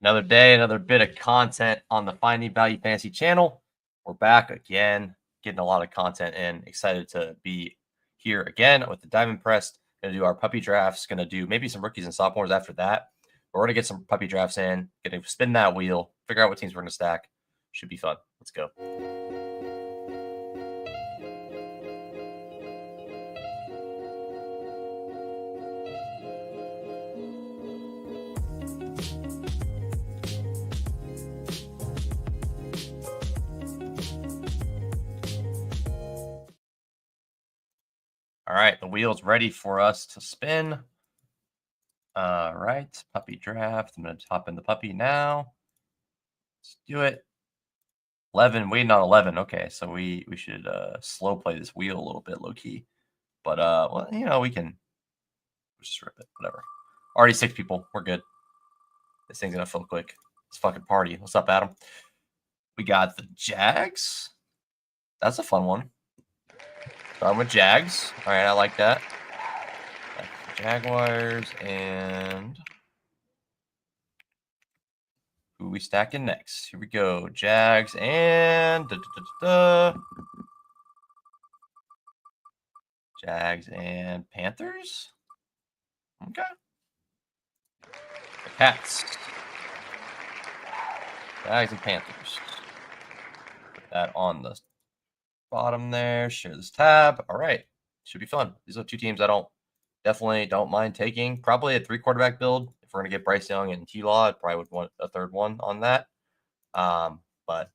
Another day, another bit of content on the Finding Value Fantasy channel. We're back again, getting a lot of content and excited to be here again with the Diamond Press. Going to do our puppy drafts, going to do maybe some rookies and sophomores after that. But we're going to get some puppy drafts in, going to spin that wheel, figure out what teams we're going to stack. Should be fun. Let's go. All right, the wheel's ready for us to spin. All right, puppy draft. I'm going to hop in the puppy now. Let's do it. 11, waiting on 11. Okay, so we should slow play this wheel a little bit, low key. But well, you know, we can just rip it. Whatever. Already 6 people. We're good. This thing's gonna fill quick. It's fucking party. What's up, Adam? We got the Jags. That's a fun one. Starting with Jags. All right, I like that. Jaguars and who we stacking next? Here we go. Jags and Jags and Panthers. Okay. The Cats. Jags and Panthers. Put that on the bottom there. Share this tab. All right. Should be fun. These are 2 teams I definitely don't mind taking. Probably a 3 quarterback build. If we're going to get Bryce Young and T-Law, I probably would want a 3rd one on that. But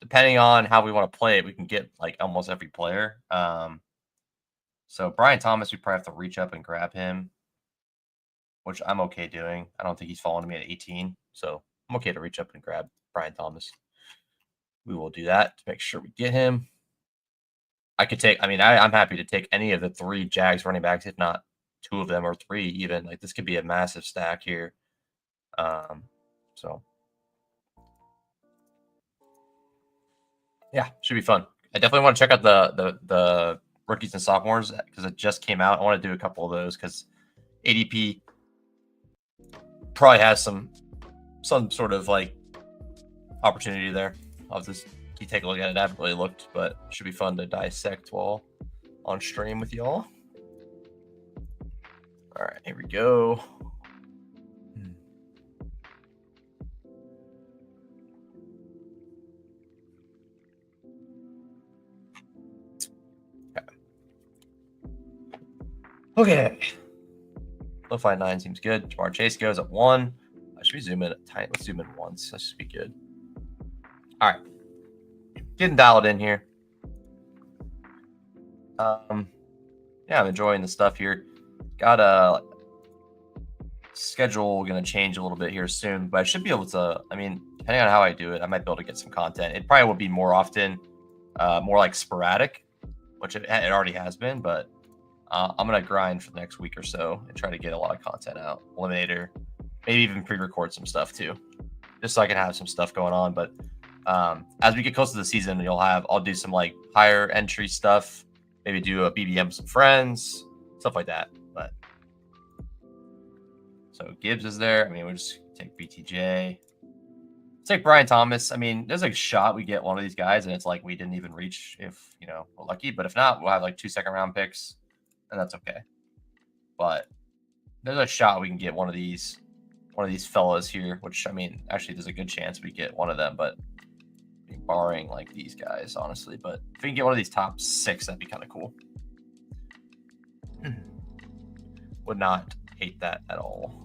depending on how we want to play it, we can get like almost every player. So Brian Thomas, we probably have to reach up and grab him, which I'm okay doing. I don't think he's falling to me at 18. So I'm okay to reach up and grab Brian Thomas. We will do that to make sure we get him. I could take, I'm happy to take any of the 3 Jags running backs, if not 2 of them or 3 even. Like this could be a massive stack here. So yeah, should be fun. I definitely want to check out the rookies and sophomores because it just came out. I want to do a couple of those because ADP probably has some sort of like opportunity there. I'll just take a look at it. I haven't really looked, but it should be fun to dissect while on stream with y'all. All right, here we go. Okay. Lo-Fi 9 seems good. Jamar Chase goes at 1. Should we zoom in at tight? Let's zoom in once. That should be good. All right. Getting dialed in here. Yeah, I'm enjoying the stuff here. Got a schedule going to change a little bit here soon, but I should be able to, depending on how I do it, I might be able to get some content. It probably will be more often, more like sporadic, which it already has been, but I'm going to grind for the next week or so and try to get a lot of content out. Eliminator, maybe even pre-record some stuff too, just so I can have some stuff going on. But as we get close to the season, I'll do some like higher entry stuff, maybe do a BBM with some friends, stuff like that. But so Gibbs is there. We'll just take BTJ. Let's take Brian Thomas. There's a shot we get one of these guys, and it's like we didn't even reach if we're lucky. But if not, we'll have like 2 second-round picks, and that's okay. But there's a shot we can get one of these fellas here, which actually there's a good chance we get one of them, but barring like these guys, honestly. But if we can get one of these top 6, that'd be kind of cool. Would not hate that at all.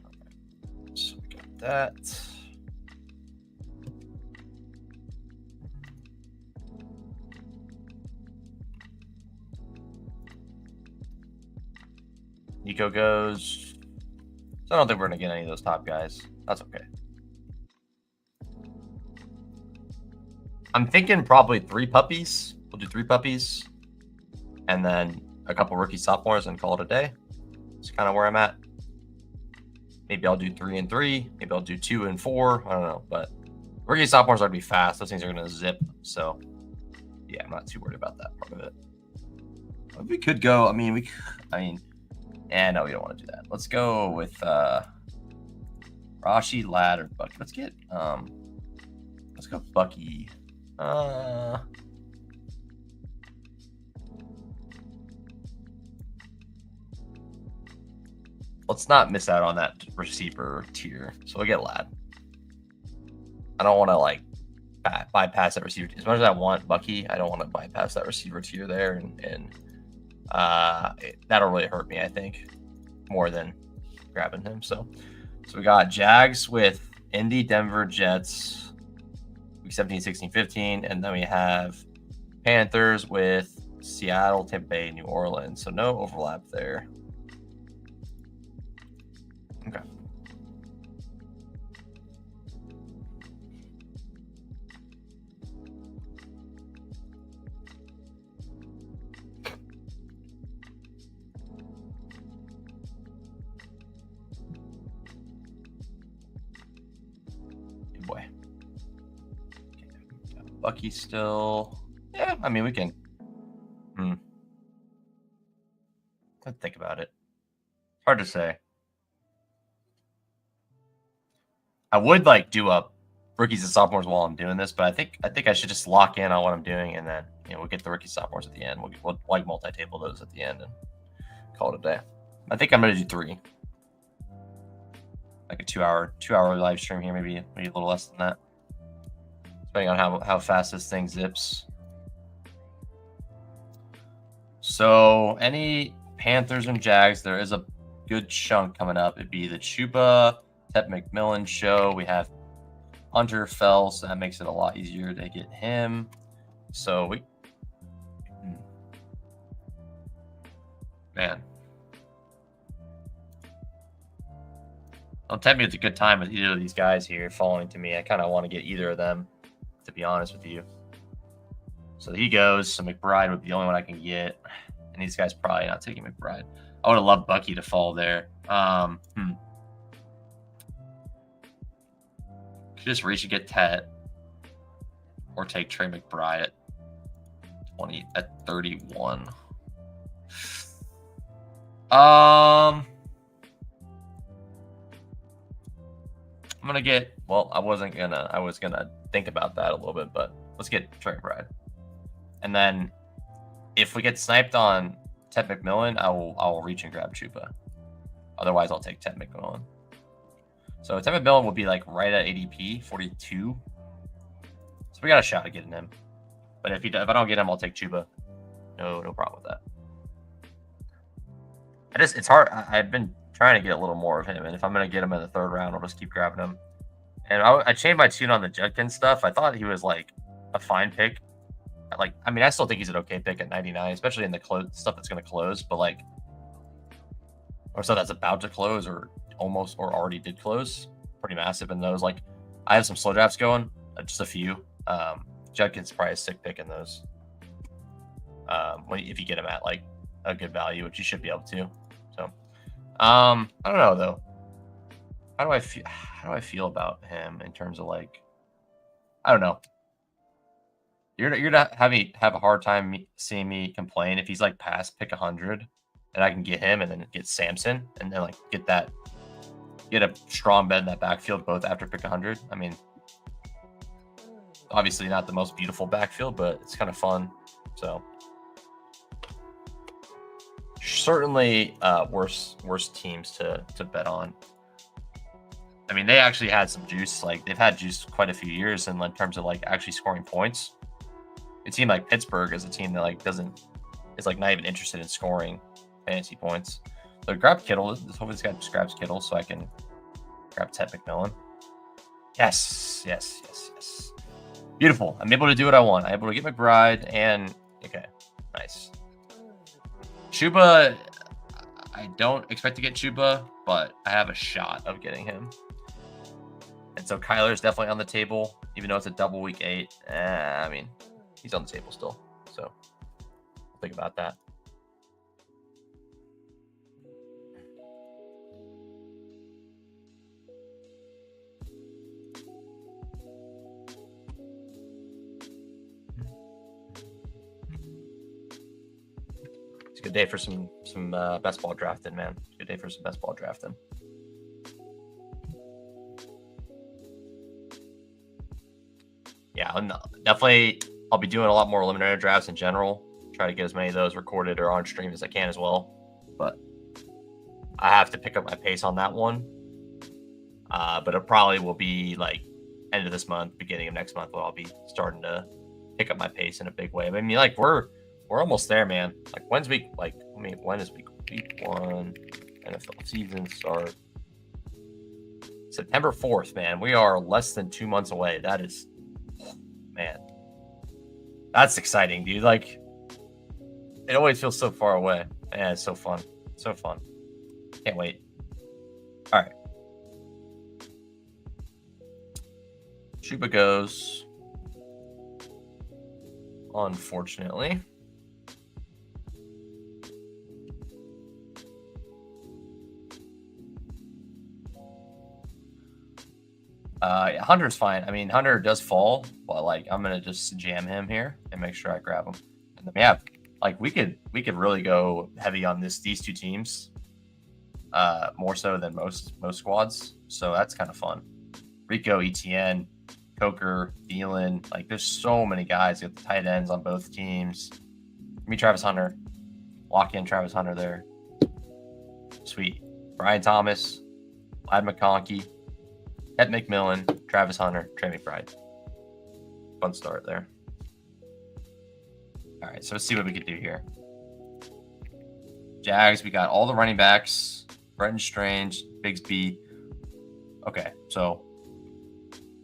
Okay. So we got that. Nico goes. So I don't think we're going to get any of those top guys. That's okay. I'm thinking probably 3 puppies. We'll do 3 puppies. And then a couple rookie sophomores and call it a day. That's kind of where I'm at. Maybe I'll do 3 and 3. Maybe I'll do 2 and 4. I don't know. But rookie sophomores are going to be fast. Those things are going to zip. So, yeah, I'm not too worried about that part of it. We could go. And no, we don't want to do that. Let's go with Rashi, Ladd, or Bucky. Let's go Bucky. Let's not miss out on that receiver tier. So we'll get Ladd. I don't want to like bypass that receiver. As much as I want Bucky, I don't want to bypass that receiver tier there, and that'll really hurt me, I think, more than grabbing him. So we got Jags with Indy, Denver, Jets, week 17, 16, 15, and then we have Panthers with Seattle, Tampa Bay, New Orleans. So no overlap there. Okay. Good boy. Okay. Bucky still. Yeah, I mean, we can. Let's think about it. Hard to say. I would like do up rookies and sophomores while I'm doing this, but I think I should just lock in on what I'm doing, and then we'll get the rookie sophomores at the end. We'll like multi-table those at the end and call it a day. I think I'm gonna do 3, like a 2-hour live stream here, maybe a little less than that, depending on how fast this thing zips. So any Panthers and Jags, there is a good chunk coming up. It'd be the Chuba, Ted McMillan show. We have Hunter fell, so that makes it a lot easier to get him. So man, don't tell me it's a good time with either of these guys here falling to me. I kind of want to get either of them, to be honest with you. So he goes. So McBride would be the only one I can get, and these guys probably not taking McBride. I would have loved Bucky to fall there. Could just reach and get Tet, or take Trey McBride at 31. I'm gonna get. Well, I was gonna think about that a little bit, but let's get Trey McBride, and then if we get sniped on Ted McMillan, I will reach and grab Chuba. Otherwise, I'll take Ted McMillan. So Ted McMillan will be like right at ADP 42. So we got a shot at getting him. But if I don't get him, I'll take Chuba. No problem with that. It's hard. I've been trying to get a little more of him, and if I'm gonna get him in the 3rd round, I'll just keep grabbing him. And I changed my tune on the Judkins stuff. I thought he was like a fine pick. I still think he's an okay pick at 99, especially in the stuff that's going to close, but or stuff that's about to close or almost or already did close. Pretty massive in those. Like, I have some slow drafts going, just a few. Judkins probably a sick pick in those. If you get him at like a good value, which you should be able to. So, I don't know though. How do I feel about him in terms of like, I don't know. You're not have a hard time seeing me complain if he's like past pick 100, and I can get him and then get Samson and then like get a strong bet in that backfield both after pick 100. I mean, obviously not the most beautiful backfield, but it's kind of fun. So certainly worse teams to bet on. I mean, they actually had some juice. Like, they've had juice quite a few years in terms of like actually scoring points. It seemed like Pittsburgh is a team that like is like not even interested in scoring fantasy points. So grab Kittle. Hopefully this guy just grabs Kittle so I can grab Ted McMillan. Yes. Beautiful. I'm able to do what I want. I'm able to get McBride and okay, nice. Chuba, I don't expect to get Chuba, but I have a shot of getting him. And so Kyler's definitely on the table, even though it's a double week 8. I mean, he's on the table still. So think about that. a good day for some best ball drafting, man. Good day for some best ball drafting. Yeah, definitely. I'll be doing a lot more eliminator drafts in general. Try to get as many of those recorded or on stream as I can as well. But I have to pick up my pace on that one. But it probably will be like end of this month, beginning of next month, where I'll be starting to pick up my pace in a big way. I mean, like we're almost there, man. Like when is week 1 NFL season start? September 4th, man. We are less than 2 months away. That is, man, that's exciting, dude. Like, it always feels so far away. Yeah, it's so fun. So fun. Can't wait. All right. Chuba goes. Unfortunately. Yeah, Hunter's fine. I mean, Hunter does fall, but like I'm gonna just jam him here and make sure I grab him. And then yeah, like we could really go heavy on these two teams, more so than most squads. So that's kind of fun. Rico, ETN, Coker, Thielen, like there's so many guys. You got the tight ends on both teams. Give me Travis Hunter. Lock in Travis Hunter there. Sweet. Brian Thomas, Ladd McConkey, Ed McMillan, Travis Hunter, Trey McBride. Fun start there. All right, so let's see what we can do here. Jags, we got all the running backs. Brenton Strange, Bigsby. Okay, so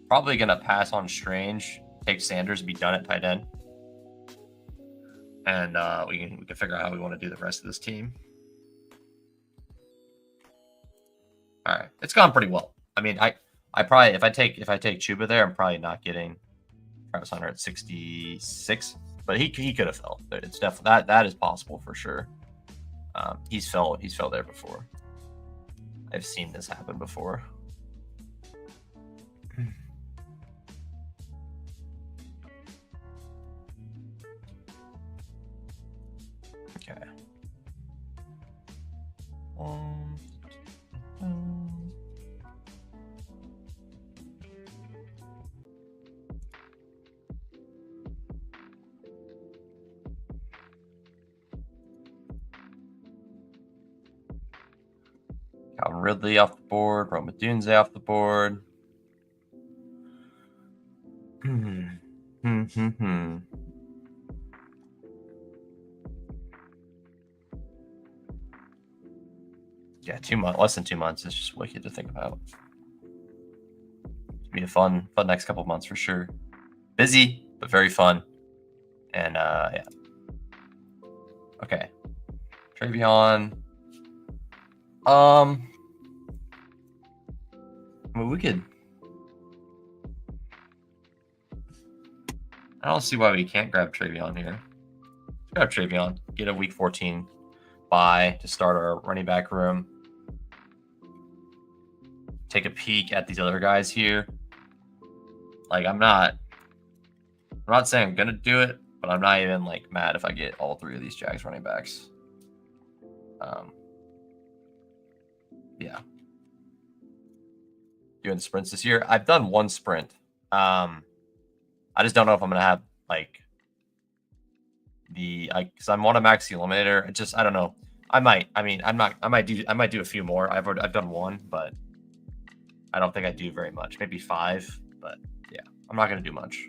probably going to pass on Strange, take Sanders, and be done at tight end. And we can figure out how we want to do the rest of this team. All right, it's gone pretty well. I mean, I probably if I take Chuba there, I'm probably not getting Travis Hunter at 66, but he could have fell. It's definitely that is possible for sure. He's fell there before. I've seen this happen before. Okay. Calvin Ridley off the board. Rome Odunze off the board. Yeah, 2 months, less than 2 months. It's just wicked to think about. It'll be a fun next couple of months for sure. Busy, but very fun. And yeah. Okay. Travion. I mean, we could. I don't see why we can't grab Travion here. Let's grab Travion. Get a week 14 bye to start our running back room. Take a peek at these other guys here. Like I'm not saying I'm gonna do it, but I'm not even like mad if I get all 3 of these Jags running backs. Yeah. Doing sprints this year. I've done 1 sprint. I just don't know if I'm gonna have like because I'm on a max eliminator. I don't know. I might. I mean, I might do a few more. I've done 1, but I don't think I do very much. Maybe 5, but yeah, I'm not gonna do much.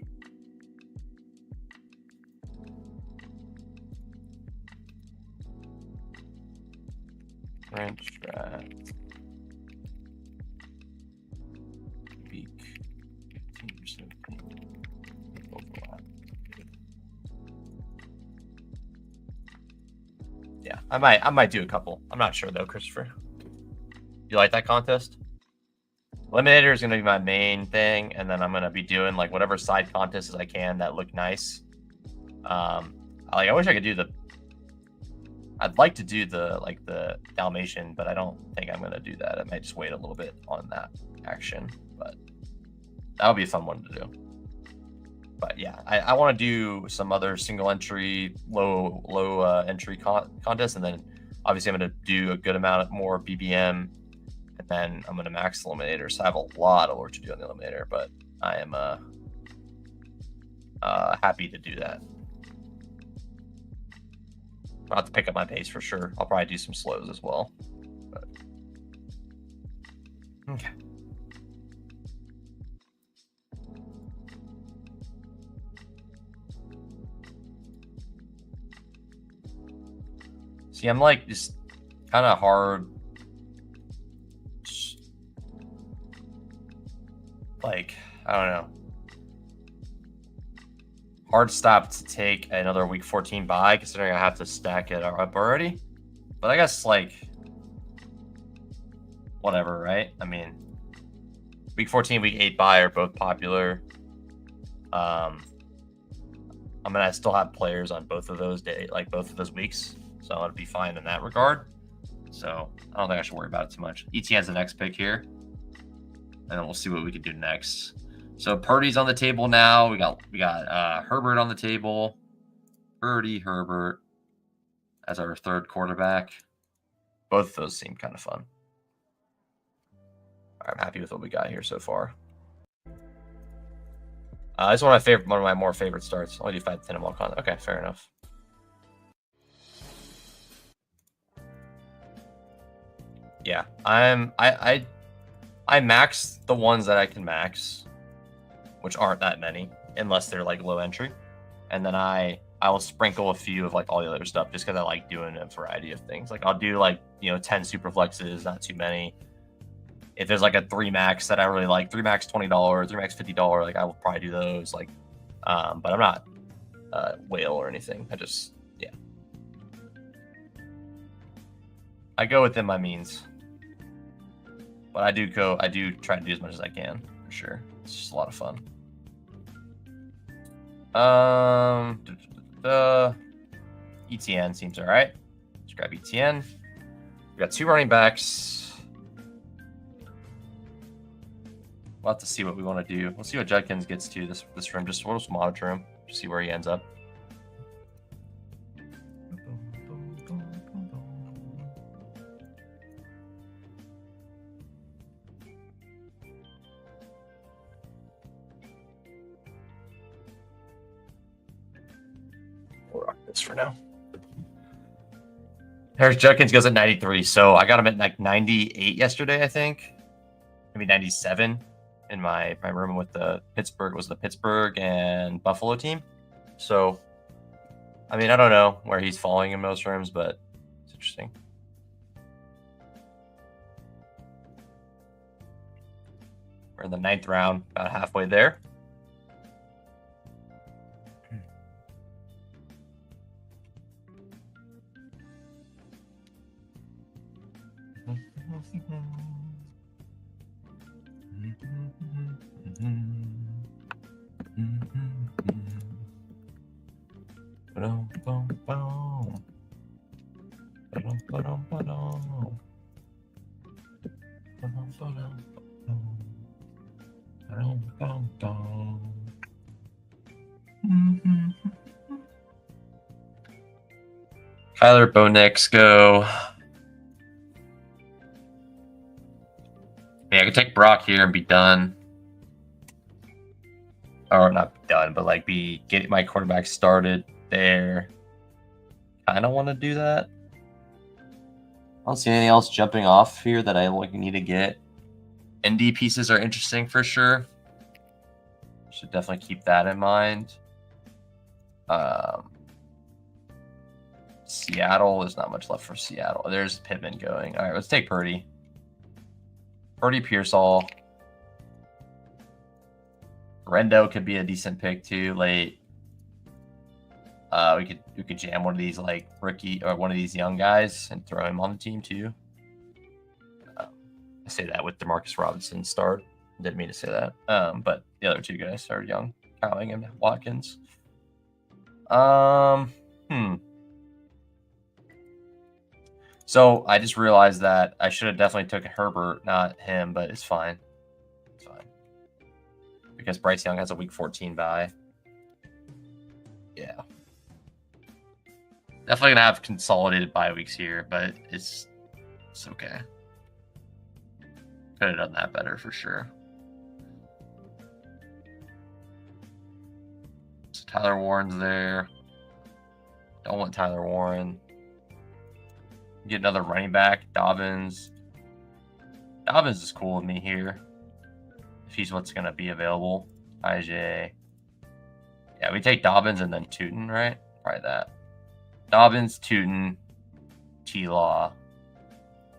Ranch draft. Week 15%. Overlap. Yeah, I might do a couple. I'm not sure though, Christopher. You like that contest? Eliminator is going to be my main thing, and then I'm going to be doing like whatever side contests I can that look nice. I wish I could do I'd like to do the Dalmatian, but I don't think I'm going to do that. I might just wait a little bit on that action, but that would be a fun one to do. But yeah, I want to do some other single entry, low entry contests, and then obviously I'm going to do a good amount more BBM, and then I'm going to max the eliminator. So I have a lot of work to do on the eliminator, but I am happy to do that. I'll have to pick up my pace for sure. I'll probably do some slows as well. But... okay. See, I'm like just kind of hard. Like, I don't know. Hard stop to take another week 14 bye, considering I have to stack it up already. But I guess, like, whatever, right? I mean, week 14, week 8 bye are both popular. I mean, I still have players on both of those both of those weeks, so I'm gonna be fine in that regard. So I don't think I should worry about it too much. ETN's the next pick here, and then we'll see what we can do next. So Purdy's on the table now. We got Herbert on the table. Purdy, Herbert as our third quarterback. Both of those seem kind of fun. All right, I'm happy with what we got here so far. This is one of my more favorite starts. Only do 5 to 10 in walk-on. Okay, fair enough. Yeah, I max the ones that I can max, which aren't that many, unless they're like low entry, and then I will sprinkle a few of like all the other stuff just because I like doing a variety of things. Like I'll do like 10 super flexes, not too many. If there's like a 3 max that I really like, 3 max $20, 3 max $50, like I will probably do those. Like, but I'm not whale or anything. I go within my means. But I do try to do as much as I can, for sure. It's just a lot of fun. ETN seems all right. Let's grab ETN. We got 2 running backs. We'll have to see what we want to do. We'll see what Judkins gets to this room. We'll just monitor him, see where he ends up. We'll rock this for now. Harris Judkins goes at 93, so I got him at like 98 yesterday, I think. Maybe 97 in my room with the Pittsburgh and Buffalo team. So, I mean, I don't know where he's falling in most rooms, but it's interesting. We're in the 9th round, about halfway there. Kyler, Bo Nix, go. Yeah, I could take Brock here and be done. Or not done, but like get my quarterback started there. Kind of want to do that. I don't see anything else jumping off here that I need to get. ND pieces are interesting for sure. Should definitely keep that in mind. Seattle, there's not much left for Seattle. There's Pittman going. All right, let's take Purdy. Purdy, Pearsall. Rendo could be a decent pick too late. We could jam one of these like rookie or one of these young guys and throw him on the team too. I say that with DeMarcus Robinson start. Didn't mean to say that. But the other 2 guys are young, Cowing and Watkins. So I just realized that I should have definitely taken Herbert, not him, but it's fine. It's fine. Because Bryce Young has a week 14 bye. Yeah. Definitely gonna have consolidated bye weeks here, but it's okay. Could have done that better for sure. So Tyler Warren's there. Don't want Tyler Warren. Get another running back, Dobbins. Dobbins is cool with me here. If he's what's gonna be available. IJ. Yeah, we take Dobbins and then Tootin, right? Probably that. Dobbins, Tootin, T-Law.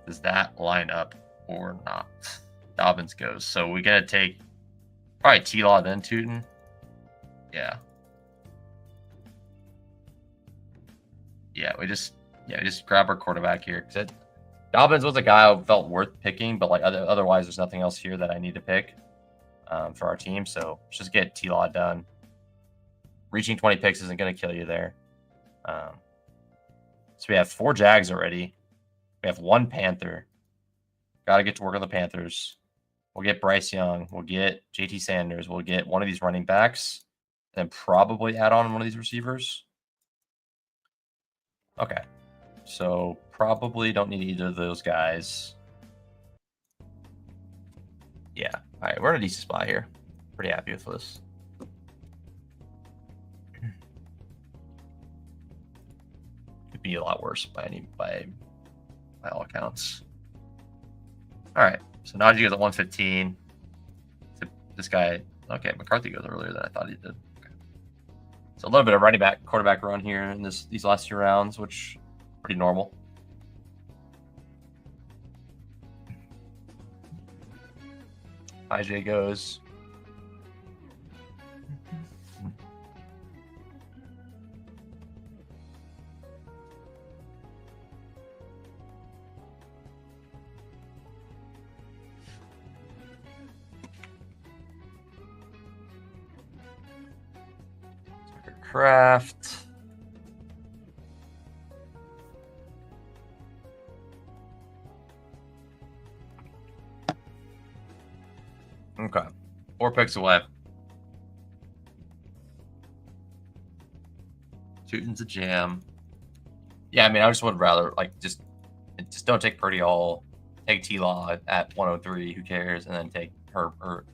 Does that line up or not? Dobbins goes. So we gotta take probably T-Law then Tootin. Yeah. Yeah, we just grab our quarterback here. Dobbins was a guy I felt worth picking, but like otherwise there's nothing else here that I need to pick for our team. So let's just get T-Law done. Reaching 20 picks isn't gonna kill you there. So we have 4 Jags already. We have 1 Panther. Got to get to work on the Panthers. We'll get Bryce Young. We'll get JT Sanders. We'll get one of these running backs. And probably add on one of these receivers. Okay. So probably don't need either of those guys. Yeah. All right. We're in a decent spot here. Pretty happy with this. Be a lot worse by all accounts. All right, so Najee goes at 115. This guy, okay, McCarthy goes earlier than I thought he did. Okay. So a little bit of running back, quarterback run here in these last 2 rounds, which pretty normal. IJ goes. Craft. Okay. 4 picks away. Tootin's a jam. Yeah, I mean, I just would rather like just don't take Purdy all. Take T-Law at 103. Who cares? And then take Herbert.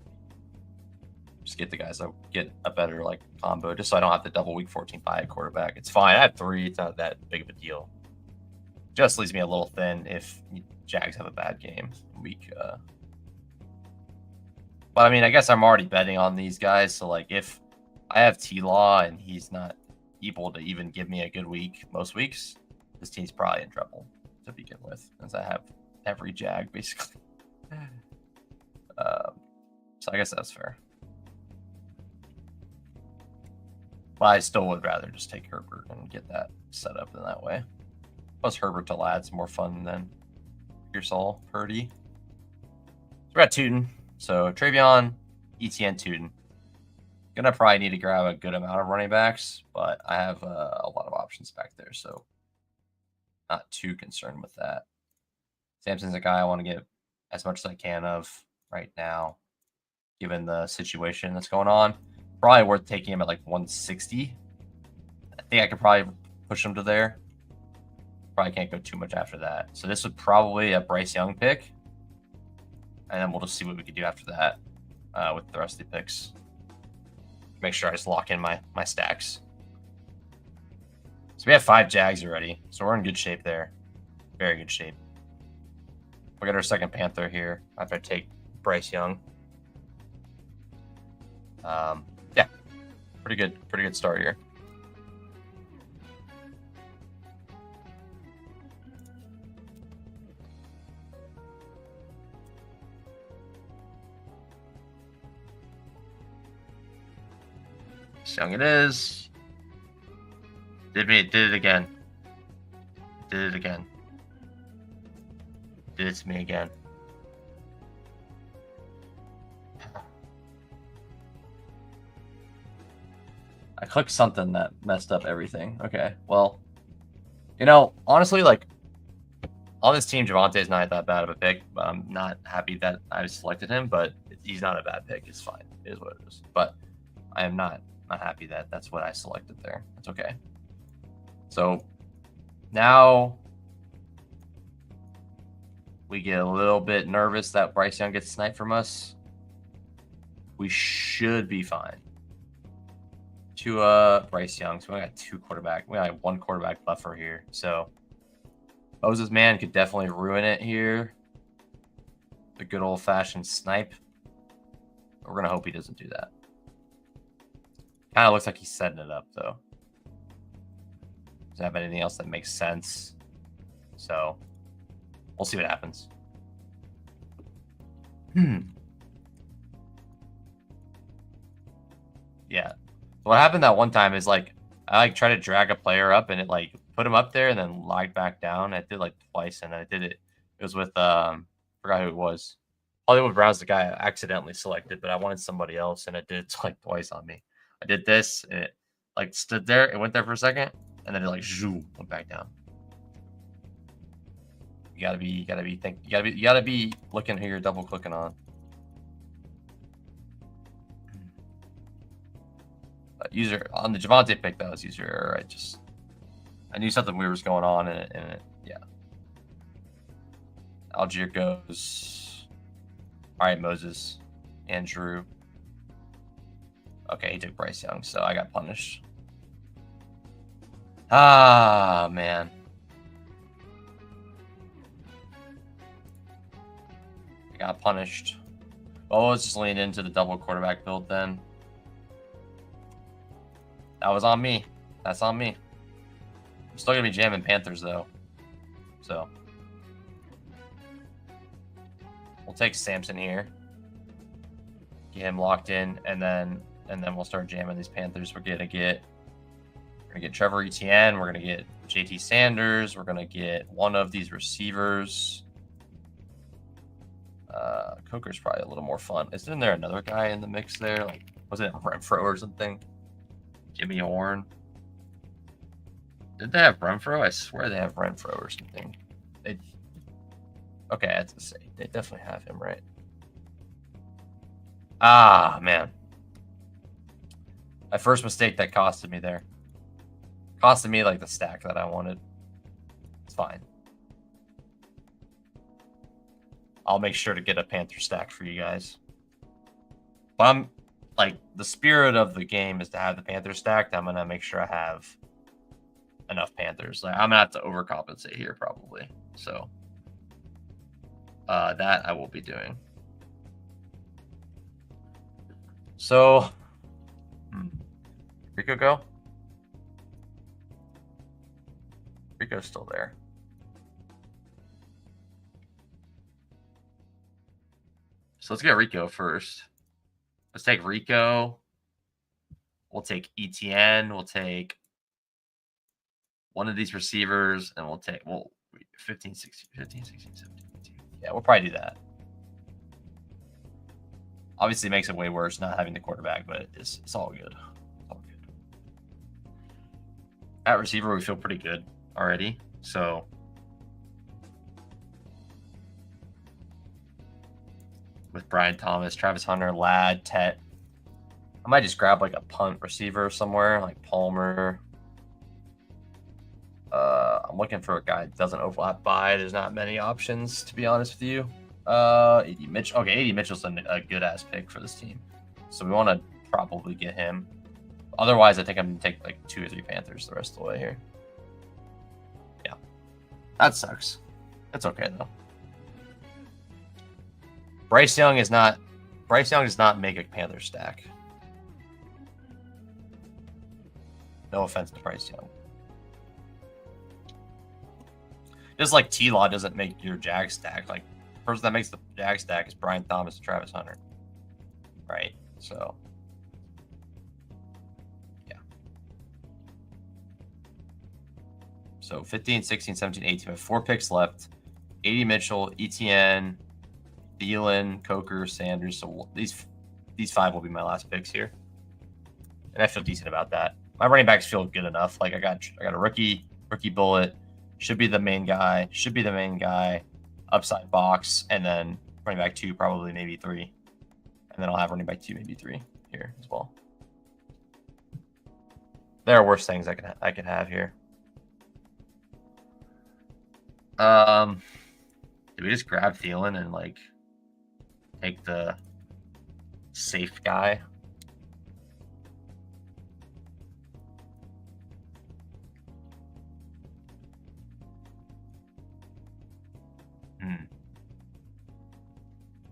Just get the guys that get a better like combo, just so I don't have to double week 14 buy a quarterback. It's fine. I have 3. It's not that big of a deal. Just leaves me a little thin if Jags have a bad game week. But I mean, I guess I'm already betting on these guys. So like, if I have T-Law and he's not able to even give me a good week most weeks, this team's probably in trouble to begin with, since I have every Jag basically. So I guess that's fair. But I still would rather just take Herbert and get that set up in that way. Plus Herbert to lad's more fun than Pearsall, Purdy. So we're at Tootin. So Travion, ETN, Tootin. Gonna probably need to grab a good amount of running backs, but I have a lot of options back there, so not too concerned with that. Samson's a guy I want to get as much as I can of right now, given the situation that's going on. Probably worth taking him at like 160. I think I could probably push him to there. Probably can't go too much after that. So this would probably a Bryce Young pick. And then we'll just see what we can do after that with the rest of the picks. Make sure I just lock in my stacks. So we have 5 Jags already. So we're in good shape there. Very good shape. We got our second Panther here after I take Bryce Young. Yeah, pretty good start here. Young it is. Did it again. Did it again. Did it to me again. I clicked something that messed up everything. Okay, well, you know, honestly, like, on this team, Javonte's not that bad of a pick, but I'm not happy that I selected him, but he's not a bad pick. It's fine. It is what it is. But I am not not happy that that's what I selected there. That's okay. So now we get a little bit nervous that Bryce Young gets sniped from us. We should be fine. Bryce Young. So we got two quarterback. We got one quarterback buffer here. So Moses Man could definitely ruin it here. The good old-fashioned snipe. We're going to hope he doesn't do that. Kind of looks like he's setting it up, though. Doesn't have anything else that makes sense. So we'll see what happens. Yeah. What happened that one time is like I like tried to drag a player up and it like put him up there and then lagged back down. I did like twice and I did it. It was with forgot who it was. Hollywood Brown's the guy I accidentally selected, but I wanted somebody else and it did it like twice on me. I did this and it like stood there, it went there for a second, and then it like zoom went back down. You gotta be looking who you're double clicking on. User on the Javante pick, that was user error. I knew something weird was going on in it. Yeah. Algier goes. All right, Moses, Andrew. Okay, he took Bryce Young, so I got punished. Ah, man. I got punished. Well, let's just lean into the double quarterback build then. That was on me. That's on me. I'm still going to be jamming Panthers, though. So. We'll take Samson here. Get him locked in, and then we'll start jamming these Panthers. We're gonna get Trevor Etienne. We're gonna get JT Sanders. We're gonna get one of these receivers. Coker's probably a little more fun. Isn't there another guy in the mix there? Like, was it Renfro or something? Jimmy Horn. Did they have Renfro? I swear they have Renfro or something. Okay, that's to say. They definitely have him, right? Ah, man. My first mistake that costed me there. Costed me like the stack that I wanted. It's fine. I'll make sure to get a Panther stack for you guys. But I'm like, the spirit of the game is to have the Panther stacked. I'm gonna make sure I have enough Panthers. Like, I'm gonna have to overcompensate here probably. So that I will be doing. So Rico go? Rico's still there. So let's get Rico first. Let's take Rico. We'll take ETN. We'll take one of these receivers, and we'll take 15, 16, 17, 18. Yeah, we'll probably do that. Obviously, it makes it way worse not having the quarterback, but it's all good. It's all good. At receiver, we feel pretty good already. So with Brian Thomas, Travis Hunter, Ladd, Tet, I might just grab like a punt receiver somewhere, like Palmer. I'm looking for a guy that doesn't overlap by. There's not many options, to be honest with you. AD Mitchell. Okay, AD Mitchell's a good ass pick for this team, so we want to probably get him. Otherwise, I think I'm gonna take like 2 or 3 Panthers the rest of the way here. Yeah, that sucks. That's okay though. Bryce Young does not make a Panther stack. No offense to Bryce Young. Just like T-Law doesn't make your Jag stack. Like, the person that makes the Jag stack is Brian Thomas and Travis Hunter. Right? So, yeah. So, 15, 16, 17, 18. We have 4 picks left. AD Mitchell, ETN, Thielen, Coker, Sanders. So, these 5 will be my last picks here. And I feel decent about that. My running backs feel good enough. Like, I got a rookie bullet. Should be the main guy. Upside box, and then running back 2, probably maybe 3, and then I'll have running back 2, maybe 3 here as well. There are worse things I could have here. Do we just grab Thielen and like take the safe guy?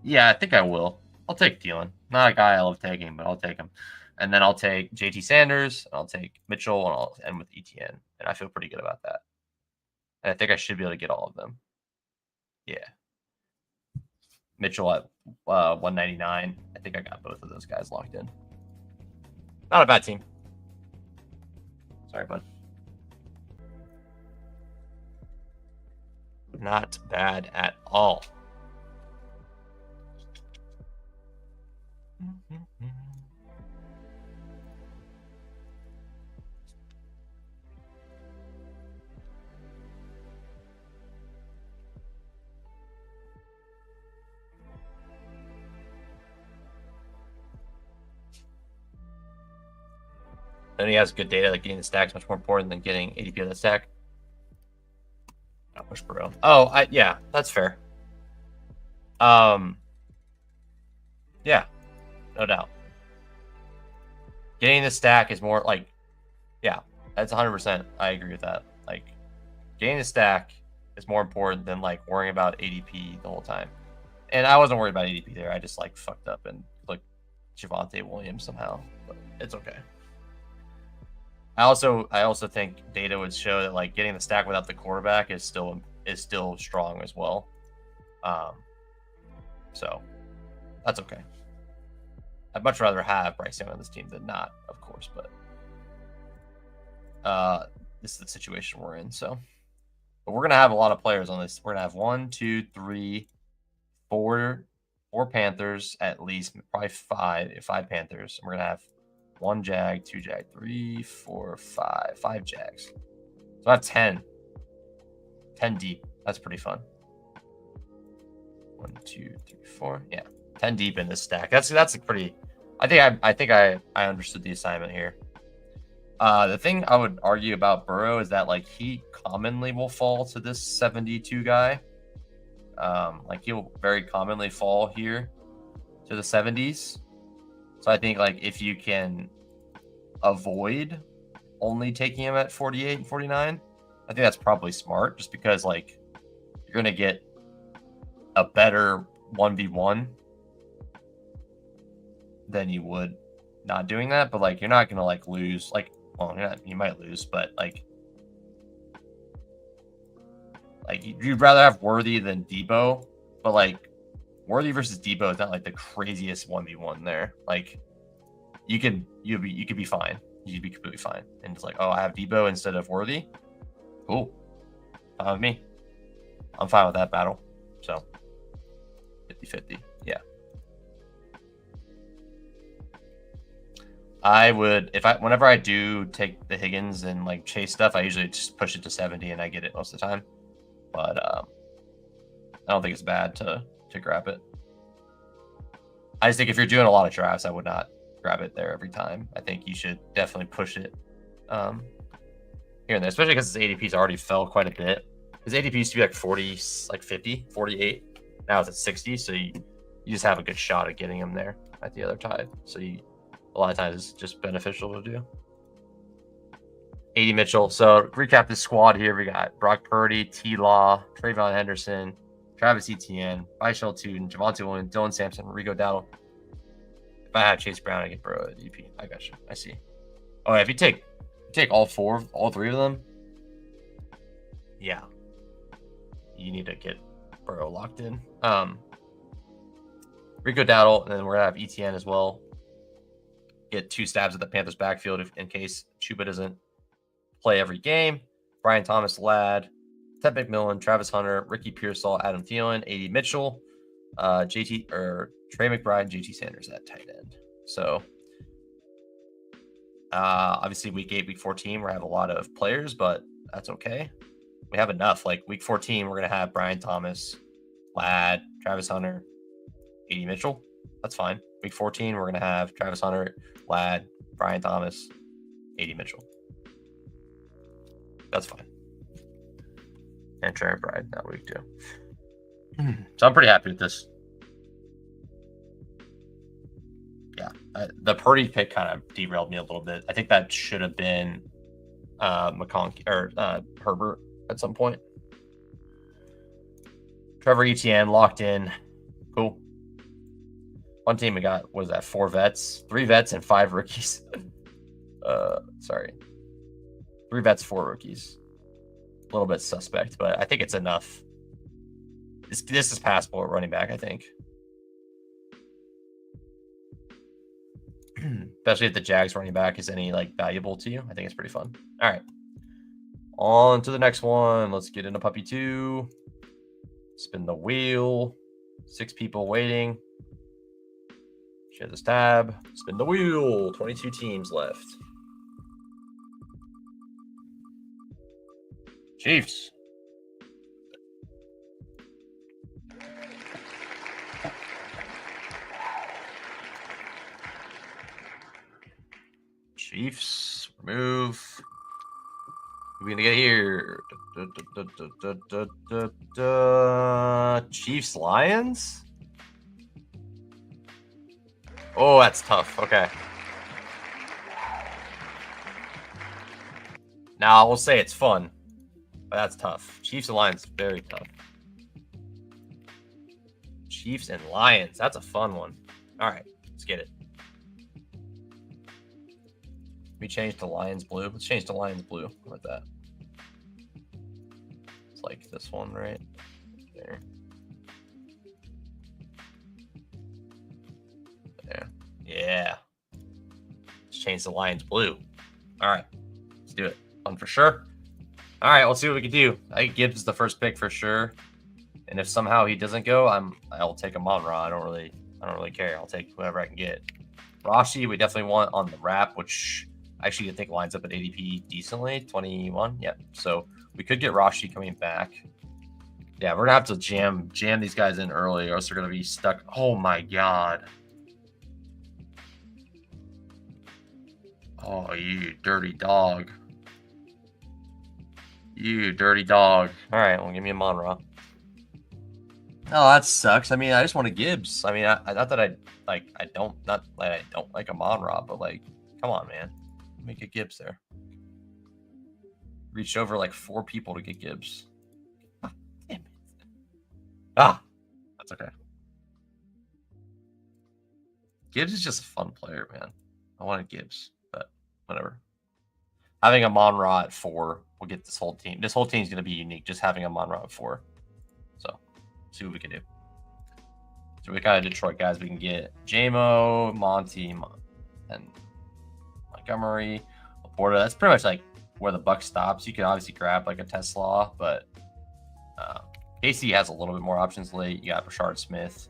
Yeah, I think I will. I'll take Thielen. Not a guy I love taking, but I'll take him. And then I'll take JT Sanders, and I'll take Mitchell, and I'll end with ETN. And I feel pretty good about that. And I think I should be able to get all of them. Yeah. Mitchell at 199. I think I got both of those guys locked in. Not a bad team. Sorry, bud. Not bad at all. And he has good data, like getting the stack is much more important than getting ADP of the stack. Not push Burrow. Oh, yeah, that's fair. Yeah, no doubt. Getting the stack is more like, yeah, that's 100%. I agree with that. Like, getting the stack is more important than like worrying about ADP the whole time. And I wasn't worried about ADP there. I just like fucked up and like Javonte Williams somehow, but it's okay. I also think data would show that like getting the stack without the quarterback is still strong as well. So that's okay. I'd much rather have Bryce Young on this team than not, of course, but this is the situation we're in. So, but we're gonna have a lot of players on this. We're gonna have 1, 2, 3, 4 Panthers at least, probably 5 Panthers. And we're gonna have 1 Jag, 2 Jag, 3, 4, 5 Jags. So I have 10 deep. That's pretty fun. 1, 2, 3, 4. Yeah, 10 deep in this stack. That's a pretty. I think I understood the assignment here. The thing I would argue about Burrow is that like he commonly will fall to this 72 guy. Like he'll very commonly fall here to the 70s. So I think like if you can avoid only taking him at 48 and 49, I think that's probably smart just because like you're going to get a better 1v1 than you would not doing that. But like you're not going to like lose like, well, you might lose, but like you'd rather have Worthy than Debo, but like Worthy versus Debo is not like the craziest 1v1 there. Like you could be fine. You'd be completely fine. And it's like, oh, I have Debo instead of Worthy. Cool. Fine with me. I'm fine with that battle. So 50-50. Yeah. I would whenever I do take the Higgins and like chase stuff, I usually just push it to 70 and I get it most of the time. But I don't think it's bad to grab it. I just think if you're doing a lot of drafts, I would not grab it there every time. I think you should definitely push it here and there, especially because his ADP's already fell quite a bit. His ADP used to be like 40, like 50, 48. Now it's at 60, so you just have a good shot at getting him there at the other tide. So a lot of times it's just beneficial to do. 80 Mitchell. So recap this squad here. We got Brock Purdy, T-Law, Trayvon Henderson, Travis Etienne, Bishal Tuten, Javonte Williams, Dylan Sampson, Rico Dowdle. If I have Chase Brown, I get Burrow at DP. I got you. I see. Oh, yeah, if you take all 3 of them, yeah, you need to get Burrow locked in. Rico Dowdle, and then we're gonna have Etienne as well. Get 2 stabs at the Panthers backfield in case Chuba doesn't play every game. Brian Thomas, Ladd, Ted McMillan, Travis Hunter, Ricky Pearsall, Adam Thielen, A.D. Mitchell, Trey McBride, JT Sanders at tight end. So obviously week 8, week 14, we're gonna have a lot of players, but that's okay. We have enough. Like week 14, we're gonna have Brian Thomas, Ladd, Travis Hunter, A.D. Mitchell. That's fine. Week 14, we're gonna have Travis Hunter, Ladd, Brian Thomas, A.D. Mitchell. That's fine. And Trey Bride that week too. So I'm pretty happy with this. Yeah, the Purdy pick kind of derailed me a little bit. I think that should have been McConkey or Herbert at some point. Trevor Etienne locked in. Cool. One team we got, was that 4 vets, 3 vets, and 5 rookies. Sorry. 3 vets, 4 rookies. A little bit suspect, but I think it's enough. This is passable at running back, I think. Especially if the Jags running back is any like valuable to you. I think it's pretty fun. All right. On to the next one. Let's get into Puppy 2. Spin the wheel. 6 people waiting. Share this tab. Spin the wheel. 22 teams left. Chiefs. Chiefs. Remove. What are we going to get here? Chiefs, Lions? Oh, that's tough. Okay. Now, we'll say it's fun, but that's tough. Chiefs and Lions, very tough. Chiefs and Lions. That's a fun one. All right, let's get it. We changed to Lions blue. Let's change to Lions blue. How about that? It's like this one right there. There. Yeah. Let's change to Lions blue. All right. Let's do it. Fun for sure. All right, let's see what we can do. I think Gibbs is the first pick for sure. And if somehow he doesn't go, I'll take a Monra. I don't really care. I'll take whoever I can get. Rashi, we definitely want on the wrap, which actually I think lines up at ADP decently. 21. Yep. So we could get Rashi coming back. Yeah, we're gonna have to jam these guys in early, or else they're gonna be stuck. Oh my god. Oh, you dirty dog. You dirty dog. All right, well, give me a Monra. Oh, that sucks. I mean, I just want a Gibbs. I mean, not that I don't like a Monra, but like, come on, man, make a Gibbs there. Reached over like 4 people to get Gibbs. Ah, damn it. Ah, that's okay. Gibbs is just a fun player, man. I wanted Gibbs, but whatever. Having a Monra at 4 will get this whole team. This whole team is going to be unique. Just having a Monra at 4. So, see what we can do. So we got Detroit guys. We can get JMO, Monty, and Montgomery, Laporta. That's pretty much like where the buck stops. You can obviously grab like a Tesla, but KC has a little bit more options late. You got Rashard Smith.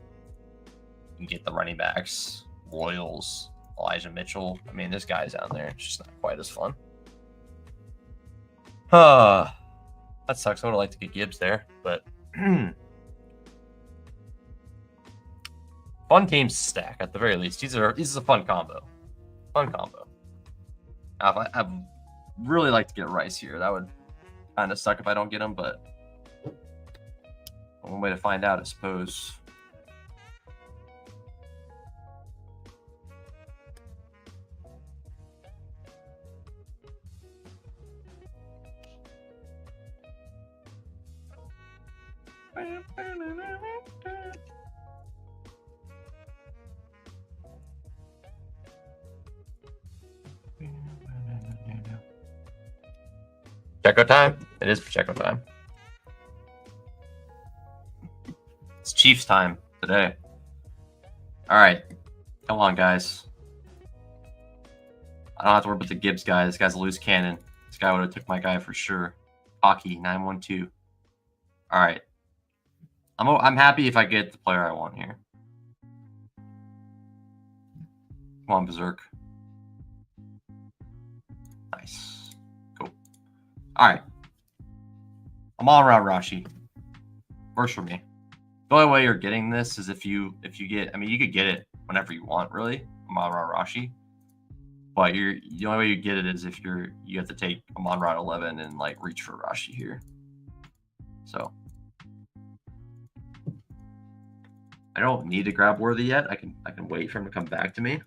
You can get the running backs, Royals, Elijah Mitchell. I mean, there's guys down there. It's just not quite as fun. That sucks. I would have liked to get Gibbs there, but fun teams stack at the very least. This is a fun combo. Fun combo. I'd really like to get Rice here. That would kind of suck if I don't get him, but one way to find out, I suppose. Checo time. It is Checo time. It's Chiefs time today. All right. Come on, guys. I don't have to worry about the Gibbs guy. This guy's a loose cannon. This guy would have took my guy for sure. Hockey 912. All right. I'm happy if I get the player I want here. Come on, Berserk. Nice. Cool. All right. I'm all around Rashi. Works for me. The only way you're getting this is if you get, I mean, you could get it whenever you want, really. I'm all around Rashi. But the only way you get it is if you have to take Amon-Ra at 11 and like reach for Rashi here. So I don't need to grab Worthy yet. I can wait for him to come back to me.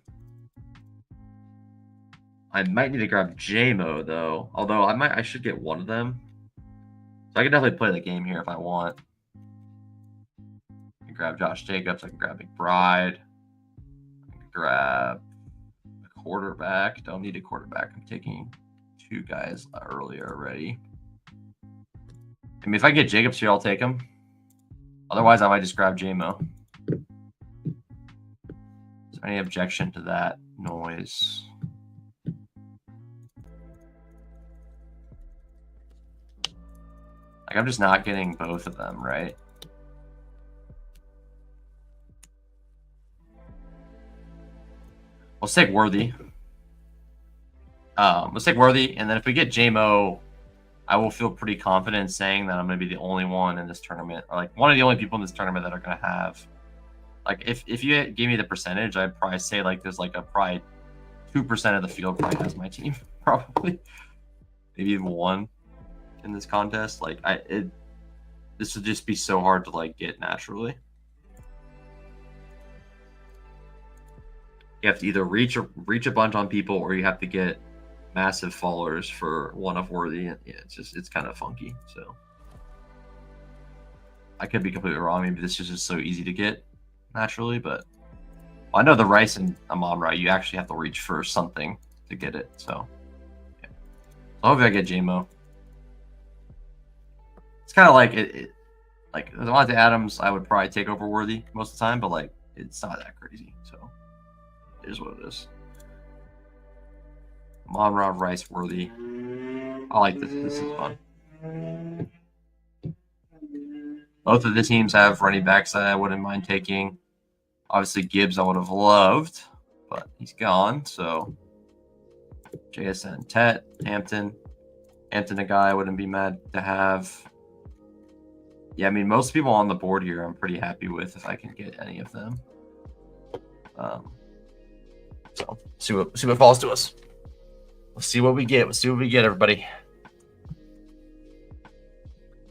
I might need to grab JMO though. Although I should get one of them. So I can definitely play the game here if I want. I can grab Josh Jacobs. I can grab McBride. I can grab a quarterback. Don't need a quarterback. I'm taking 2 guys earlier already. I mean, if I get Jacobs here, I'll take him. Otherwise, I might just grab JMO. Is there any objection to that noise? Like, I'm just not getting both of them, right? Let's take Worthy. Let's take Worthy, and then if we get JMO, I will feel pretty confident saying that I'm going to be the only one in this tournament, or like one of the only people in this tournament that are going to have. Like, if you gave me the percentage, I'd probably say like there's like probably 2% of the field probably has my team, probably, maybe even 1 in this contest. Like this would just be so hard to like get naturally. You have to either reach a bunch on people, or you have to get massive followers for one of Worthy. And yeah, it's kind of funky. So I could be completely wrong. Maybe this is just so easy to get naturally, but I know the Rice and Amon-Ra, you actually have to reach for something to get it. So yeah. So hopefully I get JMO. It's kind of like like Devontae Adams, I would probably take over Worthy most of the time, but like it's not that crazy. So it is what it is. Amon-Ra, Rice, Worthy. I like this. This is fun. Both of the teams have running backs that I wouldn't mind taking. Obviously, Gibbs I would have loved, but he's gone. So JSN, Tet, Hampton, a guy I wouldn't be mad to have. Yeah, I mean, most people on the board here I'm pretty happy with if I can get any of them. So see what falls to us. Let's see what we get. Let's see what we get, everybody.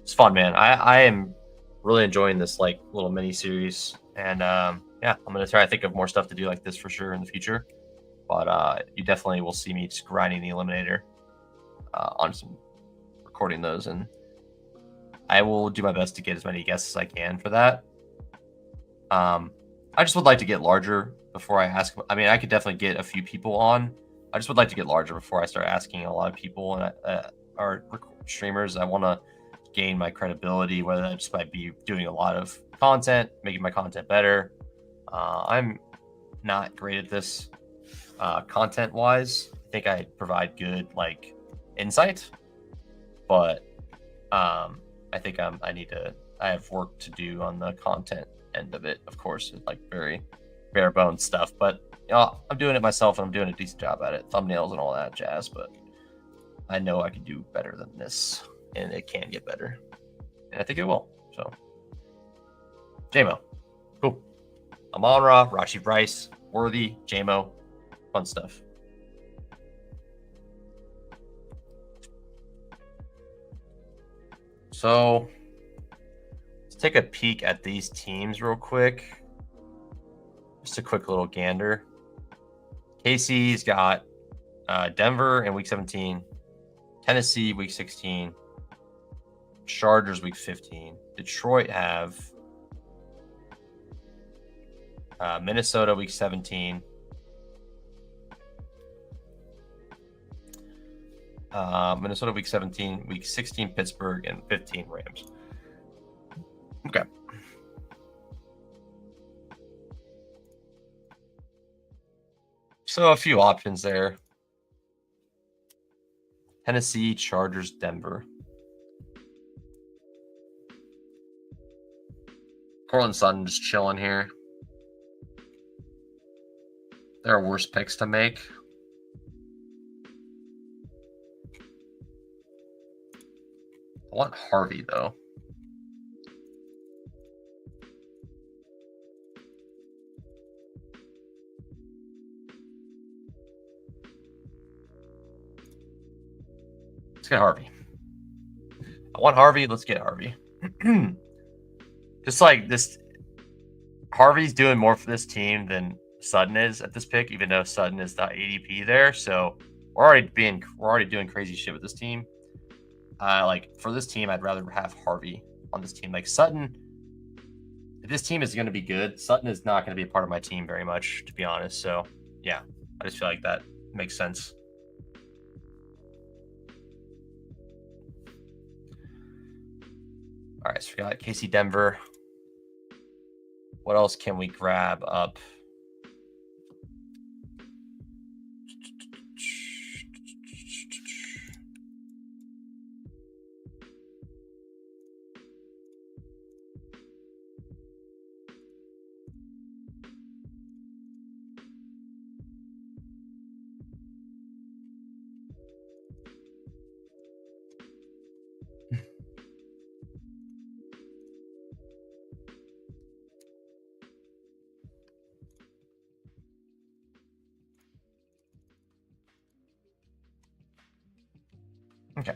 It's fun, man. I am really enjoying this like little mini series, and yeah, I'm gonna try to think of more stuff to do like this for sure in the future. But you definitely will see me just grinding the eliminator on some recording those, and I will do my best to get as many guests as I can for that. I just would like to get larger before I ask. I mean, I could definitely get a few people on. I just would like to get larger before I start asking a lot of people and our streamers. I want to gain my credibility, whether that just might be doing a lot of content, making my content better. I'm not great at this content wise. I think I provide good like insight, but I think I have work to do on the content end of it, of course, like very bare bones stuff, but you know, I'm doing it myself and I'm doing a decent job at it, thumbnails and all that jazz, but I know I can do better than this, and it can get better, and I think it will. So JMO, cool. Amon-Ra, Rashi Rice, Worthy, JMO, fun stuff. So let's take a peek at these teams real quick. Just a quick little gander. KC's got Denver in week 17, Tennessee week 16, Chargers week 15. Detroit have Minnesota week 17. Minnesota week 17, week 16 Pittsburgh, and 15 Rams. Okay. So a few options there. Tennessee, Chargers, Denver. Cortland Sutton just chilling here. There are worse picks to make. I want Harvey, though. Let's get Harvey. I want Harvey. Let's get Harvey. Just like this, Harvey's doing more for this team than Sutton is at this pick, even though Sutton is the ADP there. So we're already doing crazy shit with this team. Like for this team, I'd rather have Harvey on this team. Like Sutton, if this team is going to be good, Sutton is not going to be a part of my team very much, to be honest. So yeah, I just feel like that makes sense. All right, so we got Casey Denver. What else can we grab up? Okay.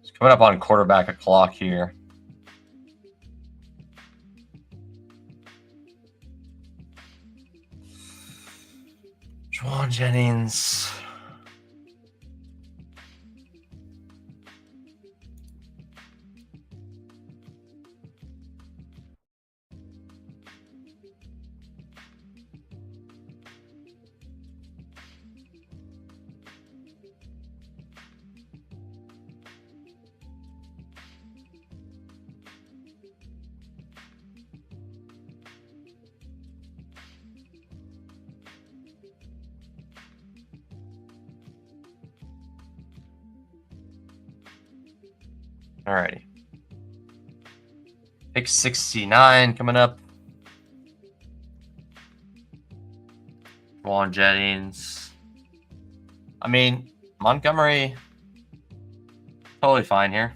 It's coming up on quarterback o'clock here. Juwan Jennings. Alrighty. Pick 69 coming up. Juwan Jennings. I mean, Montgomery, totally fine here.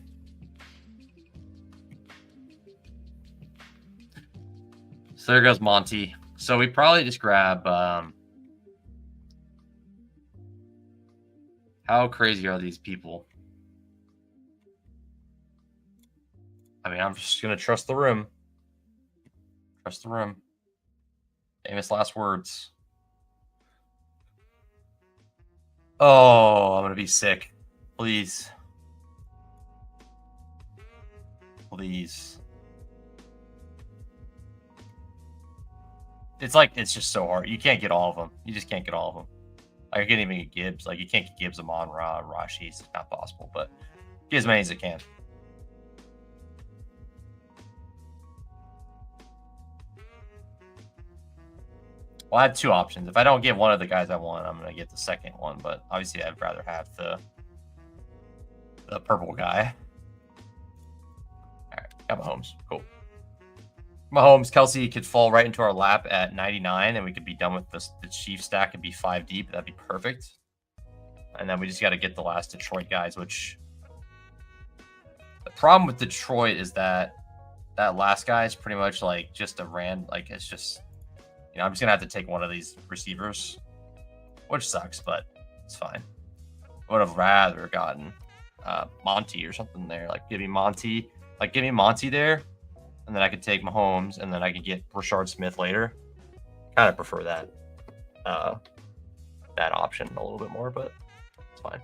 So there goes Monty. So we probably just grab. How crazy are these people? I mean, I'm just going to trust the room. Trust the room. Famous last words. Oh, I'm going to be sick. Please. Please. It's just so hard. You can't get all of them. You just can't get all of them. Like, I can't even get Gibbs. Like, you can't get Gibbs, Amon Ra, Rashi. It's not possible, but get as many as I can. Well, I have two options. If I don't get one of the guys I want, I'm going to get the second one. But obviously, I'd rather have the purple guy. All right, got Mahomes. Cool. Mahomes, Kelsey could fall right into our lap at 99, and we could be done with this. The Chiefs stack and be 5 deep. That'd be perfect. And then we just got to get the last Detroit guys, which the problem with Detroit is that last guy is pretty much like just a like it's just, I'm just going to have to take one of these receivers, which sucks, but it's fine. I would have rather gotten Monty or something there. Like, give me Monty there, and then I could take Mahomes, and then I could get Rashard Smith later. Kind of prefer that option a little bit more, but it's fine.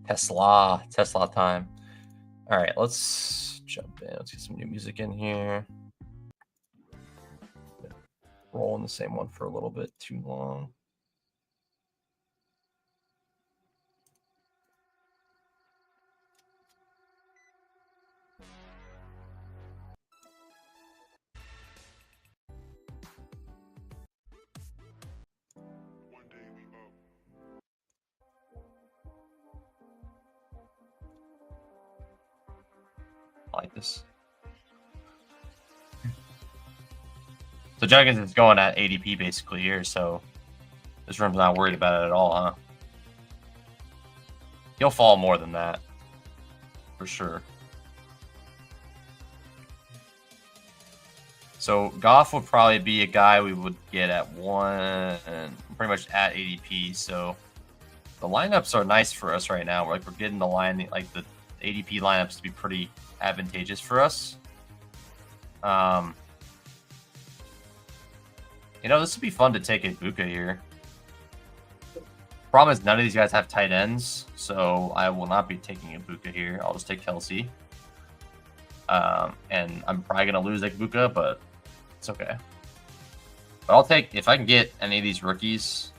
Tesla time. All right, let's jump in. Let's get some new music in here. Rolling the same one for a little bit too long. I like this. So Juggins is going at ADP basically here, so this room's not worried about it at all, huh? He'll fall more than that, for sure. So Goff would probably be a guy we would get at 1 and pretty much at ADP. So the lineups are nice for us right now. We're getting the line, like the ADP lineups to be pretty advantageous for us. You know, this would be fun to take Ibuka here. Problem is none of these guys have tight ends, so I will not be taking Ibuka here. I'll just take Kelsey. And I'm probably going to lose Ibuka, but it's okay. But I'll take, if I can get any of these rookies,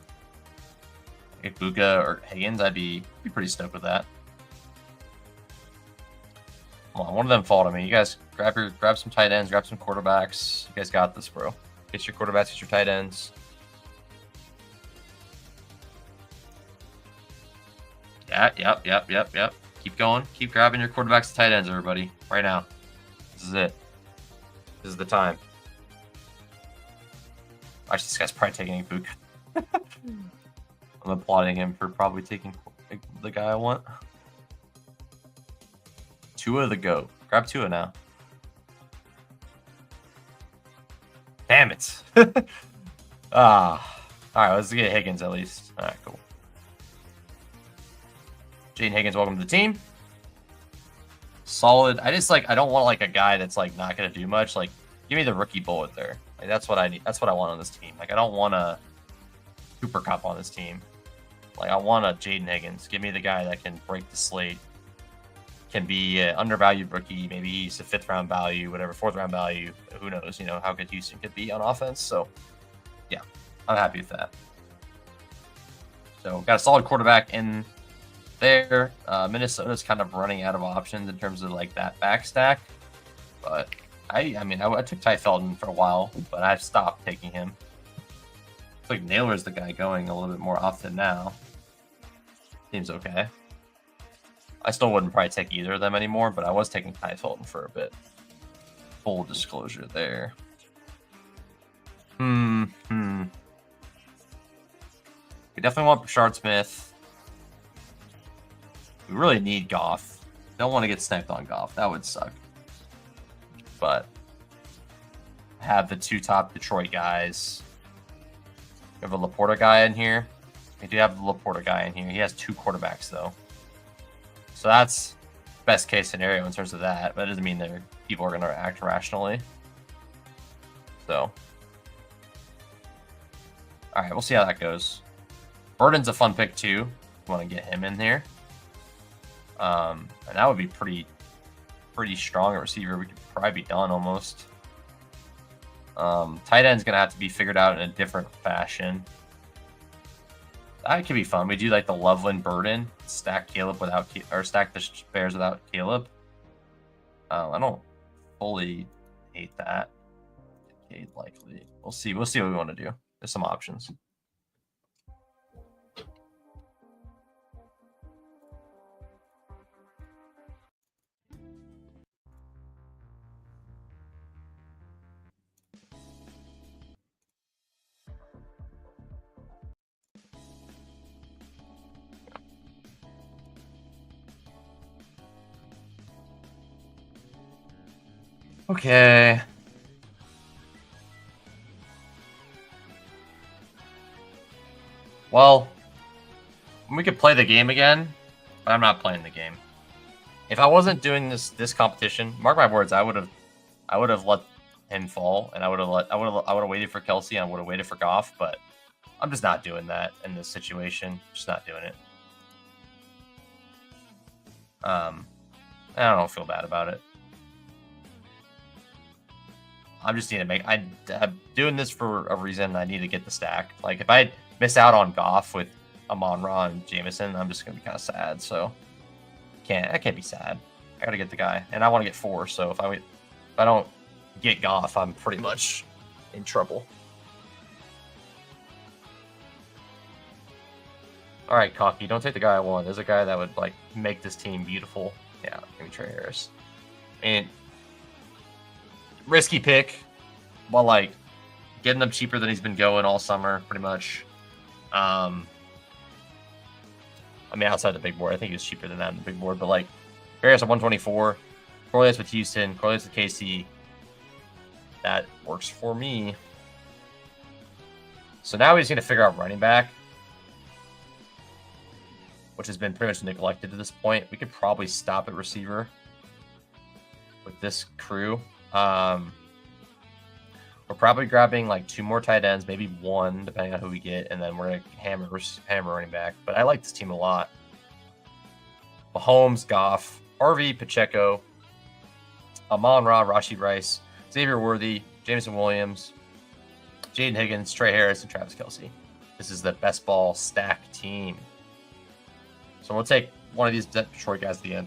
Ibuka or Higgins, I'd be pretty stoked with that. Come on, one of them fall to me. You guys grab some tight ends, grab some quarterbacks. You guys got this, bro. Get your quarterbacks, get your tight ends. Yeah, yep. Keep going. Keep grabbing your quarterbacks and tight ends, everybody. Right now. This is it. This is the time. Actually, this guy's probably taking Ibuka. I'm applauding him for probably taking the guy I want. Tua the GOAT. Grab Tua now. Damn it. Alright, let's get Higgins at least. Alright, cool. Jaden Higgins, welcome to the team. Solid. I don't want like a guy that's like not gonna do much. Like, give me the rookie bullet there. Like, that's what I need. That's what I want on this team. Like, I don't want a Cooper Kupp on this team. Like, I want a Jaden Higgins. Give me the guy that can break the slate. Can be an undervalued rookie. Maybe he's a 5th round value, whatever, 4th round value. Who knows? You know how good Houston could be on offense. So, yeah, I'm happy with that. So, got a solid quarterback in there. Minnesota's kind of running out of options in terms of like that back stack. But I took Ty Felton for a while, but I've stopped taking him. It's like Naylor's the guy going a little bit more often now. Seems okay. I still wouldn't probably take either of them anymore, but I was taking Ty Felton for a bit. Full disclosure there. We definitely want Brashard Smith. We really need Goff. Don't want to get sniped on Goff. That would suck. But have the 2 top Detroit guys. We have a Laporta guy in here. We do have the Laporta guy in here. He has 2 quarterbacks, though. So that's best case scenario in terms of that. But that doesn't mean that people are going to act rationally. So, all right, we'll see how that goes. Burden's a fun pick, too. Want to get him in here. And that would be pretty strong at receiver. We could probably be done almost. Tight end's gonna have to be figured out in a different fashion. That could be fun. We do like the Loveland Burden, stack Caleb without, or stack the Bears without Caleb. I don't fully hate that. Likely, we'll see. We'll see what we want to do. There's some options. Okay. Well, we could play the game again, but I'm not playing the game. If I wasn't doing this competition, mark my words, I would have let him fall, and I would have waited for Kelsey, and I would have waited for Goff, but I'm just not doing that in this situation. Just not doing it. I don't feel bad about it. I'm just need to make. I'm doing this for a reason. I need to get the stack. Like, if I miss out on Goff with Amon-Ra and Jameson, I'm just gonna be kind of sad. So I can't be sad. I gotta get the guy, and I want to get 4. So if I don't get Goff, I'm pretty much in trouble. All right, Cocky, don't take the guy I want. There's a guy that would like make this team beautiful. Yeah, give me Trey Harris. And risky pick, but like getting them cheaper than he's been going all summer, pretty much. I mean, outside the big board, I think he was cheaper than that in the big board. But like, Harris at 124, correlates with Houston, correlates with KC. That works for me. So now he's going to figure out running back, which has been pretty much neglected to this point. We could probably stop at receiver with this crew. We're probably grabbing like 2 more tight ends, maybe 1, depending on who we get, and then we're going to hammer running back. But I like this team a lot. Mahomes, Goff, RV, Pacheco, Amon-Ra, Rashid Rice, Xavier Worthy, Jameson Williams, Jaden Higgins, Trey Harris, and Travis Kelce. This is the best ball stack team. So we'll take one of these Detroit guys at the end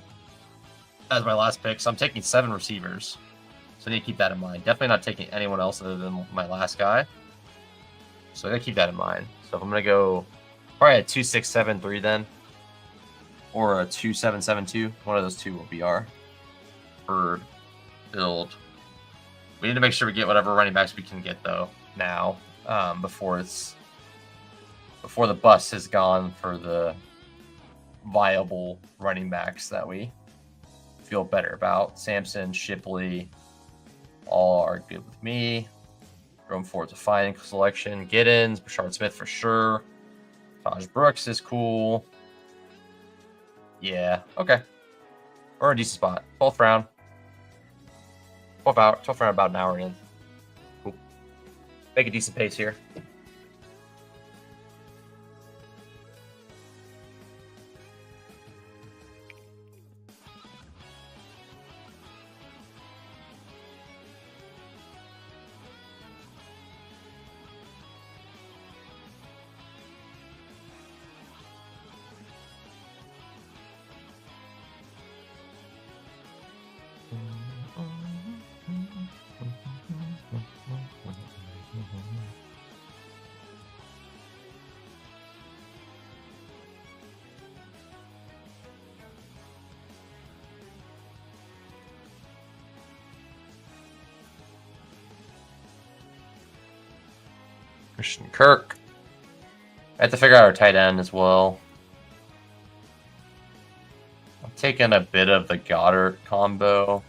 as my last pick. So I'm taking 7 receivers. So I need to keep that in mind. Definitely not taking anyone else other than my last guy. So I gotta keep that in mind. So if I'm gonna go probably a 2-6-7-3 then, or a 2-7-7-2, one of those two will be our bird build. We need to make sure we get whatever running backs we can get though now, before the bus has gone for the viable running backs that we feel better about. Sampson, Shipley, all are good with me. Room forward's a fine selection. Giddens, Brashard Smith for sure. Taj Brooks is cool. Yeah, okay. We're in a decent spot. 12th round. 12th round, about an hour in. Cool. Make a decent pace here. Christian Kirk. I have to figure out our tight end as well. I'm taking a bit of the Goddard combo.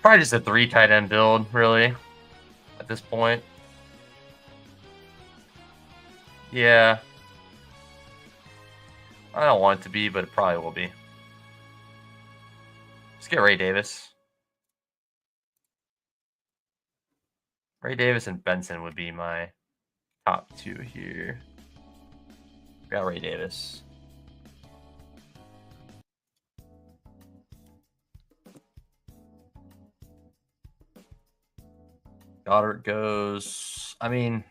Probably just a 3 tight end build, really, at this point. Yeah. I don't want it to be, but it probably will be. Let's get Ray Davis. Ray Davis and Benson would be my top 2 here. Got Ray Davis. Goddard goes. I mean,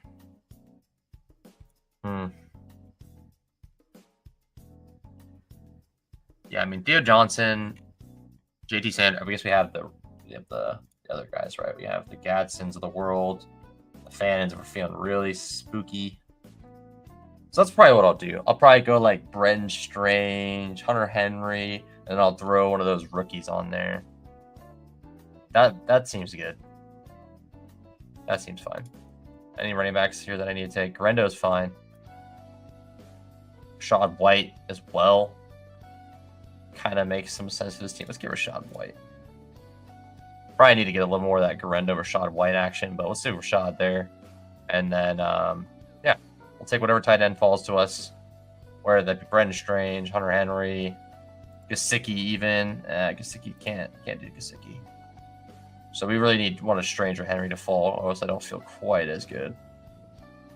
yeah, I mean Theo Johnson, JT Sanders. I guess we have the other guys, right? We have the Gadsons of the world, the Fannons. We're feeling really spooky. So that's probably what I'll do. I'll probably go like Brendan Strange, Hunter Henry, and I'll throw one of those rookies on there. That seems good. That seems fine. Any running backs here that I need to take? Rendo's fine. Rashad White as well. Kind of makes some sense for this team. Let's get Rashad White. Probably need to get a little more of that Garendo Rashad White action, but let's do Rashad there. And then, yeah, we'll take whatever tight end falls to us. Whether that be Brendan Strange, Hunter Henry, Gesicki even. Gesicki can't do Gesicki. So we really want a Strange or Henry to fall, or else I don't feel quite as good.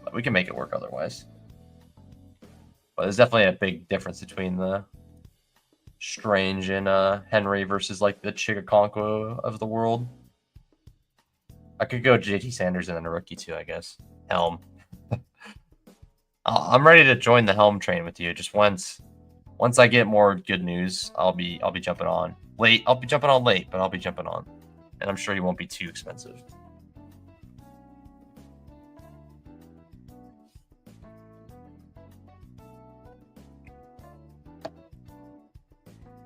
But we can make it work otherwise. But there's definitely a big difference between the Strange and Henry versus like the Chigaconquo of the world. I could go JT Sanders and then a rookie too, I guess. Helm. I'm ready to join the Helm train with you. Just once I get more good news, I'll be jumping on. Late, I'll be jumping on late, but I'll be jumping on. And I'm sure he won't be too expensive.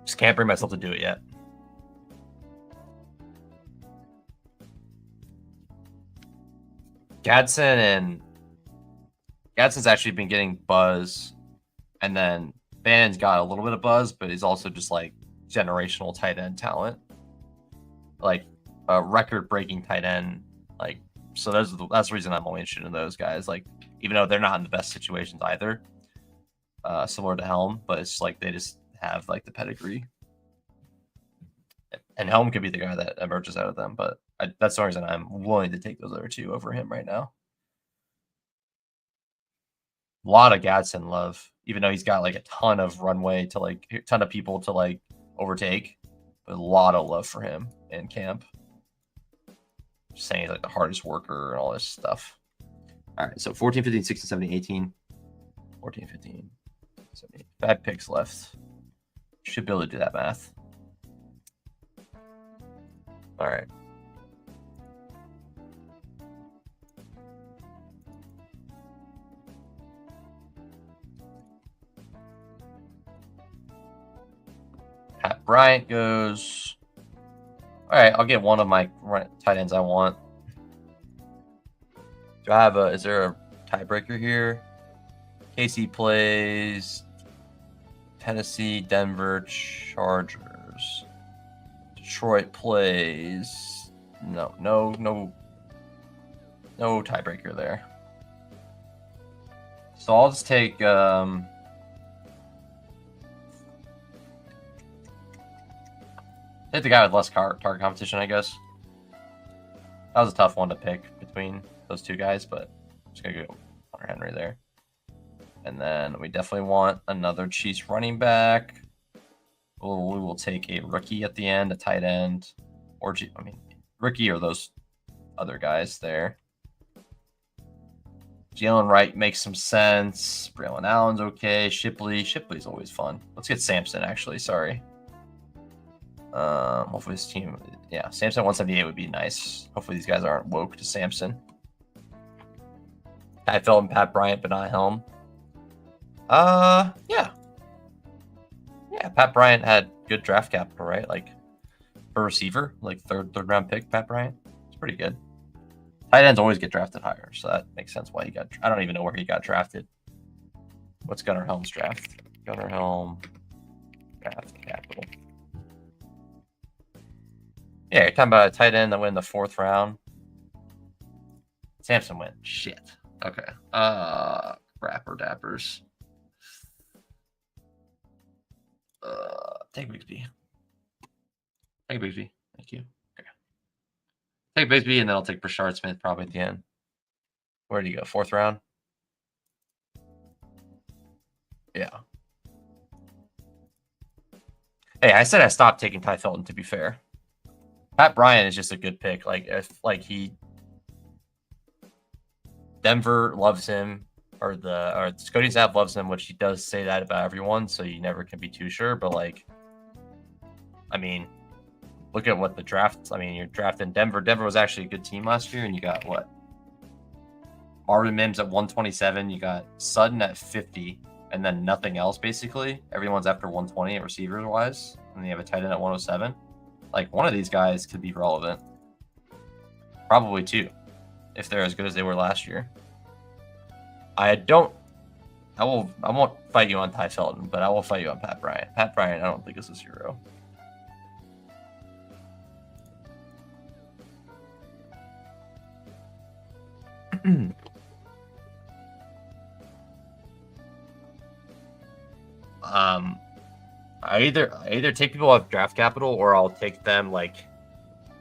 Just can't bring myself to do it yet. Gadsden's actually been getting buzz, and then Bannon's got a little bit of buzz, but he's also just like generational tight end talent, like a record-breaking tight end. Like, so that's the reason I'm only interested in those guys. Like, even though they're not in the best situations either, similar to Helm, but it's like they just have like the pedigree. And Helm could be the guy that emerges out of them, but that's the reason I'm willing to take those other two over him right now. A lot of Gadsden love, even though he's got like a ton of runway to like a ton of people to like overtake, but a lot of love for him in camp. Just saying he's like the hardest worker and all this stuff. All right, so 14, 15, 16, 17, 18, 14, 15, 17. 5 picks left. Should be able to do that math. All right. Pat Bryant goes. All right, I'll get one of my tight ends I want. Do I have a? Is there a tiebreaker here? KC plays Tennessee, Denver, Chargers. Detroit plays. No tiebreaker there. So I'll just take. Take the guy with less target competition, I guess. That was a tough one to pick between those two guys, but I'm just gonna go Hunter Henry there. And then we definitely want another Chiefs running back. We will take a rookie at the end, a tight end, or rookie or those other guys there. Jalen Wright makes some sense. Braylon Allen's okay. Shipley's always fun. Let's get Sampson, actually. Sorry. Hopefully this team, yeah, Samson 178 would be nice. Hopefully these guys aren't woke to Samson. I felt in Pat Bryant, but not Helm. Yeah, Pat Bryant had good draft capital, right? Like for receiver, like third round pick, Pat Bryant. It's pretty good. Tight ends always get drafted higher, so that makes sense why he got. I don't even know where he got drafted. What's Gunnar Helm's draft? Gunnar Helm draft capital. Yeah, you're talking about a tight end that went in the 4th round. Samson went. Shit. Okay. Rapper Dappers. Take Bigsby. Take Bigsby. Thank you. Okay. Take Bigsby, and then I'll take Brashard Smith probably at the end. Where do you go? 4th round? Yeah. Hey, I said I stopped taking Ty Felton, to be fair. Pat Bryant is just a good pick. Like if Denver loves him, or Scotty Zapp loves him, which he does say that about everyone, so you never can be too sure. But like, I mean, look at what the drafts. I mean, you're drafting Denver. Denver was actually a good team last year, and you got what? Marvin Mims at 127. You got Sutton at 50, and then nothing else basically. Everyone's after 120 at receivers wise, and then you have a tight end at 107. Like, one of these guys could be relevant. Probably 2, if they're as good as they were last year. I won't fight you on Ty Felton, but I will fight you on Pat Bryant. Pat Bryant, I don't think is a hero. I either take people off draft capital, or I'll take them like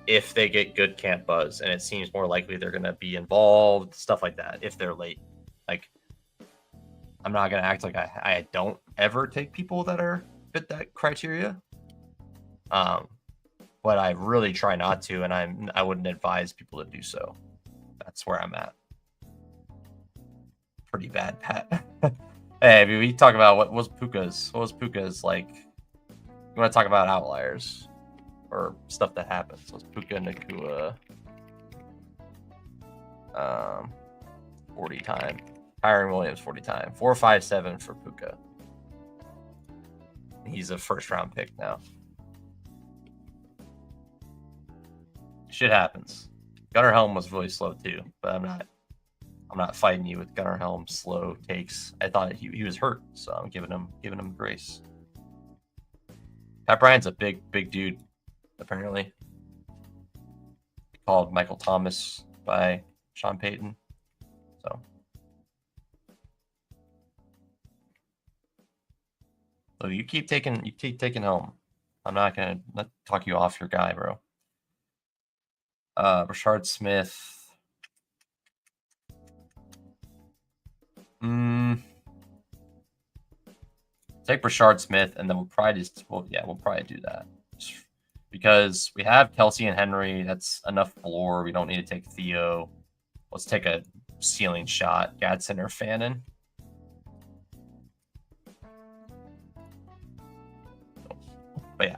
if they get good camp buzz and it seems more likely they're gonna be involved, stuff like that. If they're late, like I'm not gonna act like I don't ever take people that are fit that criteria. But I really try not to, and I wouldn't advise people to do so. That's where I'm at. Pretty bad, Pat. Hey, I mean, we talk about what was Puka's like. You want to talk about outliers or stuff that happens? So it's Puka Nakua, 40 time. Kyron Williams 40 time. 4.57 for Puka. He's a 1st round pick now. Shit happens. Gunnar Helm was really slow too, but I'm not I'm not fighting you with Gunnar Helm slow takes. I thought he was hurt, so I'm giving him grace. Pat Bryant's a big dude, apparently. Called Michael Thomas by Sean Payton. So you keep taking Helm. I'm not gonna talk you off your guy, bro. Rashard Smith. Take Rashard Smith, and then we'll probably do that. Because we have Kelsey and Henry. That's enough floor. We don't need to take Theo. Let's take a ceiling shot. Gadsden or Fannin. But yeah.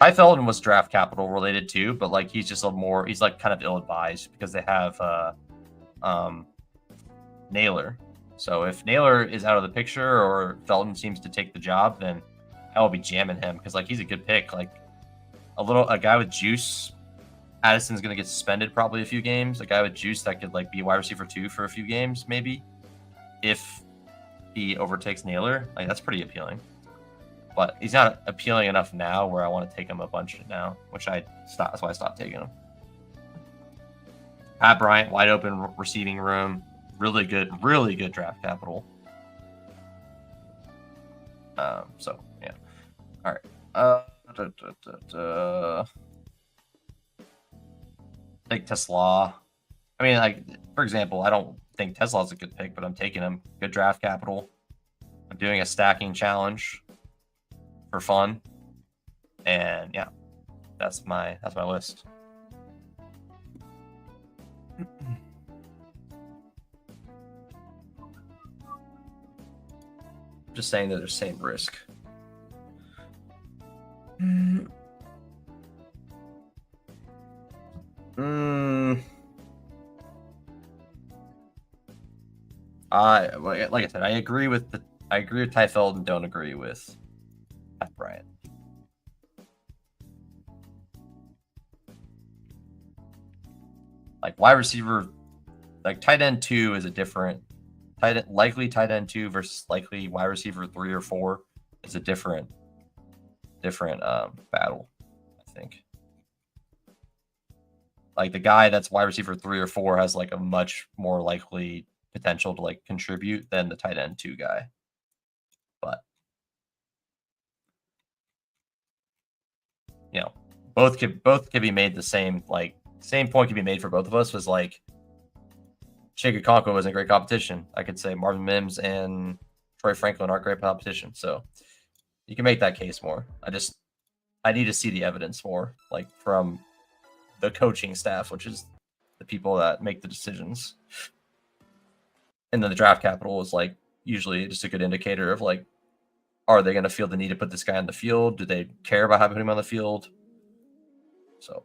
Ty Felton was draft capital related too, but like he's just he's like kind of ill-advised because they have Naylor. So if Naylor is out of the picture or Felton seems to take the job, then I will be jamming him because like he's a good pick. Like a guy with juice. Addison's gonna get suspended probably a few games. A guy with juice that could like be wide receiver 2 for a few games maybe, if he overtakes Naylor. Like that's pretty appealing. But he's not appealing enough now where I want to take him a bunch now, which that's why I stopped taking him. Pat Bryant, wide open receiving room. Really good draft capital. So yeah. All right. Take Tesla. I mean, like for example, I don't think Tesla's a good pick, but I'm taking him. Good draft capital. I'm doing a stacking challenge for fun, and yeah, that's my list. Just saying that they're same risk. Like I said, I agree with Ty Felton and don't agree with Pat Bryant. Like wide receiver, like tight end 2 is a different likely tight end 2 versus likely wide receiver 3 or 4 is a different battle, I think. Like the guy that's wide receiver 3 or 4 has like a much more likely potential to like contribute than the tight end 2 guy. But you know, both could be made the same point could be made for both of us was like Chig Okonkwo was in great competition. I could say Marvin Mims and Troy Franklin aren't great competition. So you can make that case more. I need to see the evidence more, like from the coaching staff, which is the people that make the decisions. And then the draft capital is like usually just a good indicator of like, are they going to feel the need to put this guy on the field? Do they care about having him on the field? So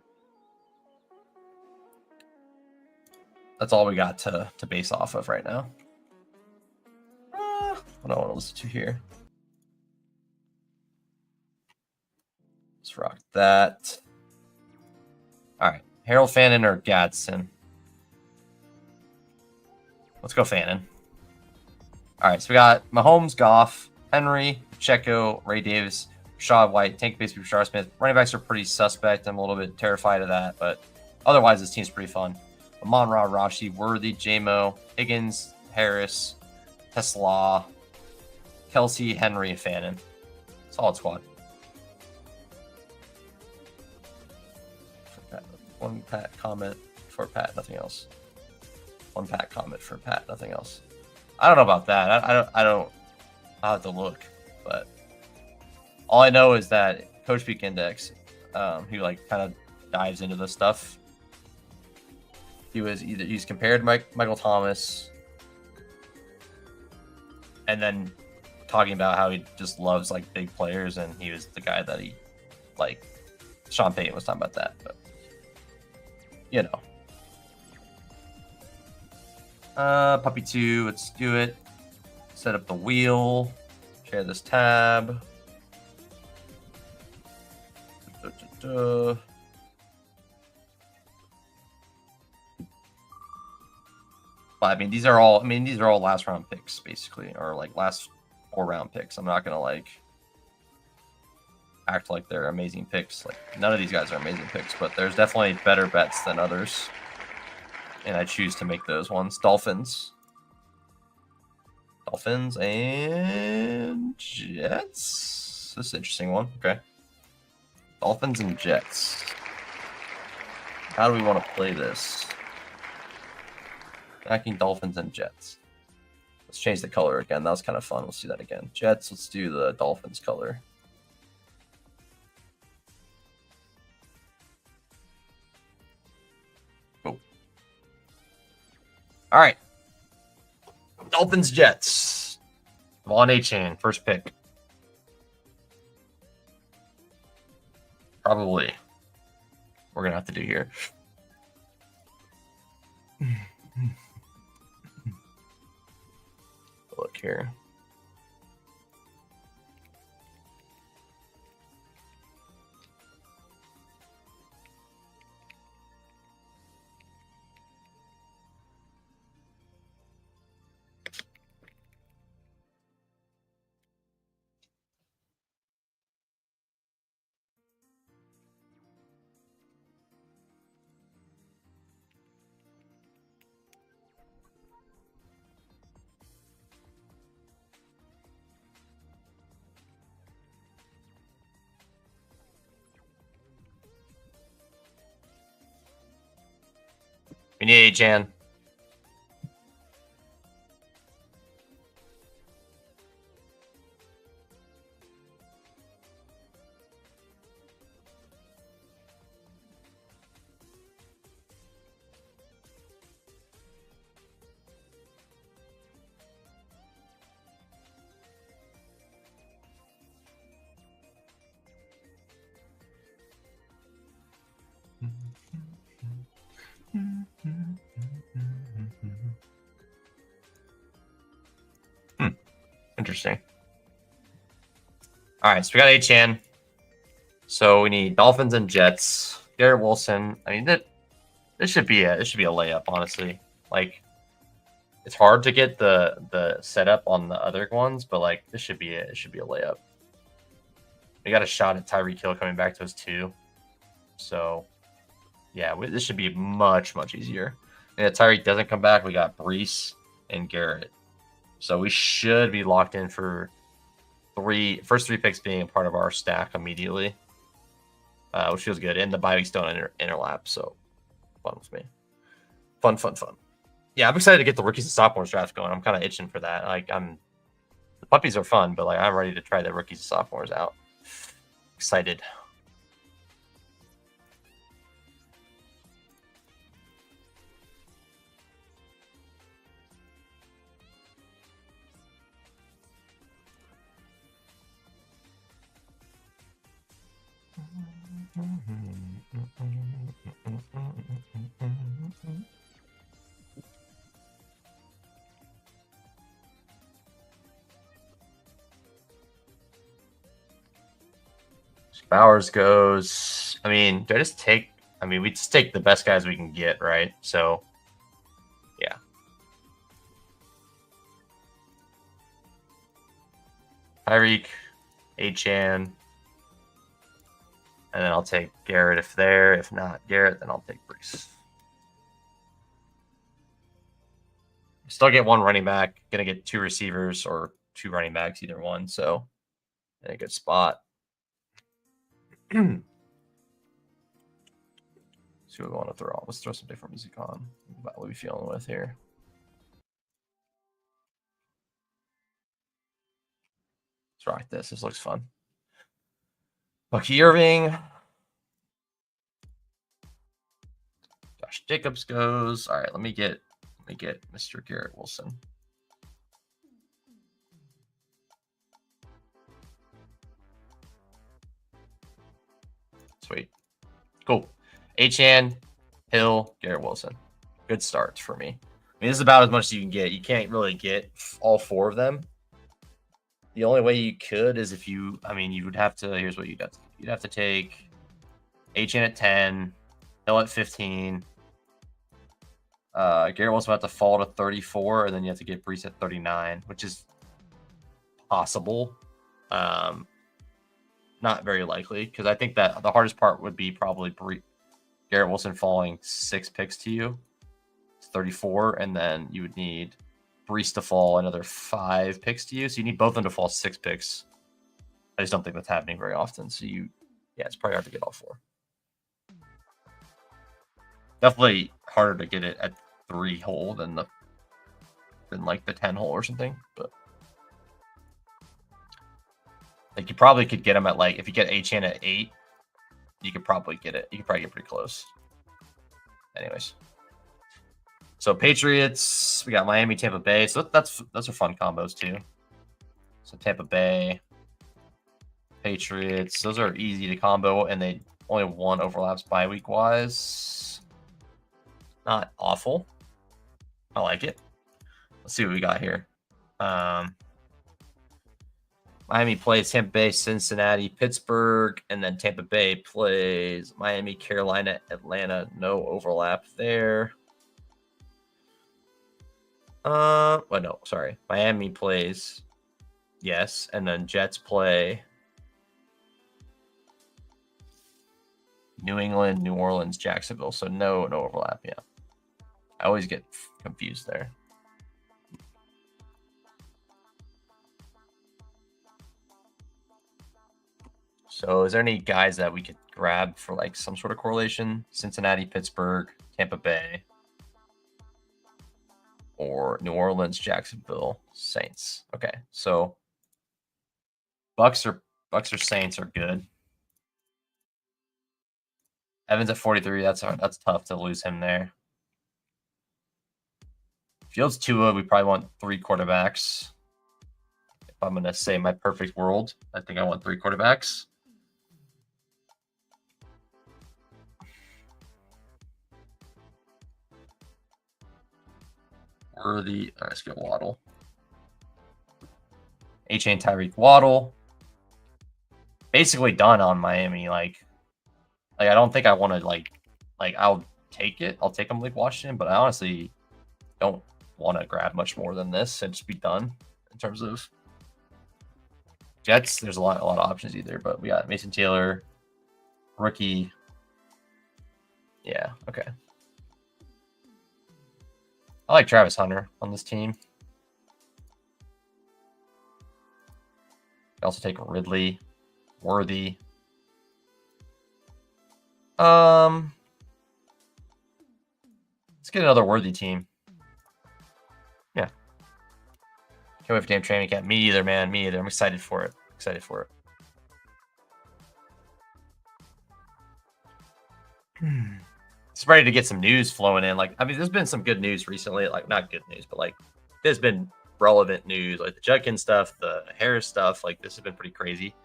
that's all we got to base off of right now. What do I want to listen to here? Let's rock that. All right. Harold Fannin or Gadsden? Let's go Fannin. All right. So we got Mahomes, Goff, Henry, Checo, Ray Davis, Rashad White, Tank Bigsby, Rashard Smith. Running backs are pretty suspect. I'm a little bit terrified of that, but otherwise this team's pretty fun. Amon-Ra, Rashi, Worthy, J-Mo, Higgins, Harris, Tesla, Kelsey, Henry, and Fannin. Solid squad. One Pat comment for Pat, nothing else. One Pat comment for Pat, nothing else. I don't know about that. I'll have to look, but all I know is that Coach Peak Index, who like kind of dives into this stuff, he's compared Michael Thomas, and then talking about how he just loves like big players, and he was the guy that he like. Sean Payton was talking about that, but you know. Puppy 2, let's do it. Set up the wheel. Share this tab. But I mean, these are all last round picks basically, or like last 4-round picks. I'm not gonna like act like they're amazing picks. Like none of these guys are amazing picks, but there's definitely better bets than others, and I choose to make those ones. Dolphins and Jets. This is an interesting one. Okay, Dolphins and Jets. How do we want to play this? Backing Dolphins and Jets. Let's change the color again. That was kind of fun. Let's do that again. Jets, let's do the Dolphins color. Cool. All right. Dolphins, Jets. Vaughn A-Chain, first pick. Probably. We're going to have to do here. Look here. We need A-Chan. Interesting. All right, so we got A-Chan. So we need Dolphins and Jets. Garrett Wilson. I mean, this should be a layup, honestly. Like, it's hard to get the setup on the other ones, but like this should be a layup. We got a shot at Tyreek Hill coming back to us too. So yeah, this should be much easier. And if Tyreek doesn't come back, we got Brees and Garrett. So we should be locked in for first three picks being a part of our stack immediately, which feels good. And the bye weeks don't interlap, so fun with me. Fun. Yeah, I'm excited to get the rookies and sophomores draft going. I'm kind of itching for that. Like, the puppies are fun, but like I'm ready to try the rookies and sophomores out. Excited. Bowers goes. I mean, do I just take? I mean, we just take the best guys we can get, right? So, yeah. Tyreek, A-Chan, and then I'll take Garrett if there. If not Garrett, then I'll take Brees. Still get one running back. Gonna get two receivers or two running backs, either one. So, in a good spot. See what we want to throw. Let's throw some different music on. What are we feeling with here? Let's rock this. This looks fun. Bucky Irving. Josh Jacobs goes. All right, let me get Mr. Garrett Wilson. Sweet. Cool. A-Chan, Hill, Garrett Wilson. Good starts for me. I mean, this is about as much as you can get. You can't really get all four of them. The only way you could is if you, I mean, you would have to, here's what you'd have to, you'd have to take A-Chan at 10, Hill at 15, Garrett Wilson about to fall to 34, and then you have to get Brees at 39, which is possible. Not very likely, because I think that the hardest part would be probably Garrett Wilson falling 6 picks to you. It's 34, and then you would need Brees to fall another 5 picks to you. So you need both of them to fall 6 picks. I just don't think that's happening very often. So it's probably hard to get all 4. Definitely harder to get it at 3 hole than like the 10 hole or something. But like you probably could get them at like, if you get Achane at 8, you could probably get it. You could probably get pretty close. Anyways. So Patriots, we got Miami, Tampa Bay. So those are fun combos too. So Tampa Bay, Patriots, those are easy to combo, and they only 1 overlaps bye week wise. Not awful. I like it. Let's see what we got here. Miami plays Tampa Bay, Cincinnati, Pittsburgh, and then Tampa Bay plays Miami, Carolina, Atlanta. No overlap there. Well, no, sorry. Miami plays, yes, and then Jets play New England, New Orleans, Jacksonville. So no overlap. Yeah, I always get confused there. So is there any guys that we could grab for like some sort of correlation? Cincinnati, Pittsburgh, Tampa Bay, or New Orleans, Jacksonville, Saints. Okay, so Bucks or Saints are good. Evans at 43. That's tough to lose him there. Fields Tua, we probably want 3 quarterbacks. If I'm gonna say my perfect world, I think I want 3 quarterbacks. Worthy. Let's get Waddle. Achane, Tyreek, Waddle. Basically done on Miami. Like I don't think I want to like I'll take it. I'll take them like Washington, but I honestly don't want to grab much more than this and just be done in terms of Jets. There's a lot of options either, but we got Mason Taylor, rookie. Yeah, okay. I like Travis Hunter on this team. I also take Ridley, Worthy. Let's get another Worthy team. Yeah. Can't wait for damn training camp. Me either, man. Me either. I'm excited for it. It's ready to get some news flowing in. Like, I mean, there's been some good news recently. Like, not good news, but like, there's been relevant news, like the Judkins stuff, the Harris stuff. Like, this has been pretty crazy.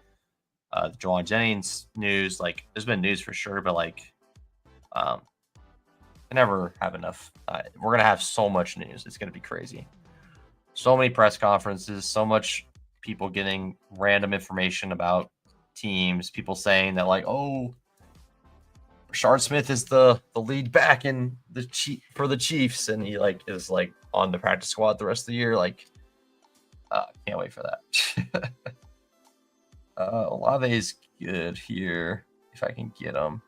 The Jawan Jennings news, like, there's been news for sure, but like, I never have enough. We're gonna have so much news. It's gonna be crazy. So many press conferences, so much people getting random information about teams. People saying that like, oh, Rashard Smith is the lead back in for the Chiefs, and he like is like on the practice squad the rest of the year. Like, can't wait for that. Olave's good here if I can get him.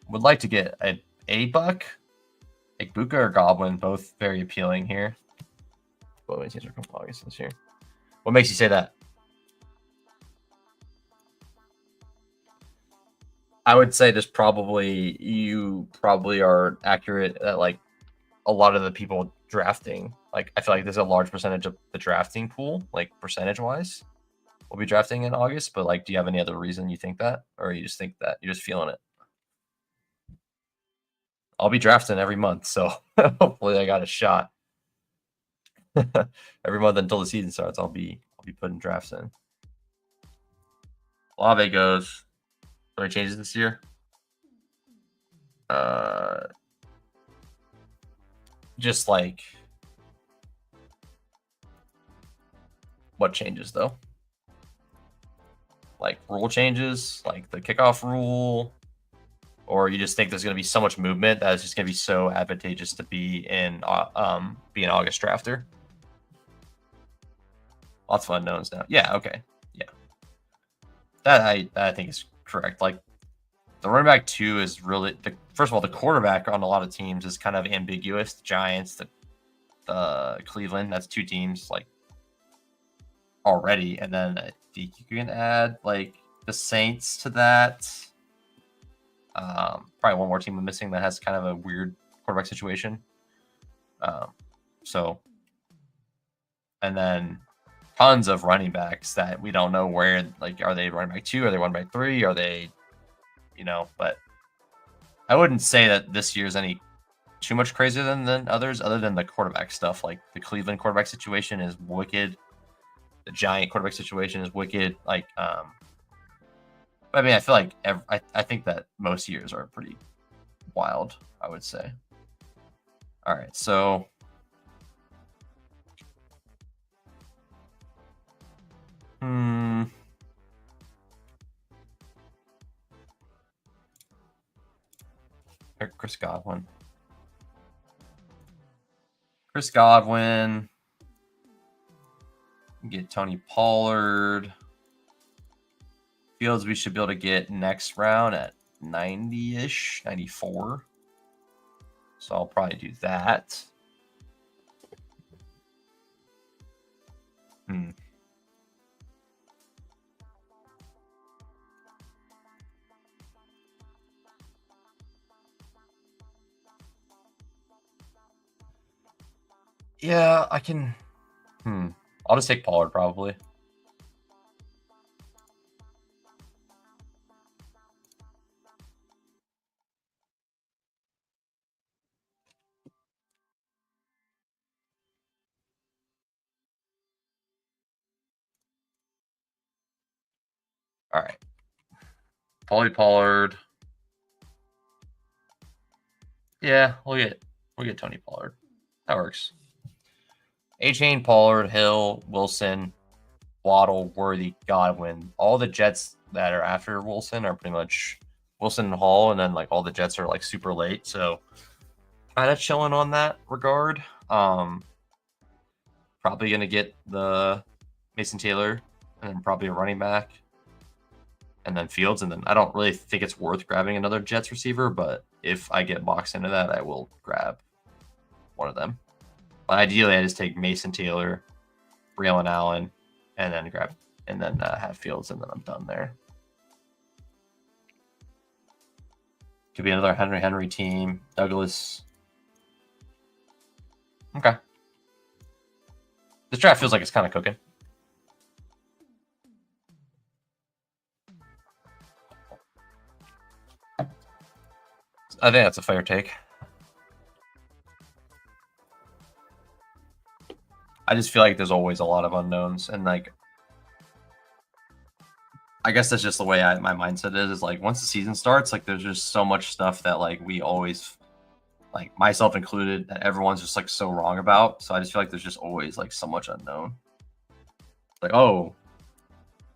Would like to get a buck, Igbuka or Goblin, both very appealing here. Both teams are coming August this year. What makes you say that? I would say you probably are accurate at like a lot of the people drafting. Like, I feel like there's a large percentage of the drafting pool, like percentage wise, will be drafting in August. But like, do you have any other reason you think that, or you just think that you're just feeling it? I'll be drafting every month, so hopefully I got a shot. Every month until the season starts, I'll be putting drafts in. Olave goes. Any changes this year? Just like what changes though? Like rule changes, like the kickoff rule. or you just think there's going to be so much movement that it's just going to be so advantageous to be an August drafter? Lots of unknowns now. Yeah, okay. Yeah. That I think is correct. Like the running back 2 is really first of all, the quarterback on a lot of teams is kind of ambiguous. The Giants, the Cleveland, that's 2 teams like already. And then I think you can add like the Saints to that. Probably one more team I'm missing that has kind of a weird quarterback situation. So, and then tons of running backs that we don't know where, like, are they running back 2? Are they running back 3? Are they, but I wouldn't say that this year's any too much crazier than others, other than the quarterback stuff. Like the Cleveland quarterback situation is wicked. The Giant quarterback situation is wicked. Like, I mean, I feel like I think that most years are pretty wild, I would say. All right, so Chris Godwin. Get Tony Pollard. Fields we should be able to get next round at 90-ish, 94. So I'll probably do that. Yeah, I can. I'll just take Pollard probably. All right. Pollard. Yeah, we'll get Tony Pollard. That works. A-Chain, Pollard, Hill, Wilson, Waddle, Worthy, Godwin. All the Jets that are after Wilson are pretty much Wilson and Hall, and then like all the Jets are like super late. So kind of chilling on that regard. Probably gonna get the Mason Taylor and then probably a running back. And then Fields, and then I don't really think it's worth grabbing another Jets receiver, but if I get boxed into that, I will grab one of them. But ideally, I just take Mason Taylor, Braylon Allen, and then have Fields, and then I'm done there. Could be another Henry team. Douglas. Okay. This draft feels like it's kind of cooking. I think that's a fair take. I just feel like there's always a lot of unknowns, and like, I guess that's just the way my mindset is like once the season starts, like there's just so much stuff that like we always, like myself included, that everyone's just like so wrong about. So I just feel like there's just always like so much unknown. Like, oh,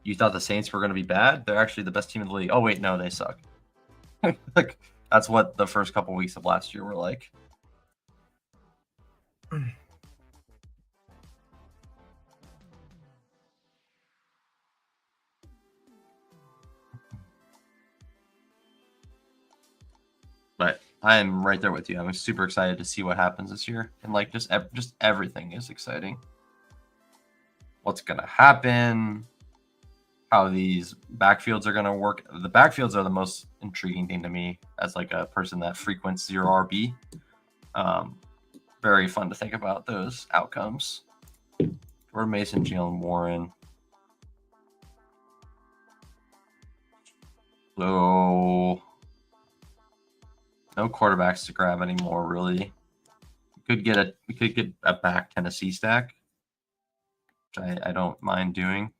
you thought the Saints were going to be bad? They're actually the best team in the league. Oh wait, no, they suck. Like that's what the first couple weeks of last year were like. But I am right there with you. I'm super excited to see what happens this year, and like just everything is exciting. What's gonna happen? How these backfields are gonna work. The backfields are the most intriguing thing to me as like a person that frequents 0 RB. Very fun to think about those outcomes. Jordan Mason, Jalen Warren. So no quarterbacks to grab anymore, really. We could get a back Tennessee stack, which I don't mind doing.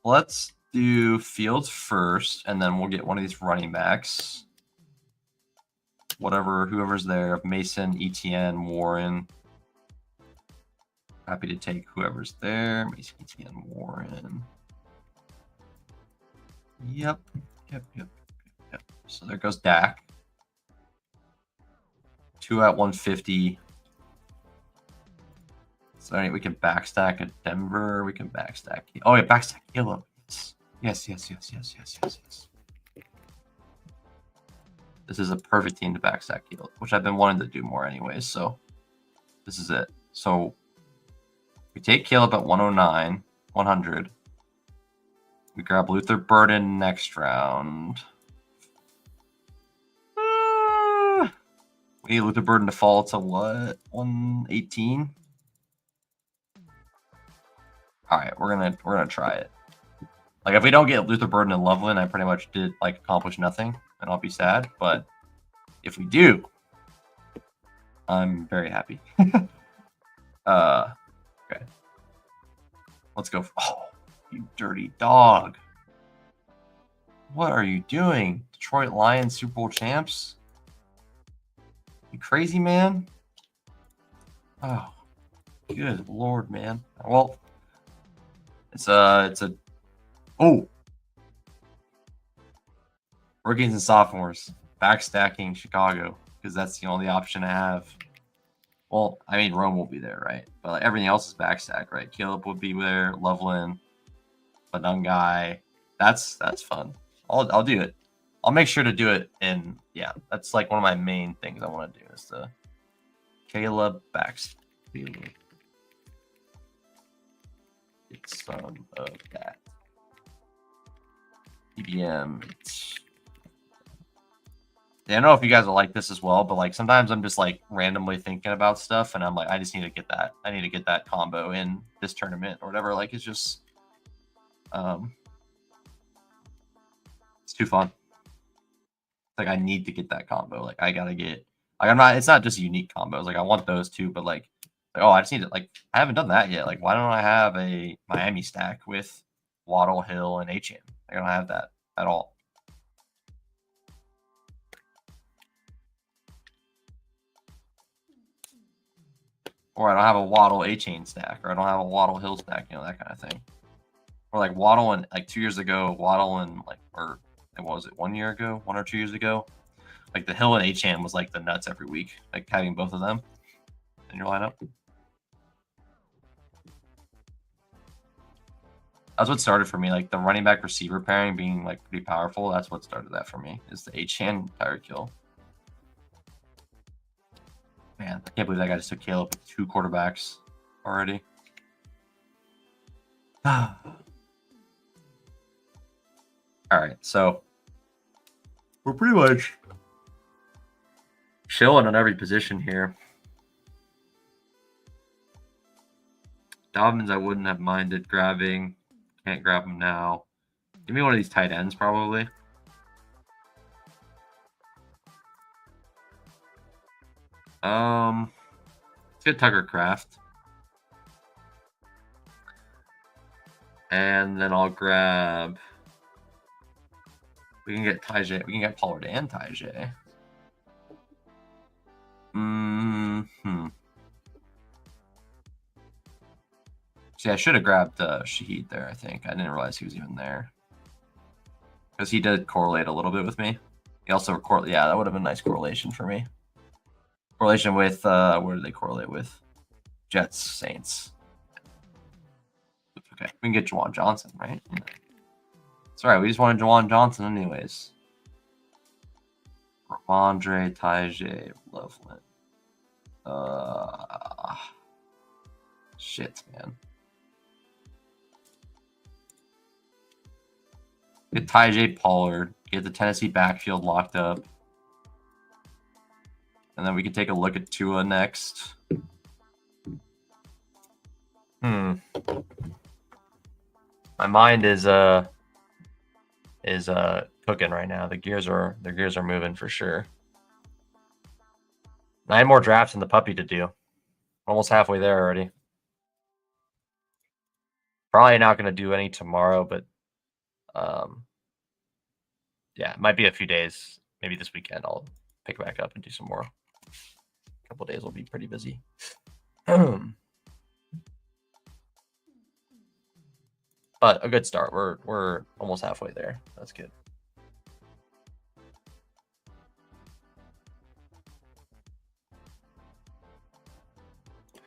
Let's do Fields first, and then we'll get one of these running backs. Whoever's there, Mason, ETN, Warren. Happy to take whoever's there. Mason and Warren. Yep. So there goes Dak. 2 at 150. So we can backstack at Denver. We can backstack. Oh yeah, backstack Caleb. Yes. This is a perfect team to backstack Caleb, which I've been wanting to do more anyways. So this is it. So we take Caleb at 109, 100. We grab Luther Burden next round. We need Luther Burden to fall to what? 118. All right, we're gonna try it. Like if we don't get Luther Burden and Loveland, I pretty much did like accomplish nothing, and I'll be sad. But if we do, I'm very happy. Okay. Let's go. Oh, you dirty dog! What are you doing, Detroit Lions Super Bowl champs? You crazy man! Oh, good lord, man. Well, it's a rookies and sophomores backstacking Chicago because that's the only option I have. Well, I mean Rome will be there, right? But like, everything else is backstack, right? Caleb would be there, Loveland, Badungai. That's fun. I'll do it. I'll make sure to do it. And yeah, that's like one of my main things I want to do is the Caleb backstack. It's some of that. EBM. I don't know if you guys will like this as well, but like sometimes I'm just like randomly thinking about stuff and I'm like, I just need to get that. I need to get that combo in this tournament or whatever. Like it's just it's too fun. Like I need to get that combo. Like I gotta get like it's not just unique combos. Like I want those too, but like oh, I just need it. Like I haven't done that yet. Like why don't I have a Miami stack with Waddle, Hill, and Achane? I don't have that at all. Or I don't have a Waddle Achane stack, or I don't have a Waddle Hill stack, you know, that kind of thing. Or like Waddle and like 2 years ago, Waddle and like or what was it, 1 year ago, 1 or 2 years ago? Like the Hill and Achane was like the nuts every week, like having both of them in your lineup. That's what started for me, like the running back receiver pairing being like pretty powerful. That's what started that for me, is the Achane Tyreek Hill. Man, I can't believe that guy just took Caleb with 2 quarterbacks already. All right, so we're pretty much chilling on every position here. Dobbins, I wouldn't have minded grabbing. Can't grab him now. Give me one of these tight ends, probably. Let's get Tucker Kraft. And then I'll grab. We can get Tajay. We can get Pollard and Tajay. See, I should have grabbed Shaheed there, I think. I didn't realize he was even there. Because he did correlate a little bit with me. He also correlated. Yeah, that would have been a nice correlation for me. Correlation with, where do they correlate with? Jets, Saints. Okay, we can get Juwan Johnson, right? It's all right. We just wanted Juwan Johnson anyways. Ramondre, Tajay, Loveland. Shit, man. Get Tajay Pollard. Get the Tennessee backfield locked up. And then we can take a look at Tua next. My mind is cooking right now. The gears are moving for sure. 9 more drafts in the puppy to do. Almost halfway there already. Probably not going to do any tomorrow, but yeah, it might be a few days. Maybe this weekend I'll pick back up and do some more. A couple days will be pretty busy. But a good start. We're almost halfway there. That's good.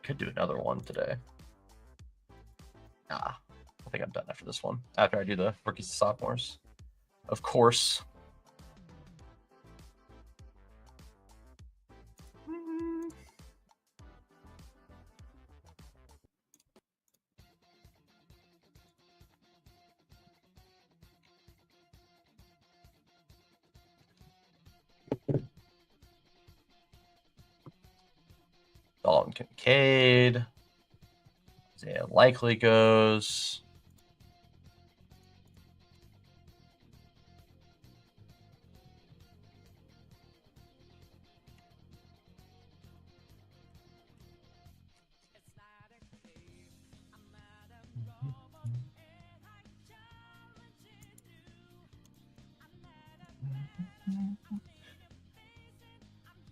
Could do another one today. I think I'm done after this one. After I do the rookies and sophomores, of course. Dalton Kincaid. Isaiah likely goes.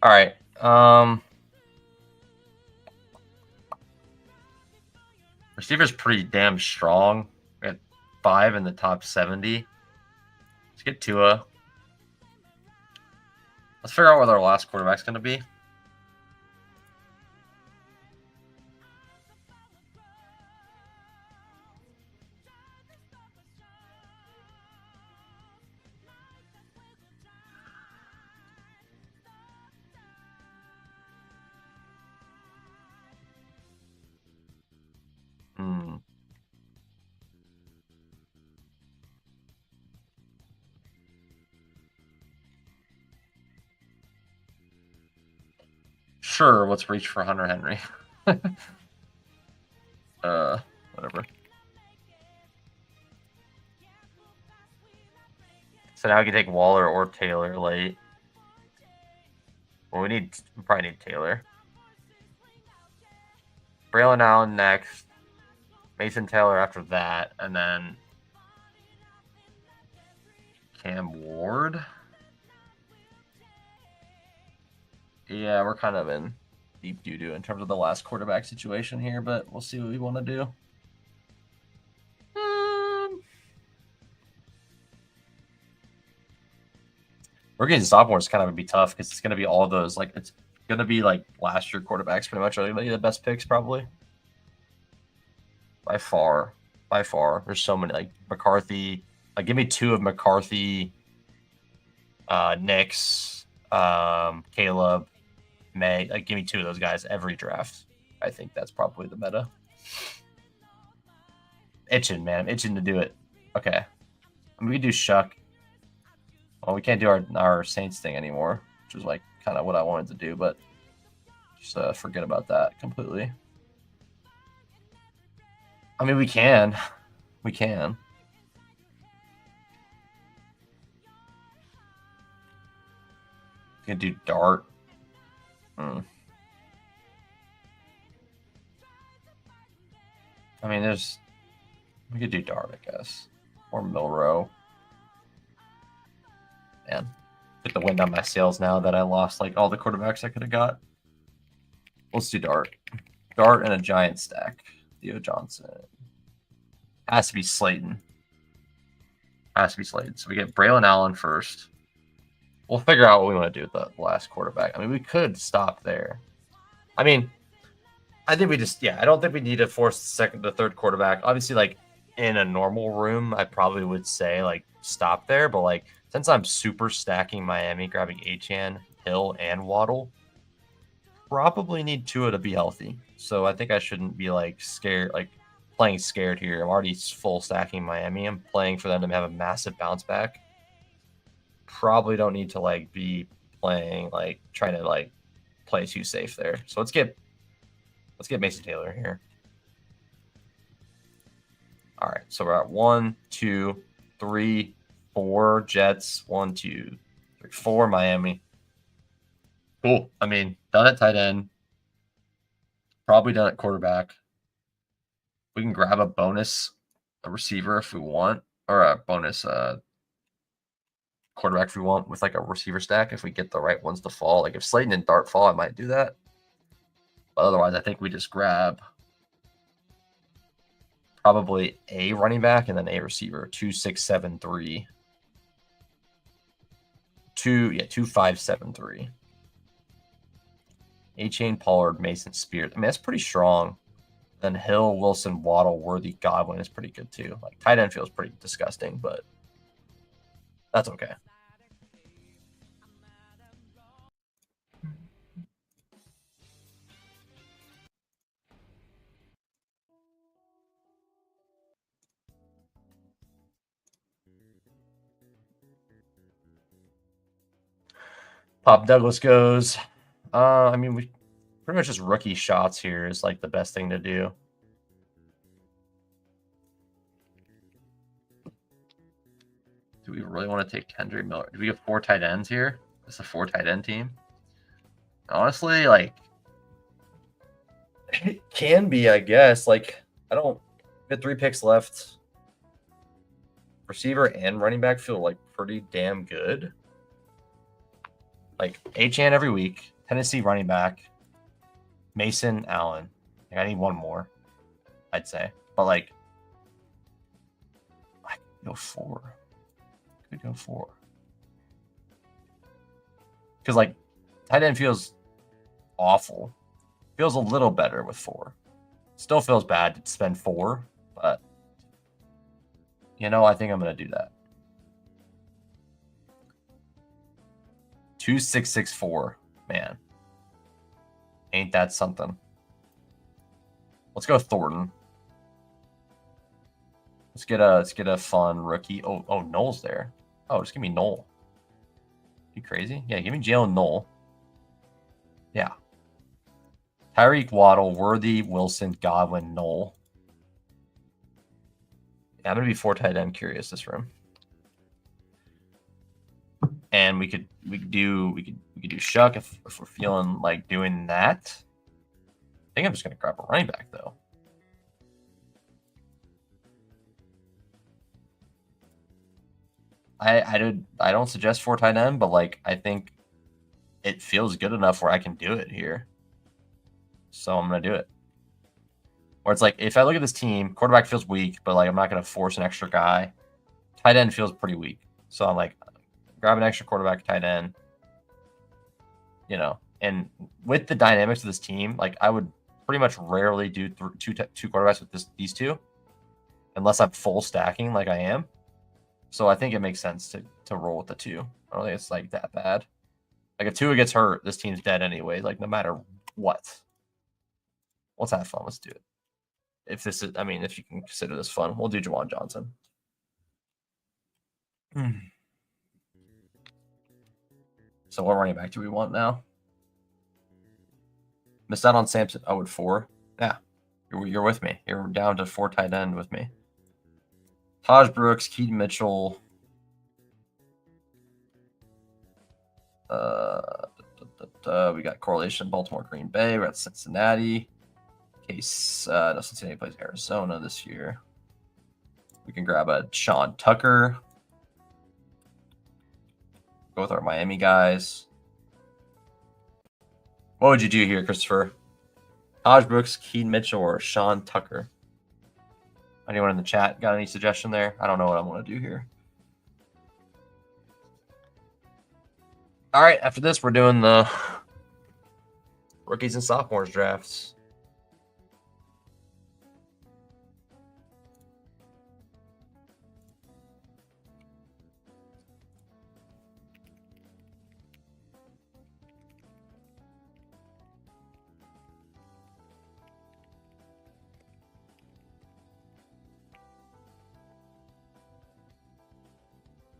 All right. Receiver's pretty damn strong. We got 5 in the top 70. Let's get Tua. Let's figure out what our last quarterback's going to be. Sure, let's reach for Hunter Henry. Whatever. So now we can take Waller or Taylor late. Well, we probably need Taylor. Braylon Allen next. Mason Taylor after that, and then Cam Ward. Yeah, we're kind of in deep doo-doo in terms of the last quarterback situation here, but we'll see what we want to do. Rookies and sophomores kind of would be tough because it's going to be all of those. Like, it's going to be like last year quarterbacks pretty much are the best picks probably. By far. There's so many. Like, McCarthy. Like, give me 2 of McCarthy, Nix, Caleb, May. Like, give me 2 of those guys every draft. I think that's probably the meta. Itching, man. I'm itching to do it. Okay. I mean, we can do Shuck. Well, we can't do our Saints thing anymore, which is like kind of what I wanted to do, but just forget about that completely. I mean, we can. We can. We can do Dart. I mean, we could do Dart, I guess. Or Milrow. Man, get the wind on my sails now that I lost like all the quarterbacks I could have got. Let's do Dart. Dart and a giant stack. Theo Johnson. Has to be Slayton. So we get Braylon Allen first. We'll figure out what we want to do with the last quarterback. I mean, we could stop there. I mean, I think I don't think we need to force the third quarterback. Obviously, like in a normal room, I probably would say like stop there. But like since I'm super stacking Miami, grabbing Achane, Hill, and Waddle, probably need Tua to be healthy. So I think I shouldn't be like scared, like playing scared here. I'm already full stacking Miami. I'm playing for them to have a massive bounce back. Probably don't need to like be playing like trying to like play too safe there. So let's get Mason Taylor here. All right, so we're at 1, 2, 3, 4 Jets. 1, 2, 3, 4 Miami. Cool. I mean, done at tight end. Probably done at quarterback. We can grab a receiver if we want, or a bonus quarterback if we want with like a receiver stack if we get the right ones to fall. Like if Slayton and Dart fall, I might do that. But otherwise, I think we just grab probably a running back and then a receiver. 2, 6, 7, 3. 2, 5, 7, 3. A-Chain, Pollard, Mason, Spears. I mean, that's pretty strong. Then Hill, Wilson, Waddle, Worthy, Godwin is pretty good too. Like tight end feels pretty disgusting, but that's okay. Pop Douglas goes. I mean, we pretty much just rookie shots here is like the best thing to do. Do we really want to take Kendrick Miller? Do we have 4 tight ends here? It's a 4 tight end team. Honestly, like it can be, I guess. Like I don't. We had 3 picks left. Receiver and running back feel like pretty damn good. Like H-Chan every week. Tennessee running back. Mason, Allen. Like, I need one more, I'd say. But like, I could go 4. Could go 4. Because like, tight end feels awful. Feels a little better with 4. Still feels bad to spend 4, but you know, I think I'm gonna do that. 2, 6, 6, 4. Man, ain't that something? Let's go Thornton. Let's get a fun rookie. Oh, Noel's there. Oh, just give me Noel. You crazy? Yeah, give me Jalen Noel. Yeah. Tyreek Waddle, Worthy, Wilson, Godwin, Noel. Yeah, I'm gonna be 4 tight end curious this room. And we could do Shuck if we're feeling like doing that. I think I'm just gonna grab a running back though. I don't suggest 4 tight end, but like I think it feels good enough where I can do it here. So I'm gonna do it. Or it's like if I look at this team, quarterback feels weak, but like I'm not gonna force an extra guy. Tight end feels pretty weak. So I'm like, grab an extra quarterback, tight end. You know, and with the dynamics of this team, like I would pretty much rarely do 2 quarterbacks with these 2, unless I'm full stacking like I am. So I think it makes sense to roll with the 2. I don't think it's like that bad. Like if Tua gets hurt, this team's dead anyway. Like no matter what. Let's have fun. Let's do it. If this is, I mean, if you can consider this fun, we'll do Juwan Johnson. So what running back do we want now? Missed out on Samson. Oh, at 4. Yeah, you're with me. You're down to 4 tight end with me. Taj Brooks, Keaton Mitchell. We got correlation Baltimore, Green Bay. We're at Cincinnati. Case no, Cincinnati plays Arizona this year. We can grab a Sean Tucker. Go with our Miami guys. What would you do here, Christopher? Taj Brooks, Keaton Mitchell, or Sean Tucker? Anyone in the chat got any suggestion there? I don't know what I'm going to do here. All right, after this, we're doing the rookies and sophomores drafts.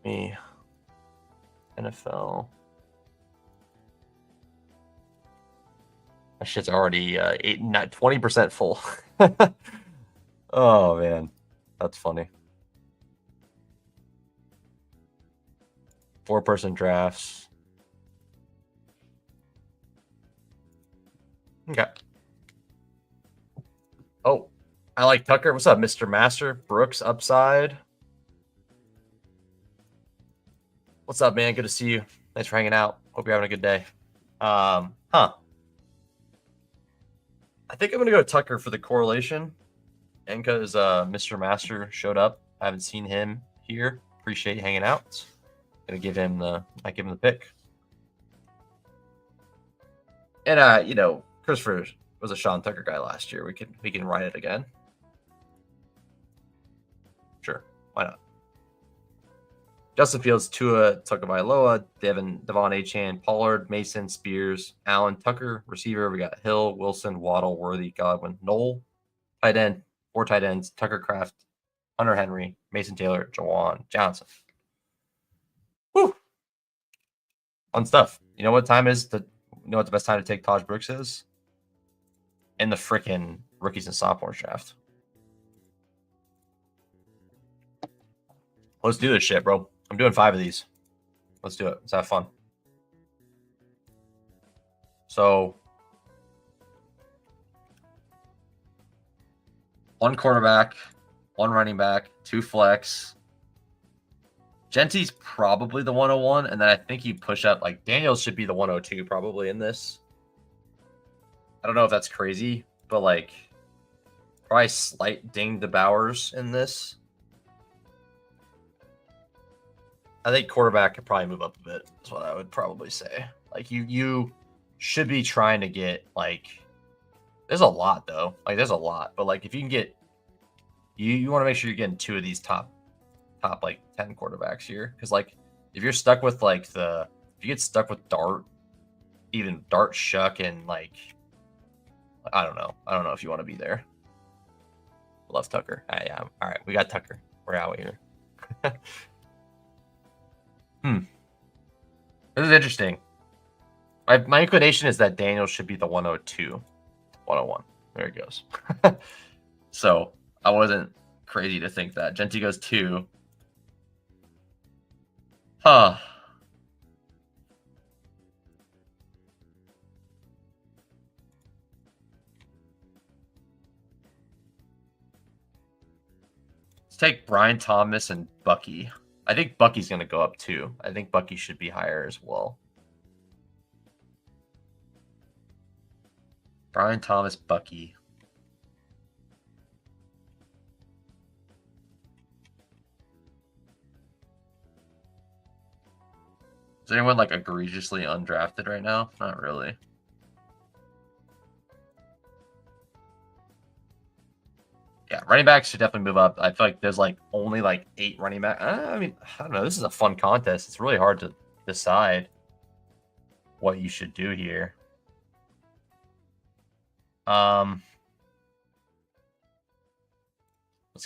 Me, NFL. That shit's already 20% full. Oh man, that's funny. 4-person drafts. Okay. Oh, I like Tucker. What's up, Mr. Master? Brooks upside. What's up, man? Good to see you. Thanks for hanging out. Hope you're having a good day. I think I'm gonna go Tucker for the correlation. Enka's Mr. Master showed up. I haven't seen him here. Appreciate hanging out. Gonna give him the pick. And you know, Christopher was a Sean Tucker guy last year. We can ride it again. Sure, why not? Justin Fields, Tua Tagovailoa, Devon Achane, Pollard, Mason, Spears, Allen, Tucker, receiver. We got Hill, Wilson, Waddle, Worthy, Godwin, Knoll, tight end, 4 tight ends, Tucker Kraft, Hunter Henry, Mason Taylor, Jawan Johnson. Woo! Fun stuff. You know what time is you know what the best time to take Taj Brooks is? In the frickin' rookies and sophomore draft. Let's do this shit, bro. I'm doing 5 of these. Let's do it. Let's have fun. So, 1 quarterback, 1 running back, 2 flex. Genty's probably the 101, and then I think you push up, like, Daniels should be the 102 probably in this. I don't know if that's crazy, but, like, probably slight ding to Bowers in this. I think quarterback could probably move up a bit. That's what I would probably say. Like, you should be trying to get, like, there's a lot, though. Like, there's a lot. But, like, if you can get, you want to make sure you're getting 2 of these top, like, 10 quarterbacks here. Because, like, if you're stuck with, like, if you get stuck with Dart, even Dart, Shuck, and, like, I don't know. I don't know if you want to be there. Love Tucker. Yeah. All right. We got Tucker. We're out here. This is interesting. My inclination is that Daniel should be the 102, 101. There it goes. So I wasn't crazy to think that. Genty goes 2. Huh. Let's take Brian Thomas and Bucky. I think Bucky's going to go up too. I think Bucky should be higher as well. Brian Thomas, Bucky. Is anyone like egregiously undrafted right now? Not really. Yeah, running backs should definitely move up. I feel like there's like only like 8 running backs. I mean, I don't know. This is a fun contest. It's really hard to decide what you should do here. Let's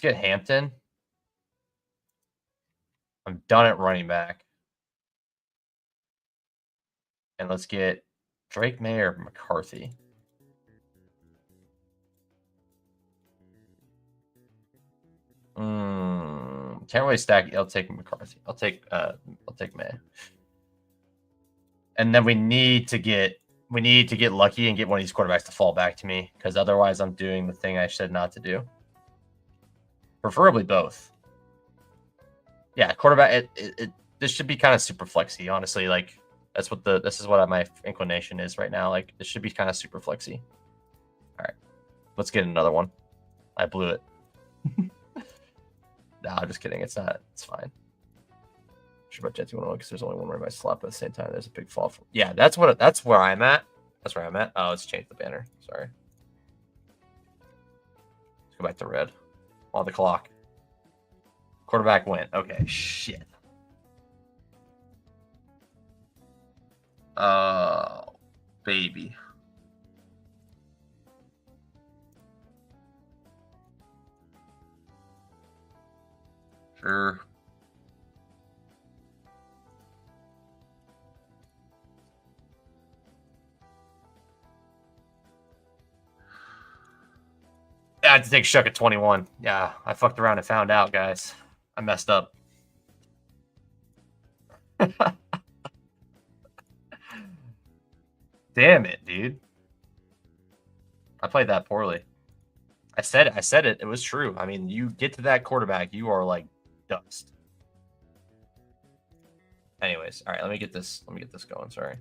get Hampton. I'm done at running back. And let's get Drake May or McCarthy. Can't really stack. I'll take McCarthy. I'll take May. And then we need to get lucky and get one of these quarterbacks to fall back to me, because otherwise I'm doing the thing I said not to do. Preferably both. Yeah, quarterback. This should be kind of super flexy, honestly. Like this is what my inclination is right now. Like this should be kind of super flexy. All right, let's get another one. I blew it. Nah, I'm just kidding. It's not. It's fine. Sure about Jets 101 because there's only one where I slap at the same time. There's a big fall. Yeah, that's where I'm at. That's where I'm at. Oh, let's change the banner. Sorry. Let's go back to red. On the clock. Quarterback went. Okay, shit. Oh, baby. Sure. Yeah, I had to take Shuck at 21. Yeah, I fucked around and found out, guys. I messed up. Damn it, dude. I played that poorly. I said it. It was true. I mean, you get to that quarterback, you are like dust. Anyways, all right, let me get this going. Sorry.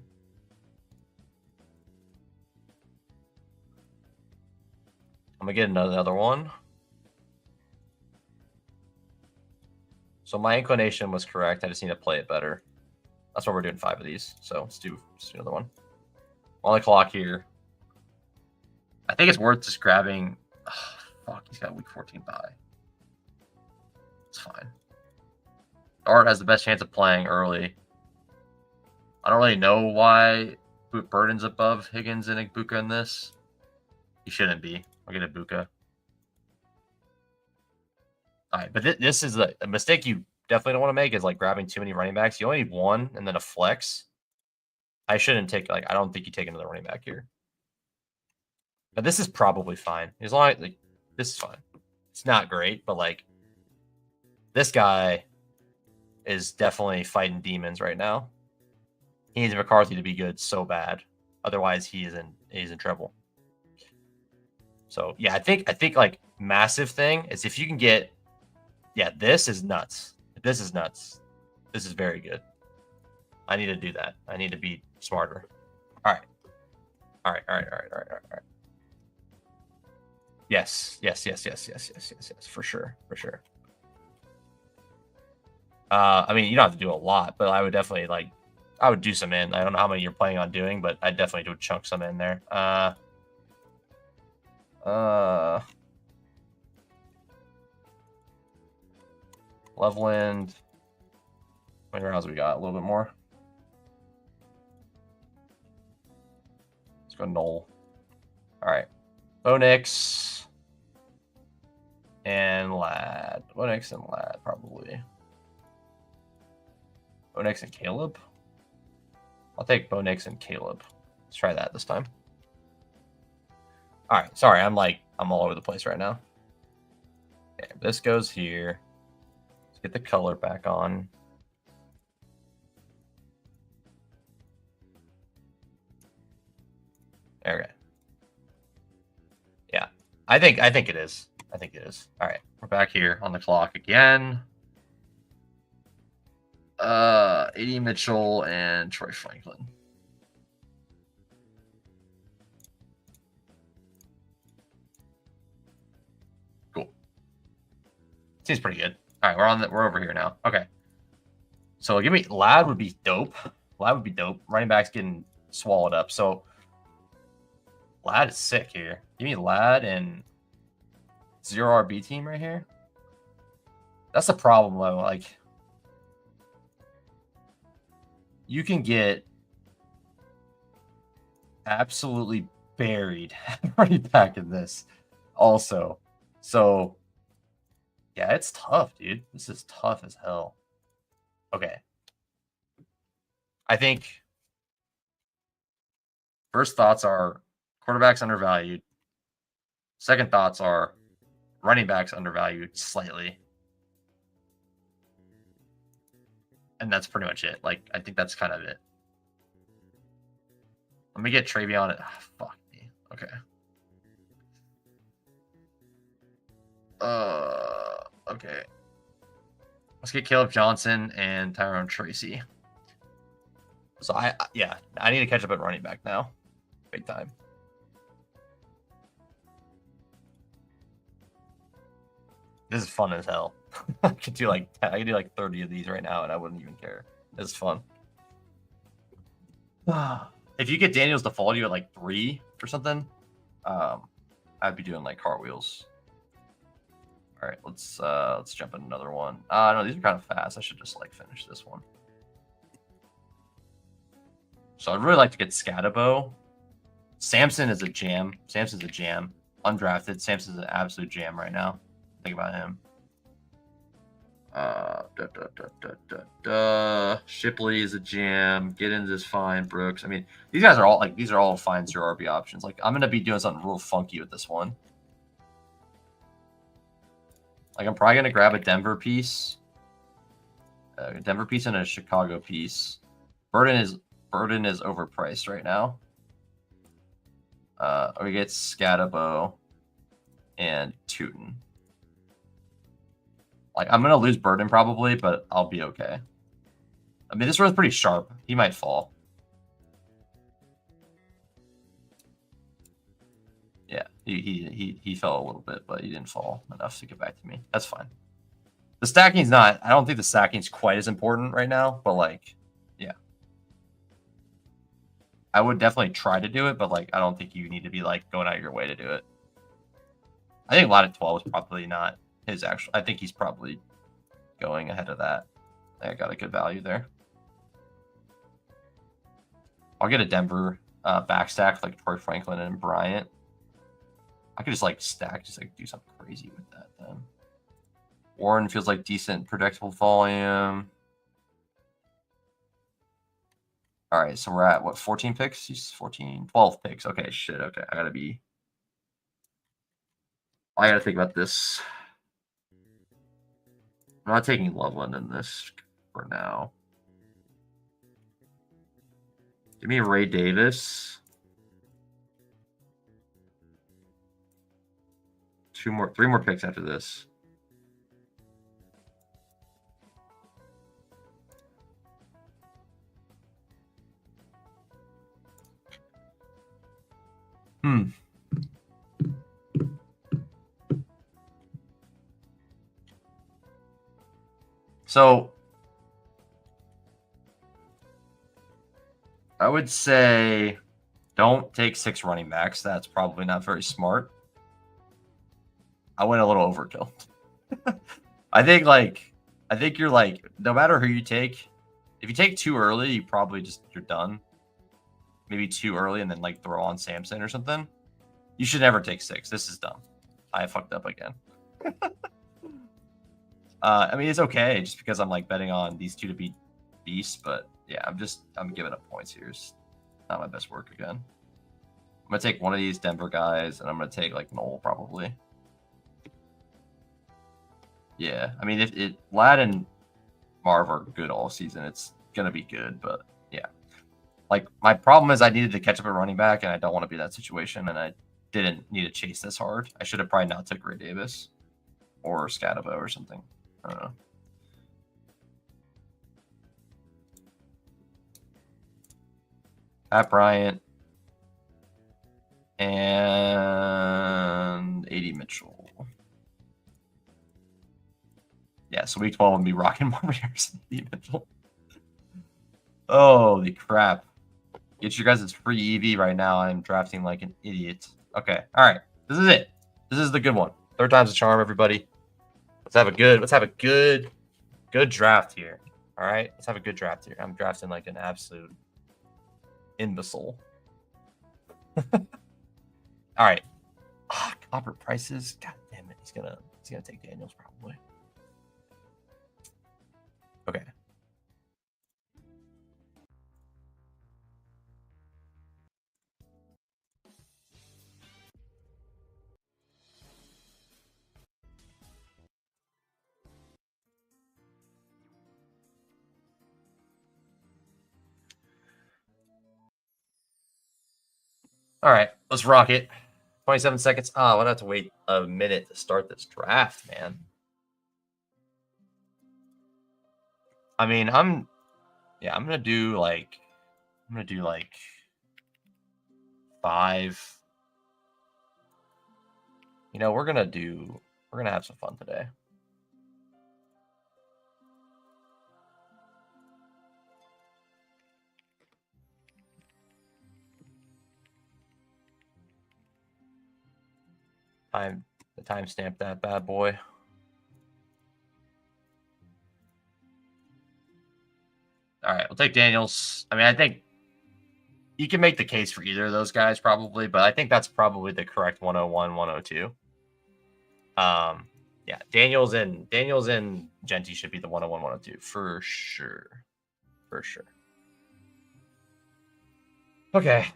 I'm gonna get another one. So my inclination was correct. I just need to play it better. That's why we're doing 5 of these. So let's do another one. On the clock here. I think it's worth just grabbing. Oh, fuck, he's got week 14 bye. It's fine. Art has the best chance of playing early. I don't really know why Burden's above Higgins and Ibuka in this. He shouldn't be. I'll get Ibuka. All right, but this is a mistake you definitely don't want to make is like grabbing too many running backs. You only need one and then a flex. I shouldn't take I don't think you take another running back here. But this is probably fine. As long as this is fine. It's not great, but like this guy is definitely fighting demons right now. He needs McCarthy to be good so bad. Otherwise, he's in trouble. So yeah, I think like massive thing is if you can get, yeah, this is nuts. This is nuts. This is very good. I need to do that. I need to be smarter. All right. Yes, for sure. I mean, you don't have to do a lot, but I would definitely I would do some in. I don't know how many you're planning on doing, but I definitely do chunk some in there. Loveland. How many rounds we got? A little bit more. Let's go Knoll. All right. Bonix and Lad. Bonix and Lad, probably. Bonix and Caleb? I'll take Bonix and Caleb. Let's try that this time. All right. Sorry, I'm all over the place right now. Okay, this goes here. Let's get the color back on. There we go. Yeah, I think it is. I think it is. All right, we're back here on the clock again. A.D. Mitchell and Troy Franklin. Cool. Seems pretty good. All right, we're over here now. Okay. So give me Lad would be dope. Lad would be dope. Running back's getting swallowed up. So Lad is sick here. Give me Lad and 0 RB team right here. That's the problem though. Like you can get absolutely buried running back in this also. So yeah, it's tough, dude. This is tough as hell. Okay. I think first thoughts are quarterbacks undervalued. Second thoughts are running backs undervalued slightly. And that's pretty much it. Like, I think that's kind of it. Let me get Travion. Fuck me. Okay. Okay. Let's get Caleb Johnson and Tyrone Tracy. So I need to catch up at running back now. Big time. This is fun as hell. I could do like 30 of these right now and I wouldn't even care. This is fun. If you get Daniels to follow you at like 3 or something, I'd be doing like cartwheels. All right, let's jump in another one. No, these are kind of fast. I should just like finish this one. So I'd really like to get Scatabo. Samson is a jam. Samson's a jam. Undrafted. Samson's an absolute jam right now. Think about him. Shipley is a jam. Giddens is fine. Brooks. I mean, these guys are all fine 0 RB options. Like I'm gonna be doing something real funky with this one. Like I'm probably gonna grab a Denver piece, and a Chicago piece. Burden is overpriced right now. We get Scatabo and Tootin. Like I'm gonna lose Burden probably, but I'll be okay. I mean, this row is pretty sharp. He might fall. Yeah, he fell a little bit, but he didn't fall enough to get back to me. That's fine. The stacking's not. I don't think the stacking's quite as important right now, but like, yeah. I would definitely try to do it, but like, I don't think you need to be like going out of your way to do it. I think Lat at 12 is probably not his actual. I think he's probably going ahead of that. I got a good value there. I'll get a Denver backstack like Troy Franklin and Bryant. I could just like stack, just like do something crazy with that then. Warren feels like decent, predictable volume. All right, so we're at what, 14 picks? 14, 12 picks. Okay, shit. Okay, I gotta think about this. I'm not taking Loveland in this for now. Give me Ray Davis. 3 more picks after this. So I would say don't take 6 running backs. That's probably not very smart. I went a little overkill. I think you're like, no matter who you take, if you take too early, you're done. Maybe too early and then like throw on Samson or something. You should never take 6. This is dumb. I fucked up again. I mean, it's okay just because I'm like betting on these two to be beasts, but yeah, I'm giving up points here. It's not my best work again. I'm gonna take one of these Denver guys, and I'm gonna take like Noel probably. Yeah, I mean, if Lad and Marv are good all season, it's gonna be good. But yeah, like my problem is I needed to catch up at running back, and I don't want to be in that situation, and I didn't need to chase this hard. I should have probably not took Ray Davis or Scatabo or something. I don't know. Pat Bryant and AD Mitchell. Yeah, so week 12 would be rocking more players than AD Mitchell. Holy crap. Get your guys' free EV right now. I'm drafting like an idiot. Okay, all right. This is it. This is the good one. Third time's a charm, everybody. Let's have a good draft here. All right, let's have a good draft here. I'm drafting like an absolute imbecile. All right. Copper prices. God damn it. He's gonna take Daniels probably. Okay. All right, let's rock it. 27 seconds. I'm gonna have to wait a minute to start this draft, man. I mean, I'm gonna do like 5. You know, we're gonna have some fun today. Timestamp that bad boy. All right, we'll take Daniels. I mean, I think you can make the case for either of those guys probably, but I think that's probably the correct 101, 102. Yeah, Daniels and Genty should be the 101, 102 for sure. For sure. Okay.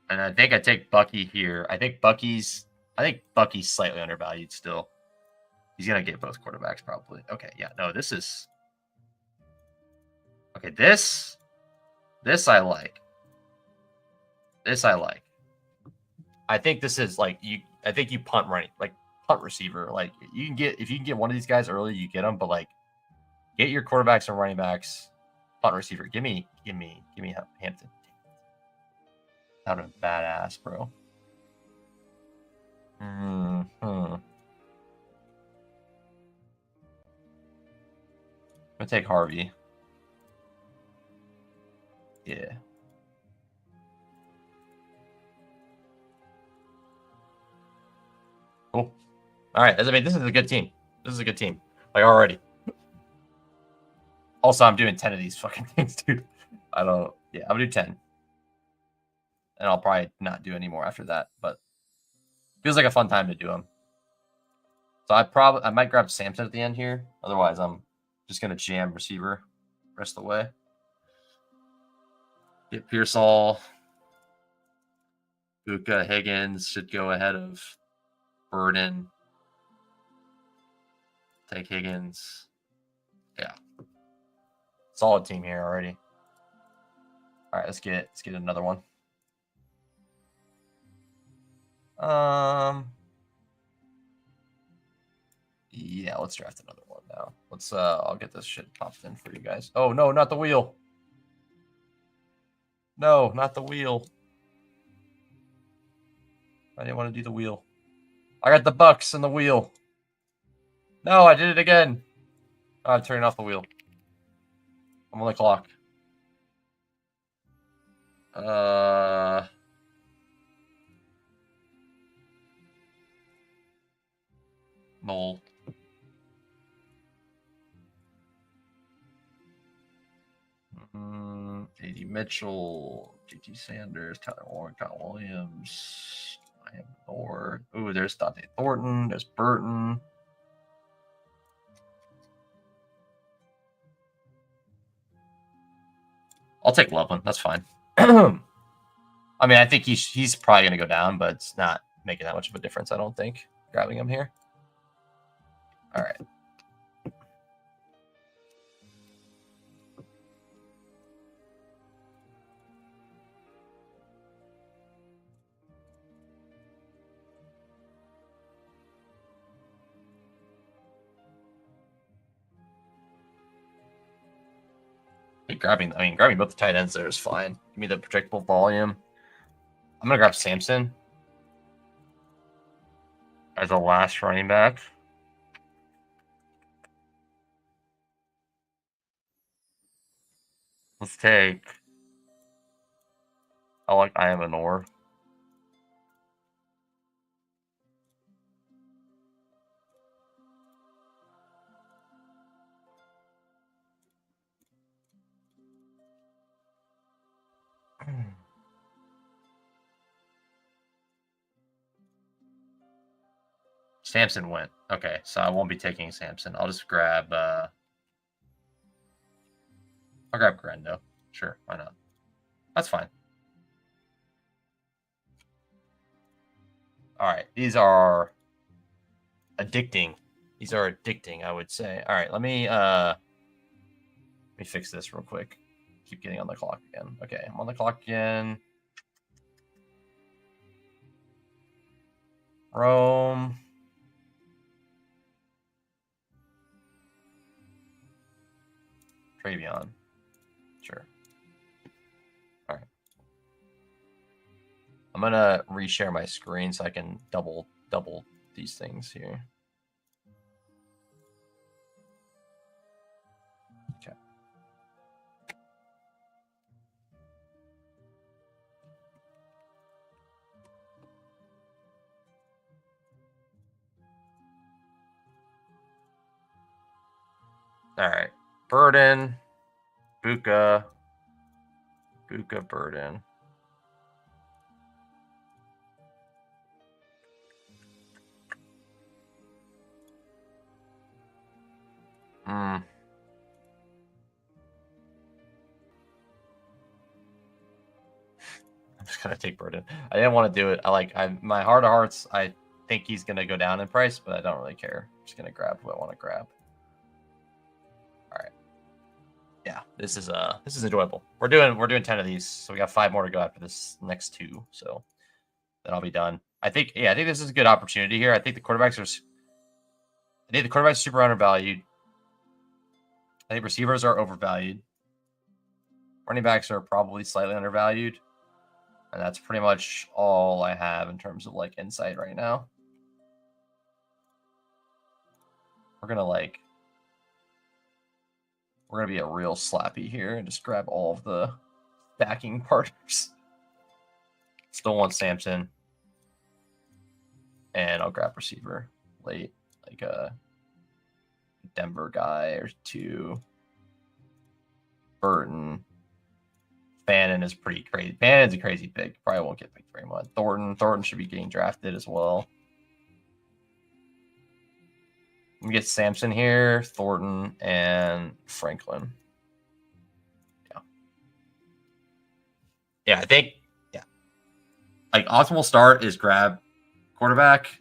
And I think I take Bucky here. I think Bucky's slightly undervalued still. He's gonna get both quarterbacks probably. Okay, yeah, no, this is okay. This I like. This I like. I think this is like you. I think you punt receiver. Like if you can get one of these guys early, you get them. But like, get your quarterbacks and running backs, punt receiver. Give me Hampton. That would have been badass, bro. I'm gonna take Harvey. Yeah. Cool. All right. I mean, this is a good team. This is a good team. Like already. Also, I'm doing 10 of these fucking things, dude. I don't. Yeah, I'm gonna do 10, and I'll probably not do any more after that. But feels like a fun time to do them. So I might grab Samson at the end here. Otherwise, I'm just gonna jam receiver rest of the way. Get Pearsall. Buka Higgins should go ahead of Burden. Take Higgins. Yeah. Solid team here already. All right, let's get another one. Yeah, let's draft another one now. Let's I'll get this shit popped in for you guys. Oh no, not the wheel. No, not the wheel. I didn't want to do the wheel. I got the Bucks and the wheel. No, I did it again. Oh, I'm turning off the wheel. I'm on the clock. Null. A.D. Mitchell, J.T. Sanders, Tyler Warren, Kyle Williams. I am bored. Ooh, there's Dante Thornton. There's Burton. I'll take Loveland. That's fine. I mean, I think he's probably going to go down, but it's not making that much of a difference, I don't think, grabbing him here. All right. Grabbing both the tight ends there is fine. Give me the projectable volume. I'm going to grab Samson as a last running back. Let's take. I like I am an or. Samson went. Okay, so I won't be taking Samson. I'll just grab. I'll grab Grendo. Sure, why not? That's fine. All right, these are addicting. These are addicting, I would say. All right, let me fix this real quick. Keep getting on the clock again. Okay, I'm on the clock again. Rome. Travion. Sure. All right. I'm gonna reshare my screen so I can double these things here. Okay. All right. Burden. Buka, Burden. I'm just gonna take Burden. I didn't want to do it. My heart of hearts. I think he's gonna go down in price, but I don't really care. I'm just gonna grab who I want to grab. All right. Yeah, this is enjoyable. We're doing 10 of these, so we got 5 more to go after this next 2. So then I'll be done. I think this is a good opportunity here. I think the quarterbacks are super undervalued. I think receivers are overvalued. Running backs are probably slightly undervalued. And that's pretty much all I have in terms of like insight right now. We're gonna be a real slappy here and just grab all of the backing partners. Still want Samson. And I'll grab receiver late, like a Denver guy or two. Burton. Bannon is pretty crazy. Bannon's a crazy pick. Probably won't get picked very much. Thornton should be getting drafted as well. Let me get Samson here, Thornton, and Franklin. Yeah, I think, yeah. Like, optimal start is grab quarterback.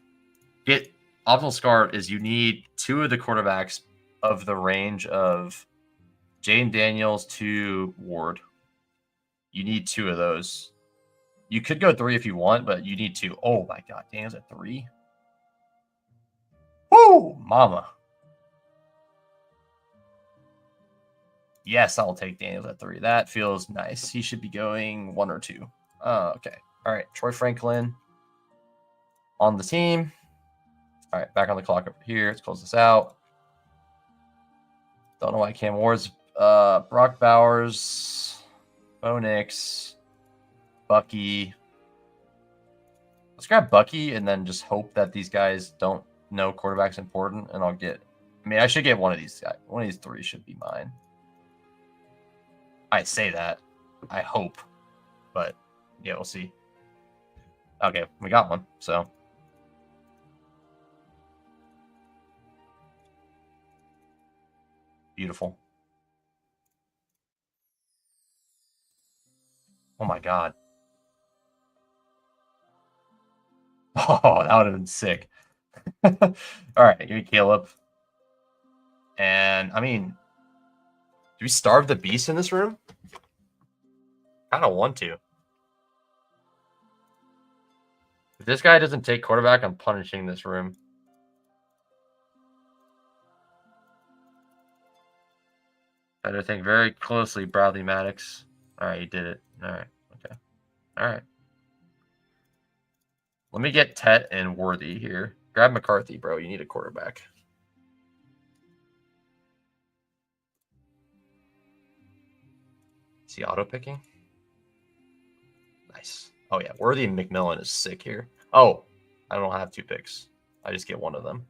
Optimal start is you need two of the quarterbacks of the range of Jane Daniels to Ward. You need two of those. You could go three if you want, but you need two. Oh my God, Daniels at 3. Woo, mama. Yes, I'll take Daniels at 3. That feels nice. He should be going 1 or 2. Okay. All right. Troy Franklin on the team. All right. Back on the clock over here. Let's close this out. Don't know why Cam Ward's Brock Bowers, Bo Nix, Bucky. Let's grab Bucky and then just hope that these guys don't know quarterback's important. And I should get one of these guys. One of these 3 should be mine. I say that. I hope. But, yeah, we'll see. Okay, we got one. So. Beautiful. Oh, my God. Oh, that would have been sick. All right, give me Caleb. And, I mean, do we starve the beast in this room? Kind of want to. If this guy doesn't take quarterback, I'm punishing this room. Better think very closely, Bradley Maddox. All right, you did it. All right, okay. All right. Let me get Tet and Worthy here. Grab McCarthy, bro. You need a quarterback. Is he auto-picking? Nice. Oh, yeah. Worthy and McMillan is sick here. Oh, I don't have 2 picks. I just get one of them.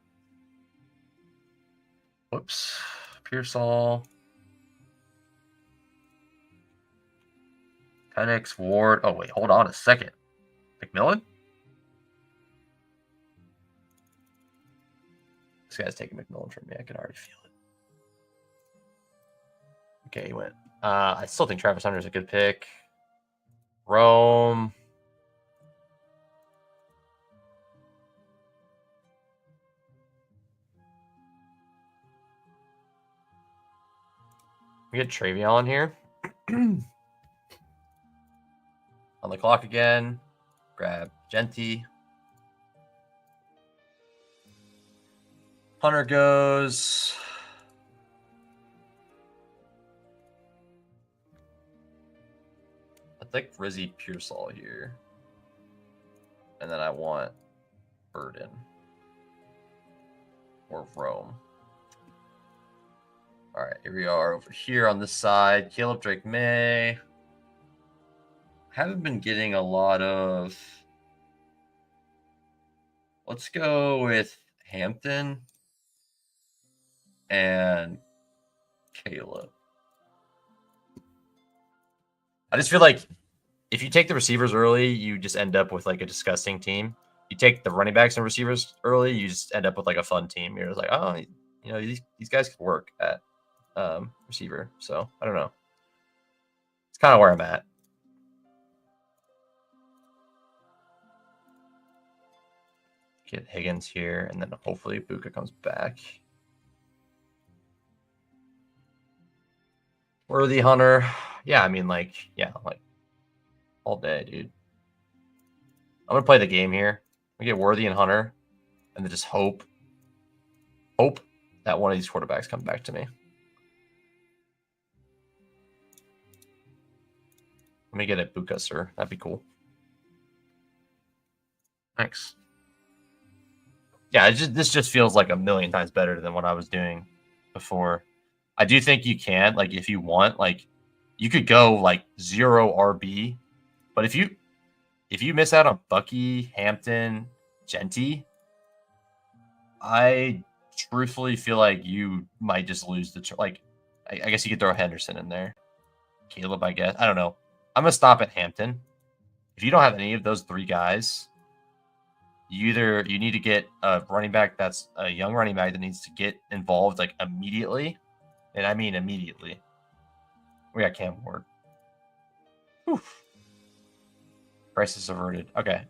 Whoops. Pearsall. Penix, Ward. Oh, wait. Hold on a second. McMillan? This guy's taking McMillan from me. I can already feel it. Okay, he went. I still think Travis Hunter is a good pick. Rome. We get Travion here. On the clock again. Grab Genty. Hunter goes. I think Rizzy Pearsall here. And then I want Burden. Or Rome. All right, here we are over here on this side. Caleb Drake May. Haven't been getting a lot of. Let's go with Hampton and Caleb. I just feel like if you take the receivers early, you just end up with like a disgusting team. You take the running backs and receivers early, you just end up with like a fun team. You're just like, oh, you know, these guys could work at receiver. So I don't know. It's kind of where I'm at. Get Higgins here, and then hopefully Buka comes back. Worthy Hunter. Yeah, I mean, like all day, dude. I'm going to play the game here. We get Worthy and Hunter, and then just hope that one of these quarterbacks come back to me. Let me get a Buka, sir. That'd be cool. Thanks. Yeah, this just feels like a million times better than what I was doing before. I do think you can, like, if you want, like, you could go like 0 RB, but if you miss out on Bucky, Hampton, Genty, I truthfully feel like you might just lose the like. I guess you could throw Henderson in there, Caleb. I guess I don't know. I'm gonna stop at Hampton. If you don't have any of those 3 guys, you need to get a running back that's a young running back that needs to get involved like immediately, and I mean immediately. We got Cam Ward. Whew. Crisis averted. Okay.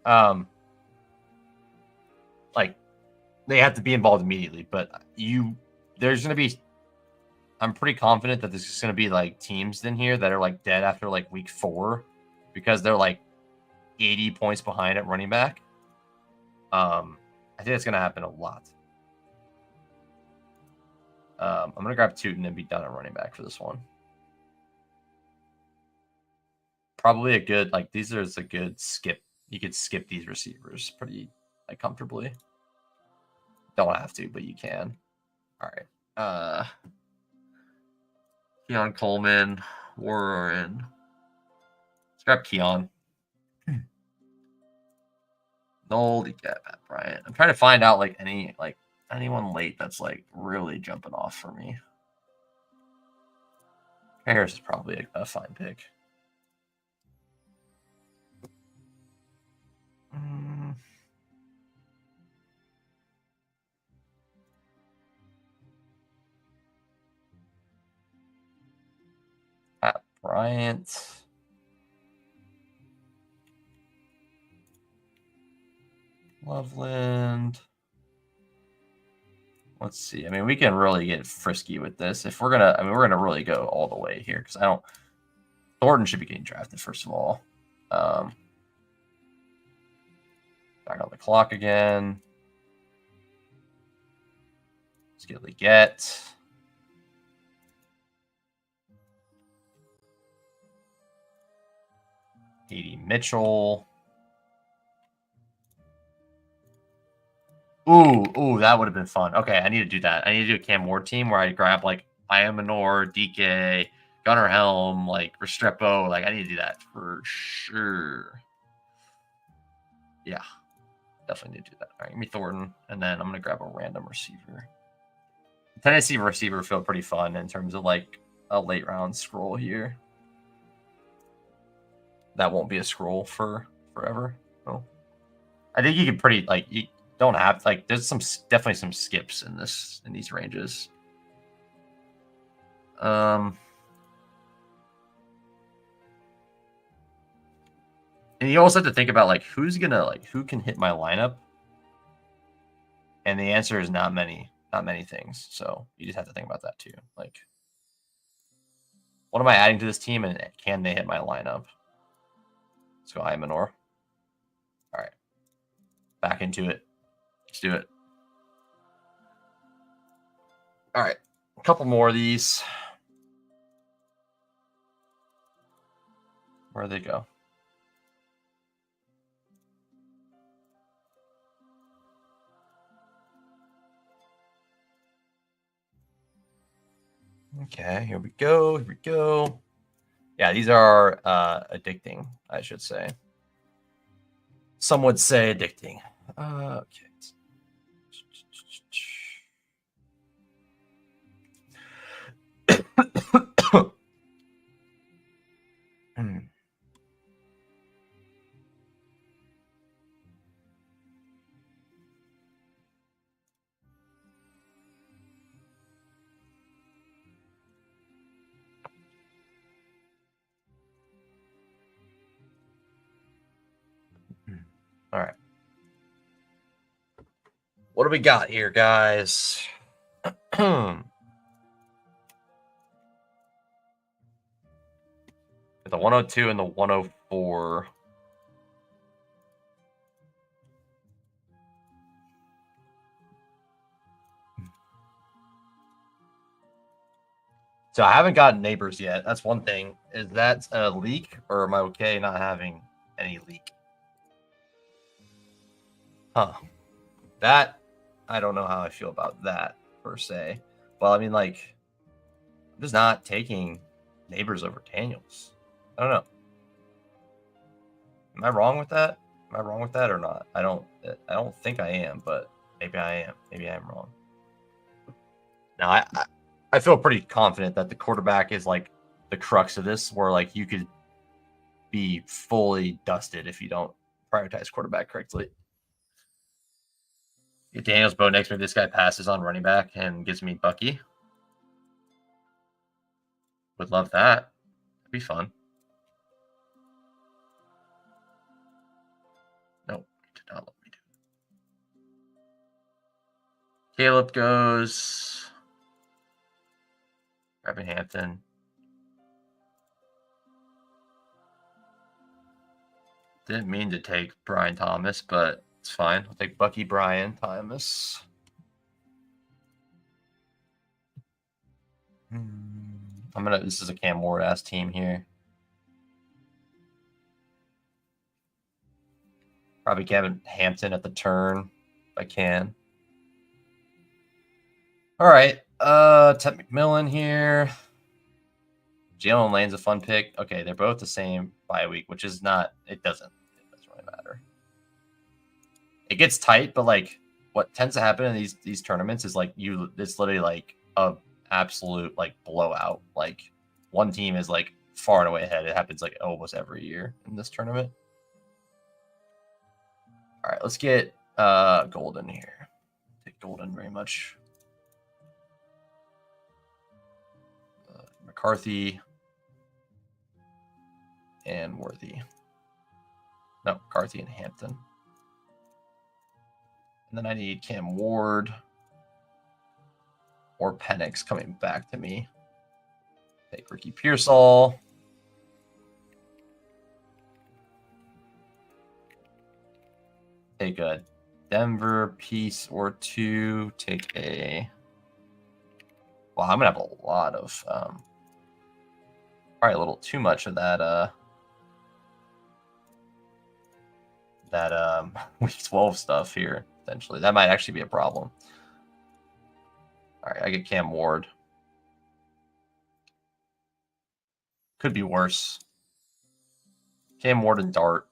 Like they have to be involved immediately, but there's gonna be. I'm pretty confident that there's just gonna be like teams in here that are like dead after like week 4 because they're like 80 points behind at running back. I think it's gonna happen a lot. I'm gonna grab Tootin and be done at running back for this one. Probably a good like these are a good skip. You could skip these receivers pretty like comfortably. Don't have to, but you can. All right. Keon Coleman, Warren. Let's grab Keon. No, yeah, Pat Bryant. I'm trying to find out like anyone late that's like really jumping off for me. Harris is probably a fine pick. Pat Bryant. Loveland. Let's see. I mean, we can really get frisky with this. If we're gonna, we're gonna really go all the way here because Thornton should be getting drafted first of all. Back on the clock again. Let's get Leggett. A.D. Mitchell. Ooh, that would have been fun. Okay, I need to do that. I need to do a Cam Ward team where I grab like Iamanor, DK, Gunnar Helm, like Restrepo. Like I need to do that for sure. Yeah, definitely need to do that. All right, give me Thornton, and then I'm gonna grab a random receiver. Tennessee receiver feel pretty fun in terms of like a late round scroll here. That won't be a scroll for forever. No, I think you could pretty like you don't have like there's definitely some skips in these ranges. And you also have to think about like who can hit my lineup. And the answer is not many things. So you just have to think about that too. Like, what am I adding to this team, and can they hit my lineup? Let's go Iamanor. All right, back into it. Let's do it. All right, a couple more of these. Where'd they go? Okay, here we go. Here we go. Yeah, these are addicting, I should say. Some would say addicting. Okay. All right. What do we got here, guys? The 102 and the 104. So I haven't gotten neighbors yet. That's one thing. Is that a leak, or am I okay not having any leak? That, I don't know how I feel about that, per se. Well, I mean, like, I'm just not taking Neighbors over Daniels. I don't know. Am I wrong with that? Am I wrong with that or not? I don't think I am, but maybe I am. Maybe I am wrong. Now, I feel pretty confident that the quarterback is, like, the crux of this, where, like, you could be fully dusted if you don't prioritize quarterback correctly. If Daniels Bo next, maybe this guy passes on running back and gives me Bucky. Would love that. That'd be fun. Nope, did not let me do it. Caleb goes. Grabbing Hampton. Didn't mean to take Brian Thomas, but it's fine. I'll take Bucky Brian Thomas. This is a Cam Ward ass team here. Probably Gavin Hampton at the turn if I can. All right. Ted McMillan here. Jalen Lane's a fun pick. Okay, they're both the same bye week, which is not. It doesn't really matter. It gets tight, but like what tends to happen in these tournaments is like it's literally like a absolute like blowout. Like one team is like far and away ahead. It happens like almost every year in this tournament. All right, let's get Golden here. Take Golden very much. McCarthy and Worthy. No, McCarthy and Hampton. And then I need Cam Ward or Penix coming back to me. Take Ricky Pearsall. Take a Denver piece or two. Take a... Well, I'm going to have a lot of... probably a little too much of that... Week 12 stuff here, potentially. That might actually be a problem. All right, I get Cam Ward. Could be worse. Cam Ward and Dart.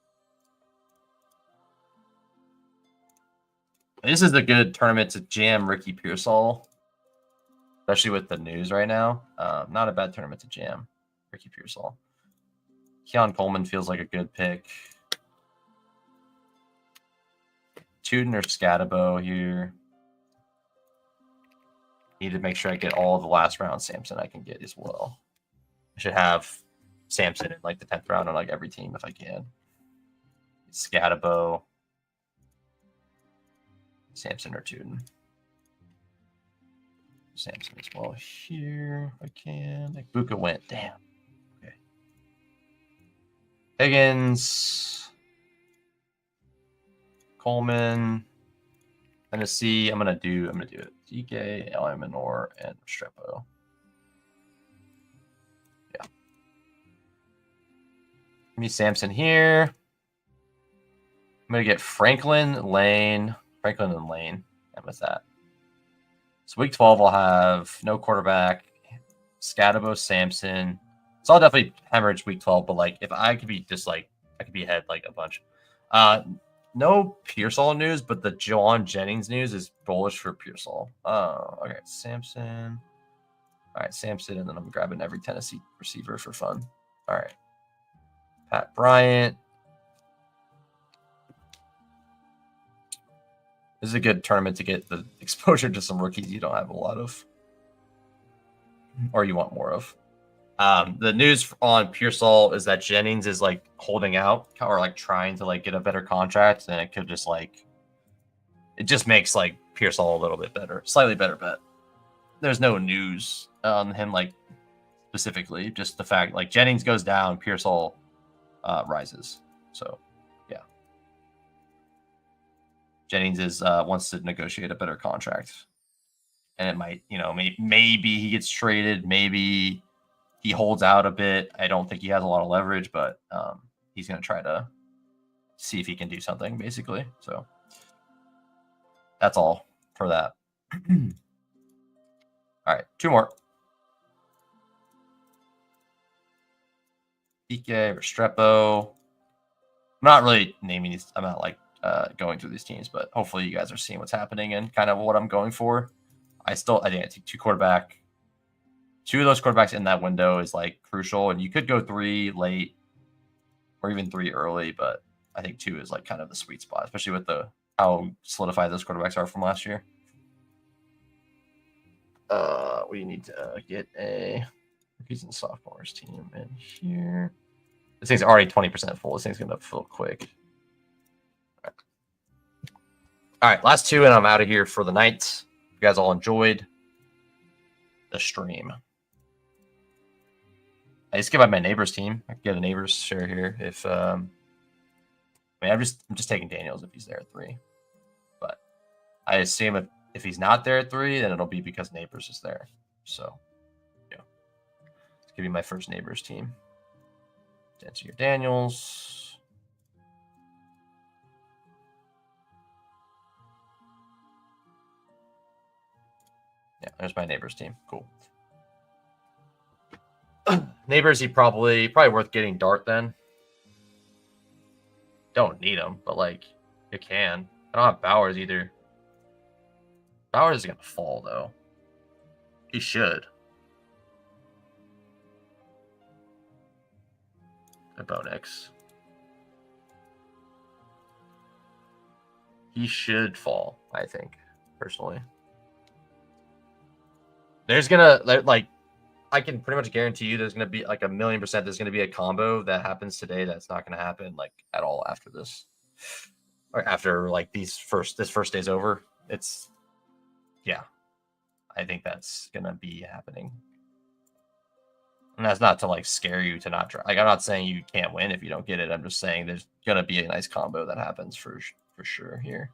This is a good tournament to jam Ricky Pearsall, especially with the news right now. Not a bad tournament to jam Ricky Pearsall. Keon Coleman feels like a good pick. Tuden or Scatabo here. Need to make sure I get all the last round Samson I can get as well. I should have Samson in like the 10th round on like every team if I can. Scatabo, Samson or Tuden. Samson as well here if I can. Like Buka went. Damn. Okay. Higgins. Coleman. Tennessee. I'm gonna do it. DK, Eliminor, and Strepo. Yeah. Give me Samson here. I'm gonna get Franklin and Lane. And with that. So week 12 I'll have no quarterback, Scatabo, Samson. So I'll definitely hemorrhage week 12, but like if I could be just like I could be ahead like a bunch. No Pearsall news, but the John Jennings news is bullish for Pearsall. Okay, Samson. All right, Samson, and then I'm grabbing every Tennessee receiver for fun. All right, Pat Bryant. This is a good tournament to get the exposure to some rookies you don't have a lot of, or you want more of. The news on Pearsall is that Jennings is like holding out or like trying to like get a better contract, and it could just like it just makes like Pearsall a little bit better, slightly better bet. There's no news on him like specifically, just the fact like Jennings goes down, Pearsall rises. So yeah, Jennings is wants to negotiate a better contract, and it might maybe he gets traded, maybe he holds out a bit. I don't think he has a lot of leverage, but he's going to try to see if he can do something, basically. So That's all for that. All right, 2 more. PK, Restrepo. I'm not really naming these. I'm not like going through these teams, but hopefully you guys are seeing what's happening and kind of what I'm going for. I think I take 2 quarterback. 2 of those quarterbacks in that window is like crucial, and you could go 3 late or even 3 early, but I think 2 is like kind of the sweet spot, especially with how solidified those quarterbacks are from last year. We need to get a Rookies and Sophomores team in here. This thing's already 20% full. This thing's going to fill quick. All right, last 2, and I'm out of here for the night. You guys all enjoyed the stream. I just give out my neighbor's team. I can get a neighbor's share here if I mean I'm just taking Daniels if he's there at 3. But I assume if he's not there at 3, then it'll be because neighbors is there. So yeah. Let's give you my first neighbor's team. Enter your Daniels. Yeah, there's my neighbor's team. Cool. Neighbors, he probably worth getting Dart then. Don't need him, but like you can. I don't have Bowers either. Bowers is gonna fall though. He should. A Bonex. He should fall, I think, personally. There's gonna like I can pretty much guarantee you there's going to be like 1,000,000% there's going to be a combo that happens today that's not going to happen like at all after this. Or after like this first day's over. It's yeah. I think that's going to be happening. And that's not to like scare you to not try. Like I'm not saying you can't win if you don't get it. I'm just saying there's going to be a nice combo that happens for sure here.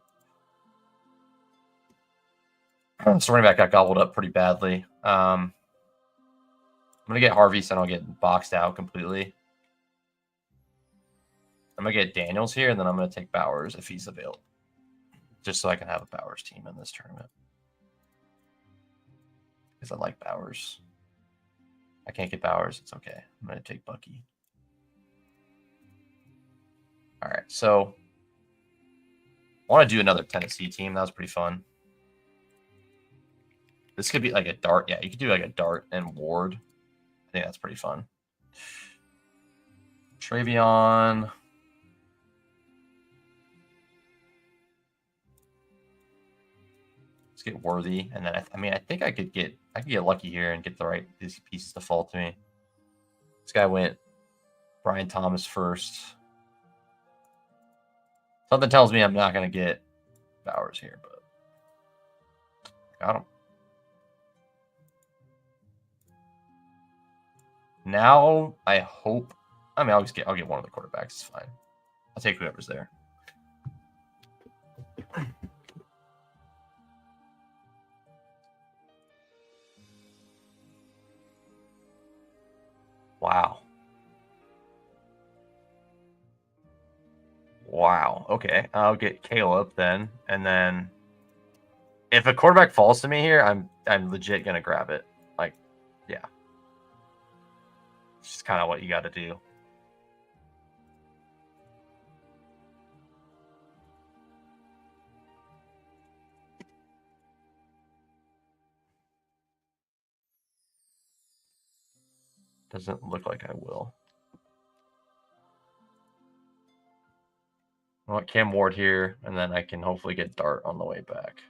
So running back got gobbled up pretty badly. I'm going to get Harvey so I don't get boxed out completely. I'm going to get Daniels here, and then I'm going to take Bowers if he's available. Just so I can have a Bowers team in this tournament. Because I like Bowers. I can't get Bowers. It's okay. I'm going to take Bucky. All right, so I want to do another Tennessee team. That was pretty fun. This could be like a Dart. Yeah, you could do like a Dart and Ward. I think that's pretty fun. Travion. Let's get Worthy, and then I think I could get lucky here and get these pieces to fall to me. This guy went Brian Thomas first. Something tells me I'm not gonna get Bowers here, but got him. Now I hope. I mean, I'll get one of the quarterbacks. It's fine. I'll take whoever's there. Wow. Wow. Okay, I'll get Caleb then, and then if a quarterback falls to me here, I'm legit gonna grab it. Like, yeah. It's just kind of what you got to do. Doesn't look like I will. I want Cam Ward here, and then I can hopefully get Dart on the way back.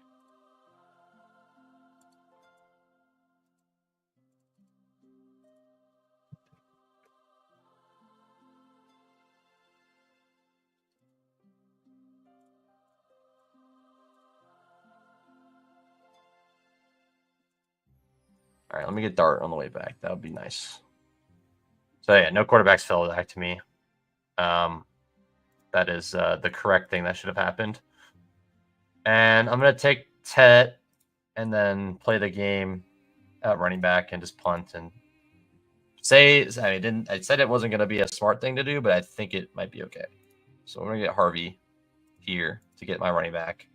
All right, let me get Dart on the way back. That would be nice. So yeah, no quarterbacks fell back to me. That is the correct thing that should have happened. And I'm gonna take Tet and then play the game at running back and just punt and say I said it wasn't gonna be a smart thing to do, but I think it might be okay. So I'm gonna get Harvey here to get my running back.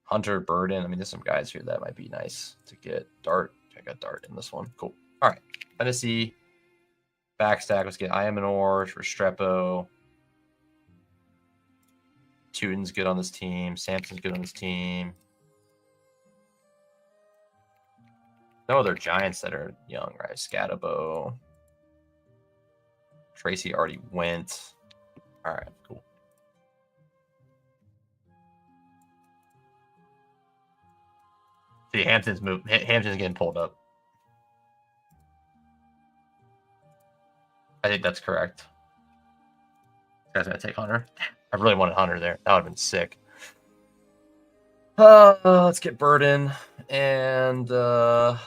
Hunter Burden. I mean, there's some guys here that might be nice to get. Dart. I got Dart in this one. Cool. All right. Tennessee. Backstack. Let's get Iamanor, Restrepo. Teuton's good on this team. Sampson's good on this team. No other Giants that are young, right? Scatabo. Tracy already went. All right, cool. See, Hampton's getting pulled up. I think that's correct. You guys gonna take Hunter? I really wanted Hunter there. That would have been sick. Let's get Burden and yeah.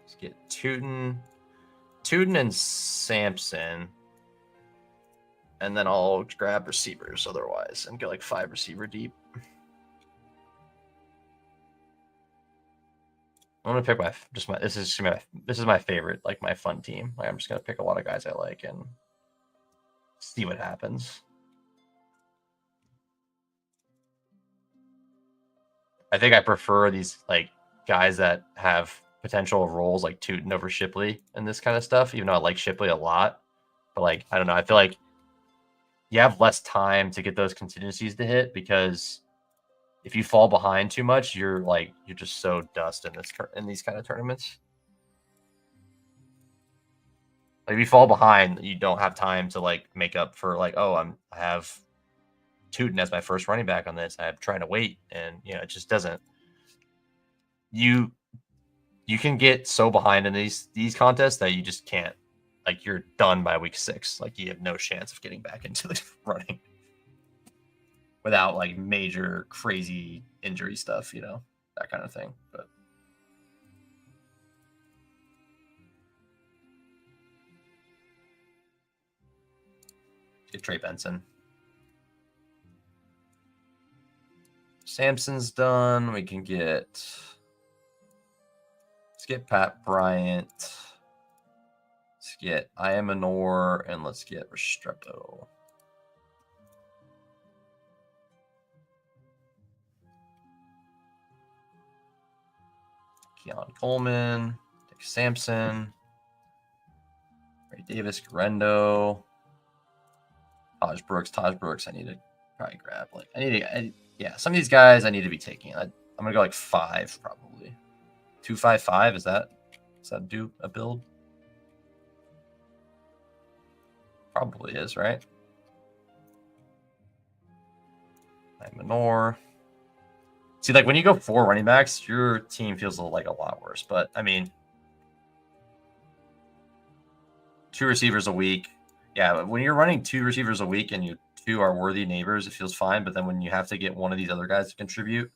Let's get Teuton and Sampson. And then I'll grab receivers otherwise and get like 5 receiver deep. I'm gonna pick this is my favorite, like my fun team. Like I'm just gonna pick a lot of guys I like and see what happens. I think I prefer these like guys that have potential roles like Teuton over Shipley and this kind of stuff, even though I like Shipley a lot. But like, I don't know, I feel like you have less time to get those contingencies to hit because if you fall behind too much, you're just so dust in these kind of tournaments. Like if you fall behind, you don't have time to like make up for like, oh, I have Teuton as my first running back on this. I'm trying to wait, and it just doesn't. You can get so behind in these contests that you just can't. Like you're done by week 6. Like you have no chance of getting back into the running without like major crazy injury stuff, that kind of thing. But get Trey Benson. Sampson's done. We can let's get Pat Bryant. Let's get Iamanor and let's get Restrepo. Keon Coleman, Dick Sampson, Ray Davis, Garendo, Taj Brooks. I need to probably grab some of these guys I need to be taking. I'm gonna go like 5 probably. 2-5-5. Is that do a build? Probably is, right? Manor. See, like when you go 4 running backs, your team feels like a lot worse. But I mean, 2 receivers a week. Yeah, when you're running 2 receivers a week and you 2 are worthy neighbors, it feels fine. But then when you have to get one of these other guys to contribute,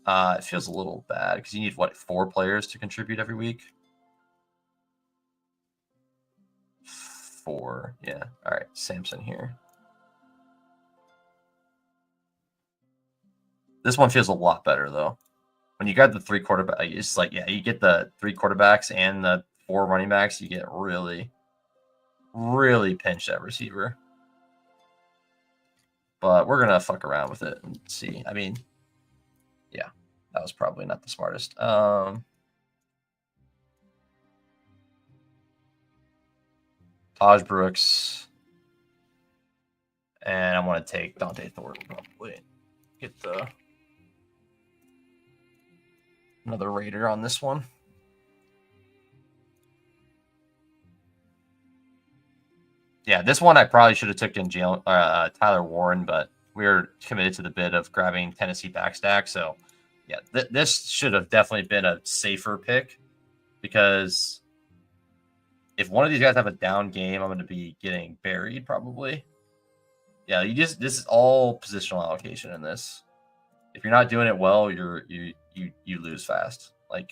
it feels a little bad because you need 4 players to contribute every week. 4, yeah. All right, Sampson here. This one feels a lot better though. When you got the 3 quarterbacks, it's like you get the 3 quarterbacks and the 4 running backs, you get really, really pinched at receiver. But we're gonna fuck around with it and see. I mean, yeah, that was probably not the smartest. Taj Brooks, and I want to take Dante Thornton probably. Get another Raider on this one. Yeah, this one I probably should have taken Tyler Warren, but we were committed to the bid of grabbing Tennessee backstack. So, yeah, this should have definitely been a safer pick because if one of these guys have a down game, I'm going to be getting buried probably. Yeah, this is all positional allocation in this. If you're not doing it well, you lose fast. Like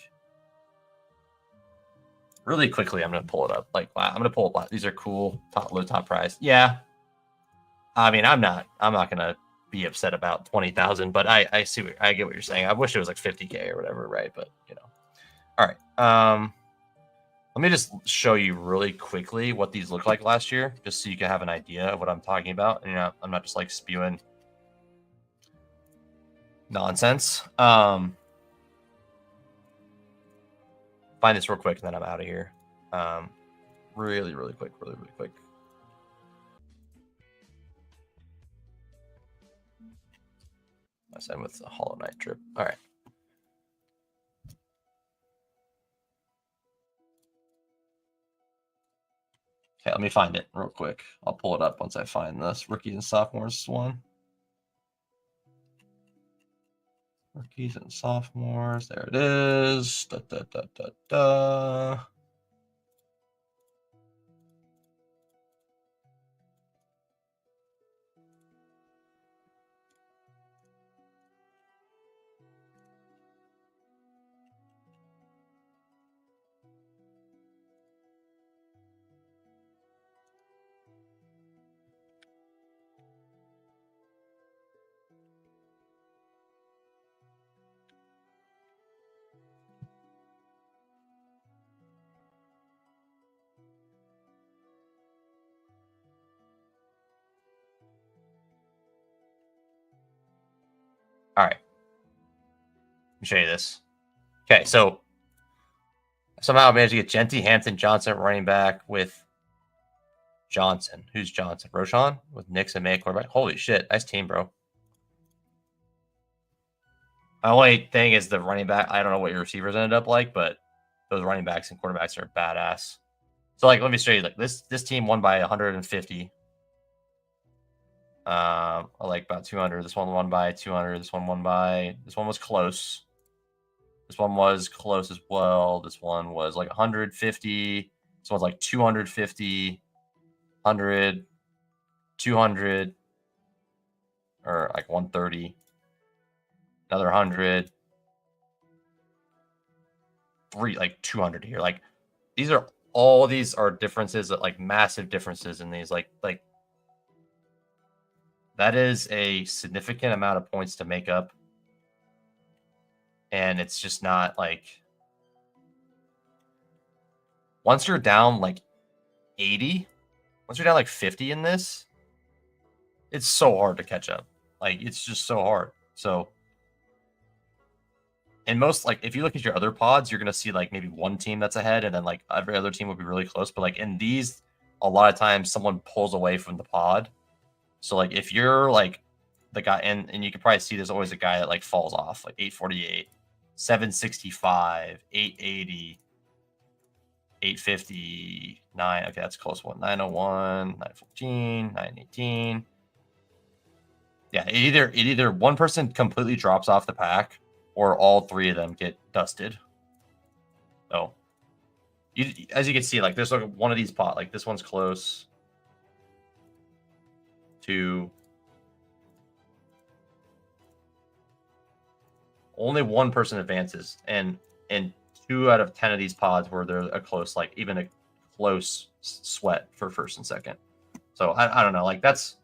really quickly, I'm going to pull it up. Like I'm going to pull up. These are cool. Top price. Yeah. I mean, I'm not going to be upset about 20,000, but I get what you're saying. I wish it was like 50K or whatever, right? But all right. Let me just show you really quickly what these look like last year, just so you can have an idea of what I'm talking about. And I'm not just like spewing nonsense. Find this real quick, and then I'm out of here. Really quick. I said with the Hollow Knight trip. All right. Okay, let me find it real quick. I'll pull it up once I find this rookies and sophomores one. Rookies and sophomores. There it is. All right. Let me show you this. Okay, so somehow I managed to get Genty, Hampton, Johnson running back with Johnson. Who's Johnson? Roshan with Nix and May quarterback. Holy shit. Nice team, bro. My only thing is the running back. I don't know what your receivers ended up like, but those running backs and quarterbacks are badass. So, like, let me show you. Like, this team won by 150. Like about 200. This one won by 200. This one was close. This one was close as well. This one was like 150. This one's like 250, 100, 200, or like 130. Another 100. Like 200 here. Like these are differences, like massive differences in these. Like that is a significant amount of points to make up. And it's just not like once you're down like 80, once you're down like 50 in this, it's so hard to catch up. Like it's just so hard. So and most, like, if you look at your other pods, you're going to see like maybe one team that's ahead, and then like every other team will be really close. But like in these, a lot of times someone pulls away from the pod. So like if you're like the guy, and you can probably see there's always a guy that like falls off, like 848, 765, 880, 859. Okay, that's a close one. 901, 914, 918. Yeah, either one person completely drops off the pack, or all three of them get dusted. So, as you can see, like there's like one of these pot, like this one's close to only one person advances, and 2 out of 10 of these pods where they're a close, like even a close sweat for first and second. So I don't know, like that's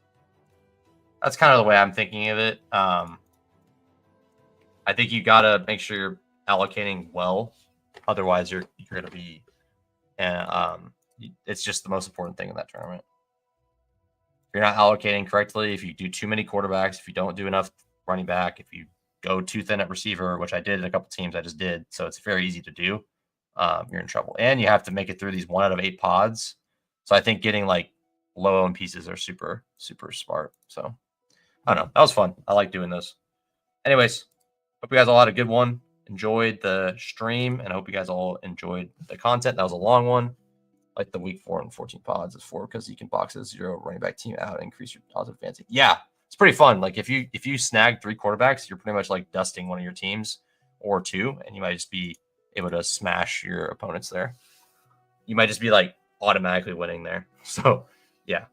kind of the way I'm thinking of it. I think you gotta make sure you're allocating well, otherwise you're gonna be, it's just the most important thing in that tournament. If you're not allocating correctly, if you do too many quarterbacks, if you don't do enough running back, if you go too thin at receiver, which I did in a couple teams, I just did, so it's very easy to do, you're in trouble. And you have to make it through these 1 out of 8 pods. So I think getting like low owned pieces are super smart. So I don't know, that was fun. I like doing those. Anyways, hope you guys all had a good one. Enjoyed the stream, and I hope you guys all enjoyed the content. That was a long one. Like the week 4 and 14 pods is 4 because you can box a 0 running back team out and increase your odds of advancing. Yeah, it's pretty fun. Like if you snag 3 quarterbacks, you're pretty much like dusting one of your teams or 2, and you might just be able to smash your opponents there. You might just be like automatically winning there. So yeah.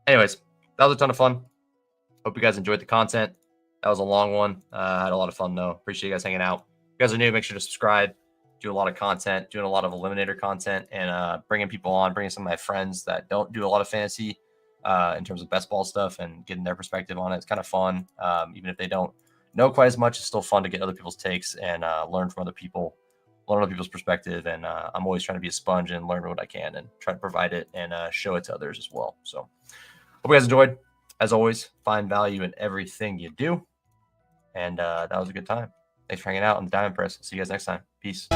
Anyways, that was a ton of fun. Hope you guys enjoyed the content. That was a long one. I had a lot of fun though. Appreciate you guys hanging out. If you guys are new, make sure to subscribe. Do a lot of content, doing a lot of eliminator content, and bringing people on, bringing some of my friends that don't do a lot of fantasy in terms of best ball stuff, and getting their perspective on it. It's kind of fun. Even if they don't know quite as much, it's still fun to get other people's takes and learn from other people learn other people's perspective, and I'm always trying to be a sponge and learn what I can and try to provide it and show it to others as well. So hope you guys enjoyed. As always, find value in everything you do. And that was a good time. Thanks for hanging out on the Diamond Press. See you guys next time. Peace.